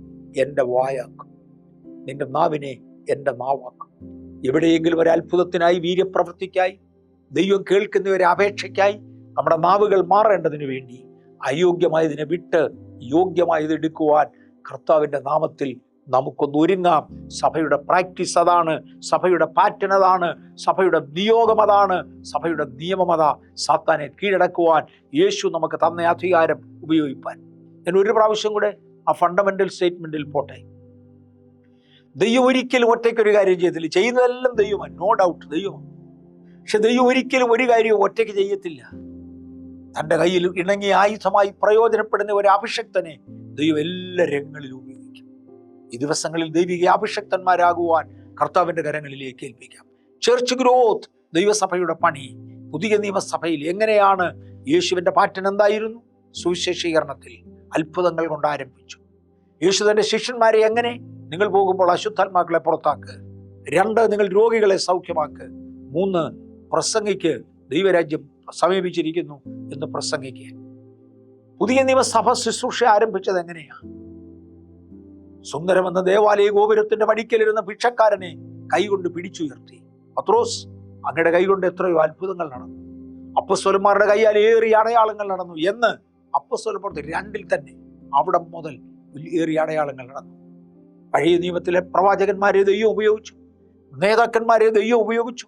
എൻ്റെ വായാക്കും, നിന്റെ നാവിനെ എൻ്റെ നാവാക്കും. എവിടെയെങ്കിലും ഒരു അത്ഭുതത്തിനായി, വീര്യപ്രവൃത്തിക്കായി, ദൈവം കേൾക്കുന്ന ഒരു അപേക്ഷയ്ക്കായി നമ്മുടെ നാവുകൾ മാറേണ്ടതിനു വേണ്ടി അയോഗ്യമായതിനെ വിട്ട് യോഗ്യമായത് എടുക്കുവാൻ കർത്താവിൻ്റെ നാമത്തിൽ നമുക്കൊന്ന് ഒരുങ്ങാം. സഭയുടെ പ്രാക്ടീസ് അതാണ്, സഭയുടെ പാറ്റേൺ അതാണ്, സഭയുടെ നിയോഗം അതാണ്, സഭയുടെ നിയമം അതാ. സാത്താനെ കീഴടക്കുവാൻ യേശു നമുക്ക് തന്ന അധികാരം ഉപയോഗിപ്പാൻ. ഞാൻ ഒരു പ്രാവശ്യം കൂടെ ആ ഫണ്ടമെന്റൽ സ്റ്റേറ്റ്മെന്റിൽ പോട്ടെ. ദൈവം ഒരിക്കലും ഒറ്റയ്ക്കൊരു കാര്യം ചെയ്തില്ല. ചെയ്യുന്നതെല്ലാം ദൈവമാണ്, നോ ഡൗട്ട് ദൈവമാണ്. പക്ഷെ ദൈവം ഒരിക്കലും ഒരു കാര്യവും ഒറ്റയ്ക്ക് ചെയ്യത്തില്ല. തൻ്റെ കയ്യിൽ ഇണങ്ങിയ ആയുധമായി പ്രയോജനപ്പെടുന്ന ഒരു അഭിഷക്തനെ ദൈവം എല്ലാ രംഗങ്ങളിലും ഉപയോഗിക്കും. ഈ ദിവസങ്ങളിൽ ദൈവിക അഭിഷക്തന്മാരാകുവാൻ കർത്താവിൻ്റെ കരങ്ങളിലേക്ക് ഏൽപ്പിക്കാം. ചർച്ച് ഗ്രോത്ത്, ദൈവസഭയുടെ പണി. പുതിയ നിയമസഭയിൽ എങ്ങനെയാണ് യേശുവിൻ്റെ പാറ്റേൺ എന്തായിരുന്നു? സുവിശേഷീകരണത്തിൽ അത്ഭുതങ്ങൾ കൊണ്ട് ആരംഭിച്ചു. യേശു തൻ്റെ ശിഷ്യന്മാരെ എങ്ങനെ? നിങ്ങൾ പോകുമ്പോൾ അശുദ്ധാത്മാക്കളെ പുറത്താക്ക്. 2, നിങ്ങൾ രോഗികളെ സൗഖ്യമാക്ക്. 3, പ്രസംഗിക്ക്, ദൈവരാജ്യം സമീപിച്ചിരിക്കുന്നു എന്ന് പ്രസംഗിക്കുക. പുതിയ നിയമസഭ ശുശ്രൂഷ ആരംഭിച്ചത് എങ്ങനെയാണ്? സുന്ദരമെന്ന ദേവാലയ ഗോപുരത്തിന്റെ പടിക്കലിരുന്ന ഭിക്ഷക്കാരനെ കൈകൊണ്ട് പിടിച്ചുയർത്തി. പത്രോസ്, അങ്ങയുടെ കൈകൊണ്ട് എത്രയോ അത്ഭുതങ്ങൾ നടന്നു, അപ്പസ്തലന്മാരുടെ കൈയാൽ ഏറിയ അടയാളങ്ങൾ നടന്നു എന്ന് അപ്പസ്തലപ്രവൃത്തി 2 തന്നെ അവിടെ മുതൽ ഏറിയ അടയാളങ്ങൾ നടന്നു. പഴയ നിയമത്തിലെ പ്രവാചകന്മാരെ ദൈവം ഉപയോഗിച്ചു, നേതാക്കന്മാരെ ദൈവം ഉപയോഗിച്ചു,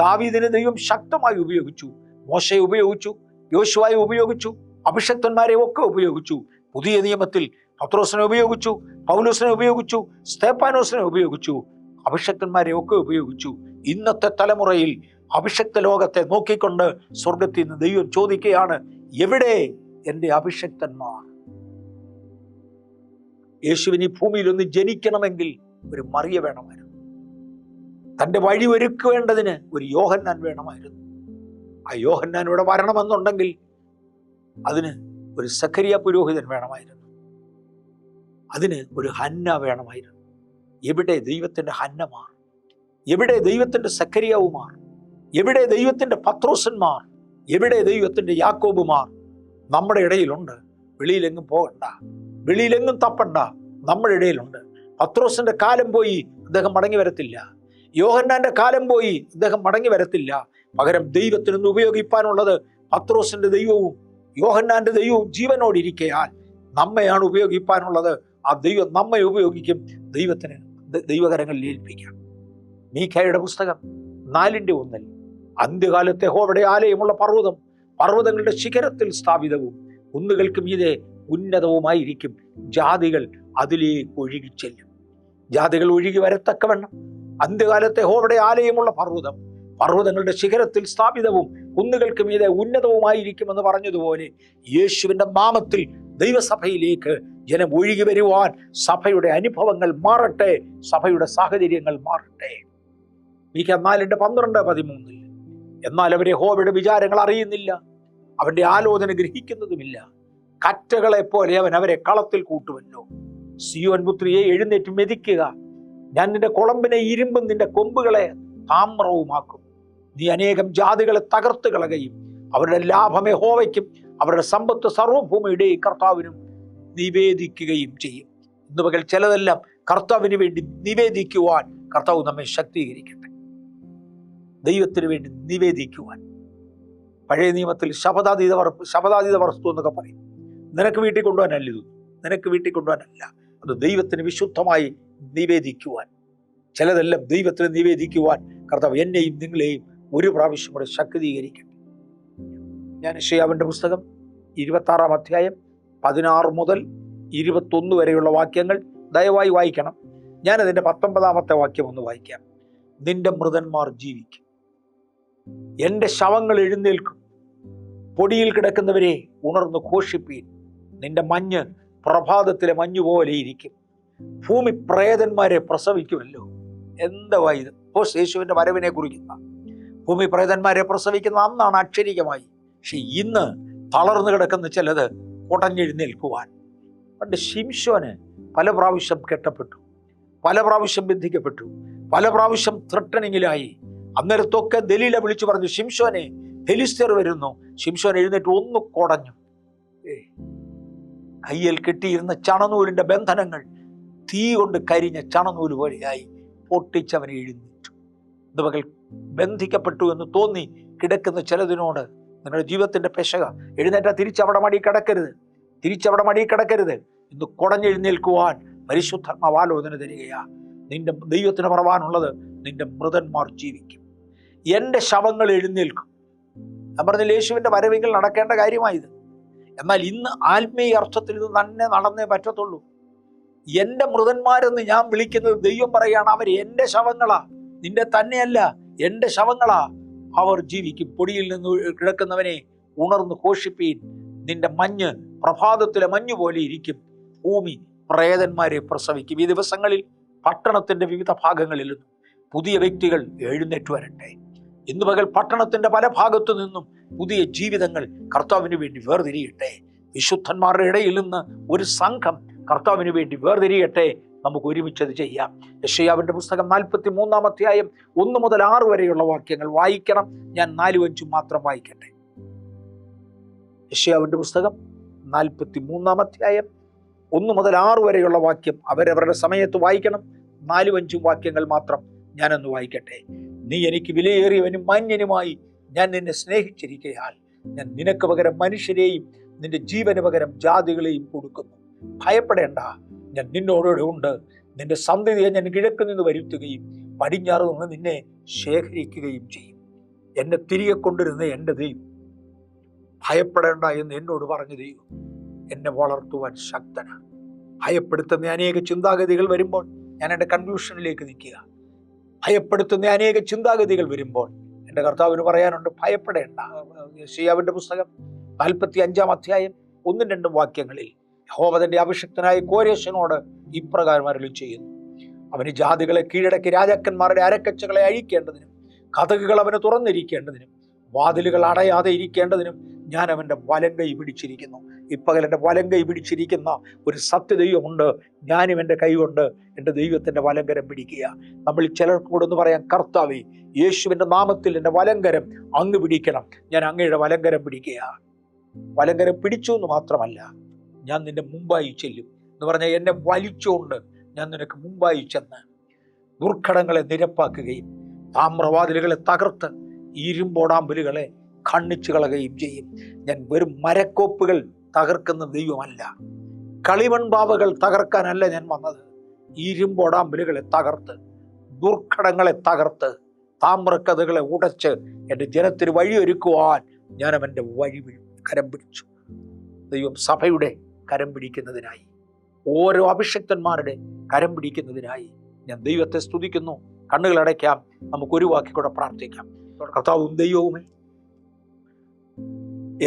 ദാവീദിനെ ദൈവം ശക്തമായി ഉപയോഗിച്ചു, മോശയെ ഉപയോഗിച്ചു, യോശുവയെ ഉപയോഗിച്ചു, അഭിഷക്തന്മാരെ ഒക്കെ ഉപയോഗിച്ചു. പുതിയ നിയമത്തിൽ പത്രോസിനെ ഉപയോഗിച്ചു, പൗലോസിനെ ഉപയോഗിച്ചു, സ്തേഫാനോസിനെ ഉപയോഗിച്ചു, അഭിഷക്തന്മാരെ ഒക്കെ ഉപയോഗിച്ചു. ഇന്നത്തെ തലമുറയിൽ അഭിഷക്ത ലോകത്തെ നോക്കിക്കൊണ്ട് സ്വർഗത്തിൽ നിന്ന് ദൈവം ചോദിക്കുകയാണ്, എവിടെ എൻ്റെ അഭിഷക്തന്മാർ? യേശുവിന് ഈ ഭൂമിയിൽ ഒന്ന് ജനിക്കണമെങ്കിൽ ഒരു മറിയ വേണമായിരുന്നു. തൻ്റെ വഴി ഒരുക്കേണ്ടതിന് ഒരു യോഹന്നാൻ വേണമായിരുന്നു. ആ യോഹന്നാൻ ഇവിടെ വരണമെന്നുണ്ടെങ്കിൽ അതിന് ഒരു സഖരിയ പുരോഹിതൻ വേണമായിരുന്നു. അതിന് ഒരു ഹന്ന വേണമായിരുന്നു. എവിടെ ദൈവത്തിൻ്റെ ഹന്നമാർ? എവിടെ ദൈവത്തിൻ്റെ സഖരിയാവുമാർ? എവിടെ ദൈവത്തിൻ്റെ പത്രോസന്മാർ? എവിടെ ദൈവത്തിൻ്റെ യാക്കോബുമാർ? നമ്മുടെ ഇടയിലുണ്ട്. വെളിയിലെങ്ങും പോകണ്ട, വെളിയിലെങ്ങും തപ്പണ്ട, നമ്മുടെ ഇടയിലുണ്ട്. പത്രോസിന്റെ കാലം പോയി, അദ്ദേഹം മടങ്ങി വരത്തില്ല. യോഹന്നാന്റെ കാലം പോയി, അദ്ദേഹം മടങ്ങി വരത്തില്ല. പകരം ദൈവത്തിനൊന്ന് ഉപയോഗിപ്പാനുള്ളത് പത്രോസിന്റെ ദൈവവും യോഹന്നാന്റെ ദൈവവും ജീവനോടിരിക്കയാൽ നമ്മയാണ് ഉപയോഗിപ്പാനുള്ളത്. ആ ദൈവം നമ്മെ ഉപയോഗിക്കും. ദൈവത്തിന് ദൈവകരങ്ങളിൽ ഏൽപ്പിക്കാം. മീഖയുടെ പുസ്തകം 4:1 അന്ത്യകാലത്തെ യഹോവയുടെ ആലയമുള്ള പർവ്വതം പർവ്വതങ്ങളുടെ ശിഖരത്തിൽ സ്ഥാപിതവും കുന്നുകൾക്ക് മീതെ ഉന്നതവുമായിരിക്കും. ജാതികൾ അതിലേക്ക് ഒഴുകിച്ചെല്ലും. ജാതികൾ ഒഴുകി വരത്തക്കവണ്ണം അന്ത്യകാലത്തെ യഹോവയുടെ ആലയമുള്ള പർവ്വതം പർവ്വതങ്ങളുടെ ശിഖരത്തിൽ സ്ഥാപിതവും കുന്നുകൾക്ക് മീതെ ഉന്നതവുമായിരിക്കുമെന്ന് പറഞ്ഞതുപോലെ യേശുവിന്റെ നാമത്തിൽ ദൈവസഭയിലേക്ക് ജനം ഒഴുകി വരുവാൻ സഭയുടെ അനുഭവങ്ങൾ മാറട്ടെ, സഭയുടെ സാഹചര്യങ്ങൾ മാറട്ടെ. മീഖ 4:12-13 എന്നാൽ അവർ യഹോവയുടെ വിചാരങ്ങൾ അറിയുന്നില്ല, അവന്റെ ആലോചന ഗ്രഹിക്കുന്നതുമില്ല. കറ്റകളെ പോലെ അവൻ അവരെ കളത്തിൽ കൂട്ടുമല്ലോ. സിയോൻ പുത്രിയെ എഴുന്നേറ്റ് മെതിക്കുക, ഞാൻ നിന്റെ കുളമ്പിനെ ഇരുമ്പും നിന്റെ കൊമ്പുകളെ താമ്രവുമാക്കും. നീ അനേകം ജാതികളെ തകർത്ത് കളകയും അവരുടെ ലാഭം യഹോവയ്ക്കും അവരുടെ സമ്പത്ത് സർവ്വഭൂമിയുടെ കർത്താവിനും നിവേദിക്കുകയും ചെയ്യും. ഇന്ന് പകൽ ചിലതെല്ലാം കർത്താവിന് വേണ്ടി നിവേദിക്കുവാൻ കർത്താവ് നമ്മെ ശക്തീകരിക്കട്ടെ. ദൈവത്തിന് വേണ്ടി നിവേദിക്കുവാൻ. പഴയ നിയമത്തിൽ ശപഥാതീത വസ്തു എന്നൊക്കെ പറയും. നിനക്ക് വീട്ടിൽ കൊണ്ടുപോകാനല്ല ഇത്, നിനക്ക് വീട്ടിൽ കൊണ്ടുപോകാനല്ല, അത് ദൈവത്തിന് വിശുദ്ധമായി നിവേദിക്കുവാൻ. ചിലതെല്ലാം ദൈവത്തിന് നിവേദിക്കുവാൻ കർത്താവ് എന്നെയും നിങ്ങളെയും ഒരു പ്രാവശ്യം കൂടെ ശക്തീകരിക്കട്ടെ. ഞാൻ യെശയ്യാവിന്റെ പുസ്തകം 26-ാം അധ്യായം 16 മുതൽ 21 വരെയുള്ള വാക്യങ്ങൾ ദയവായി വായിക്കണം. ഞാനതിൻ്റെ 19-ാമത്തെ വാക്യം ഒന്ന് വായിക്കാം. നിന്റെ മൃതന്മാർ ജീവിക്കും, എൻ്റെ ശവങ്ങൾ എഴുന്നേൽക്കും. പൊടിയിൽ കിടക്കുന്നവരെ ഉണർന്ന് ഘോഷിപ്പീൻ. നിന്റെ മഞ്ഞ് പ്രഭാതത്തിലെ മഞ്ഞുപോലെ ഇരിക്കും. ഭൂമി പ്രേതന്മാരെ പ്രസവിക്കുമല്ലോ. എന്താ ഇത്? യേശുവിന്റെ വരവിനെ കുറിക്കുന്ന ഭൂമി പ്രേതന്മാരെ പ്രസവിക്കുന്ന അന്നാണ് അക്ഷരികമായി. പക്ഷെ ഇന്ന് തളർന്നു കിടക്കുന്ന ചിലത് ഉടഞ്ഞെഴുന്നേൽക്കുവാൻ. പണ്ട് ശിംശോന് പല പ്രാവശ്യം കെട്ടപ്പെട്ടു, പല പ്രാവശ്യം ബന്ധിക്കപ്പെട്ടു, പല പ്രാവശ്യം ത്രട്ടണിങ്ങിലായി. അന്നേരത്തൊക്കെ ദലീല വിളിച്ചു പറഞ്ഞു, ശിംശോനെ ഫെലിസ്ത്യർ വരുന്നു. ശിംശോൻ എഴുന്നേറ്റ് ഒന്ന് കുടഞ്ഞു. കയ്യിൽ കെട്ടിയിരുന്ന ചണനൂലിന്റെ ബന്ധനങ്ങൾ തീ കൊണ്ട് കരിഞ്ഞ ചണനൂല് പോലെയായി പൊട്ടിച്ചവനെ എഴുന്നേറ്റു. ഇത് പകൽ ബന്ധിക്കപ്പെട്ടു എന്ന് തോന്നി കിടക്കുന്ന ചിലതിനോട് നിങ്ങളുടെ ജീവിതത്തിന്റെ പെശക എഴുന്നേറ്റാ തിരിച്ചവിടെ മടി കിടക്കരുത്, തിരിച്ചവിടെ മടി കിടക്കരുത്. ഇന്ന് കുടഞ്ഞെഴുന്നേൽക്കുവാൻ പരിശുദ്ധാത്മാവ് ആലോചന തരികയാ. നിന്റെ ദൈവത്തിന് പറവാനുള്ളത്, നിന്റെ മൃതന്മാർ ജീവിക്കും, എൻ്റെ ശവങ്ങൾ എഴുന്നേൽക്കും. ഞാൻ പറഞ്ഞില്ല, യേശുവിന്റെ വരവെങ്കിൽ നടക്കേണ്ട കാര്യമായത്. എന്നാൽ ഇന്ന് ആത്മീയ അർത്ഥത്തിൽ ഇത് തന്നെ നടന്നേ പറ്റത്തുള്ളൂ. എൻ്റെ മൃതന്മാരെന്ന് ഞാൻ വിളിക്കുന്നത് ദൈവം പറയാണ്, അവർ എൻ്റെ ശവങ്ങളാ, നിന്റെ തന്നെയല്ല, എൻ്റെ ശവങ്ങളാ. അവർ ജീവിക്കും. പൊടിയിൽ നിന്ന് കിടക്കുന്നവനെ ഉണർന്ന് ഘോഷിപ്പീൻ. നിന്റെ മഞ്ഞ് പ്രഭാതത്തിലെ മഞ്ഞു പോലെ ഇരിക്കും. ഭൂമി പ്രേതന്മാരെ പ്രസവിക്കും. ഈ ദിവസങ്ങളിൽ പട്ടണത്തിന്റെ വിവിധ ഭാഗങ്ങളിൽ നിന്നും പുതിയ വ്യക്തികൾ എഴുന്നേറ്റ് വരട്ടെ. ഇന്ന് പകൽ പട്ടണത്തിന്റെ പല ഭാഗത്തു നിന്നും പുതിയ ജീവിതങ്ങൾ കർത്താവിന് വേണ്ടി വേർതിരിയട്ടെ. വിശുദ്ധന്മാരുടെ ഇടയിൽ നിന്ന് ഒരു സംഘം കർത്താവിന് വേണ്ടി വേർതിരിയട്ടെ. നമുക്ക് ഒരുമിച്ചത് ചെയ്യാം. യെശയ്യാവിന്റെ പുസ്തകം 43-ാം അധ്യായം 1 മുതൽ 6 വരെയുള്ള വാക്യങ്ങൾ വായിക്കണം. ഞാൻ 4-5 മാത്രം വായിക്കട്ടെ. യെശയ്യാവിന്റെ പുസ്തകം 43-ാം അധ്യായം 1 മുതൽ 6 വരെയുള്ള വാക്യം അവരവരുടെ സമയത്ത് വായിക്കണം. 4-5 വാക്യങ്ങൾ മാത്രം ഞാനൊന്ന് വായിക്കട്ടെ. നീ എനിക്ക് വിലയേറിയവനും മാന്യനുമായി ഞാൻ നിന്നെ സ്നേഹിച്ചിരിക്കയാൽ ഞാൻ നിനക്ക് പകരം മനുഷ്യരെയും നിന്റെ ജീവന് പകരം ജാതികളെയും കൊടുക്കുന്നു. ഭയപ്പെടേണ്ട, ഞാൻ നിന്നോടുകൂടെ ഉണ്ട്. നിന്റെ സന്തതിയെ ഞാൻ കിഴക്ക് നിന്ന് വരുത്തുകയും പടിഞ്ഞാറ് നിന്ന് നിന്നെ ശേഖരിക്കുകയും ചെയ്യും. എന്നെ തിരികെ കൊണ്ടിരുന്ന എൻ്റെ ദൈവം ഭയപ്പെടേണ്ട എന്ന് എന്നോട് പറഞ്ഞു. ദൈവം എന്നെ വളർത്തുവാൻ ശക്തനാണ്. ഭയപ്പെടുത്തുന്ന അനേക ചിന്താഗതികൾ വരുമ്പോൾ ഞാൻ എൻ്റെ കൺഫ്യൂഷനിലേക്ക് നിൽക്കുക. ഭയപ്പെടുത്തുന്ന അനേക ചിന്താഗതികൾ വരുമ്പോൾ എൻ്റെ കർത്താവിന് പറയാനുണ്ട്, ഭയപ്പെടേണ്ട. യെശയ്യാവിന്റെ പുസ്തകം 45-ാം അധ്യായം 1-2 വാക്യങ്ങളിൽ യഹോവ തന്റെ അഭിഷിക്തനായ കോരേശനോട് ഇപ്രകാരം അരുളി ചെയ്യുന്നു. അവന് ജാതികളെ കീഴടക്കി രാജാക്കന്മാരുടെ അരക്കച്ചകളെ അഴിക്കേണ്ടതിനും കതകുകൾ അവന് തുറന്നിരിക്കേണ്ടതിനും വാതിലുകൾ അടയാതെ ഇരിക്കേണ്ടതിനും ഞാൻ അവൻ്റെ വലങ്കൈ പിടിച്ചിരിക്കുന്നു. ഇപ്പകൽ എൻ്റെ വലങ്കൈ പിടിച്ചിരിക്കുന്ന ഒരു സത്യദൈവമുണ്ട്. ഞാനും എൻ്റെ കൈ കൊണ്ട് എൻ്റെ ദൈവത്തിൻ്റെ വലങ്കരം പിടിക്കുക. നമ്മൾ ചിലർക്കൂടൊന്ന് പറയാം, കർത്താവേ, യേശുവിൻ്റെ നാമത്തിൽ എൻ്റെ വലങ്കരം അങ്ങ് പിടിക്കണം. ഞാൻ അങ്ങയുടെ വലങ്കരം പിടിക്കുക. വലങ്കരം പിടിച്ചു എന്ന് മാത്രമല്ല, ഞാൻ നിന്റെ മുമ്പായി ചെല്ലും എന്ന് പറഞ്ഞാൽ എന്നെ വലിച്ചുകൊണ്ട് ഞാൻ നിനക്ക് മുമ്പായി ചെന്ന് ദുർഘടങ്ങളെ നിരപ്പാക്കുകയും താമ്രവാതിലുകളെ തകർത്ത് ഇരുമ്പോടാമ്പലുകളെ ഖണ്ഡിച്ചു കളയുകയും ചെയ്യും. ഞാൻ വെറും മരക്കോപ്പുകൾ തകർക്കുന്ന ദൈവമല്ല, കളിമൺപാവകൾ തകർക്കാനല്ല ഞാൻ വന്നത്, ഇരുമ്പൊടാമ്പലുകളെ തകർത്ത്, ദുർഘടങ്ങളെ തകർത്ത്, താമ്രക്കഥകളെ ഉടച്ച് എൻ്റെ ജനത്തിന് വഴിയൊരുക്കുവാൻ ഞാൻ അവൻ്റെ കരം പിടിച്ചു. ദൈവം സഭയുടെ കരം പിടിക്കുന്നതിനായി, ഓരോ അഭിഷക്തന്മാരുടെ കരം പിടിക്കുന്നതിനായി ഞാൻ ദൈവത്തെ സ്തുതിക്കുന്നു. കണ്ണുകളടയ്ക്കാം, നമുക്കൊരു വാക്കിക്കൂടെ പ്രാർത്ഥിക്കാം. കർത്താവും ദൈവവുമേ,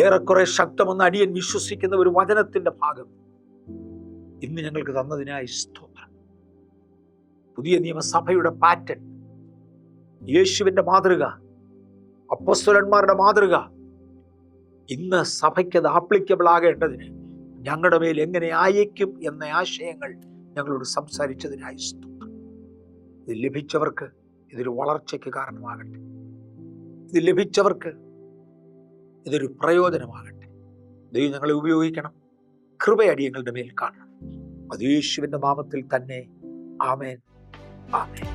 ഏറെക്കുറെ ശക്തമെന്ന് അടിയൻ വിശ്വസിക്കുന്ന ഒരു വചനത്തിന്റെ ഭാഗം ഇന്ന് ഞങ്ങൾക്ക് തന്നതിനായി സ്തോത്രം. പുതിയ നിയമസഭയുടെ പാറ്റേൺ, യേശുവിന്റെ മാതൃക, അപ്പോസ്തലന്മാരുടെ മാതൃക ഇന്ന് സഭയ്ക്ക് അത് ആപ്ലിക്കബിൾ ആകേണ്ടതിന് ഞങ്ങളുടെ മേൽ എങ്ങനെ അയക്കും എന്ന ആശയങ്ങൾ ഞങ്ങളോട് സംസാരിച്ചതിനായി സ്തോത്രം. ഇത് ലഭിച്ചവർക്ക് ഇതൊരു വളർച്ചയ്ക്ക് കാരണമാകട്ടെ. ഇത് ലഭിച്ചവർക്ക് ഇതൊരു പ്രയോജനമാകട്ടെ. ദൈവം ഞങ്ങളെ ഉപയോഗിക്കണം. കൃപയടിയങ്ങളുടെ മേൽ കാണണം. അത് യേശുവിന്റെ നാമത്തിൽ തന്നെ. ആമേൻ, ആമേൻ.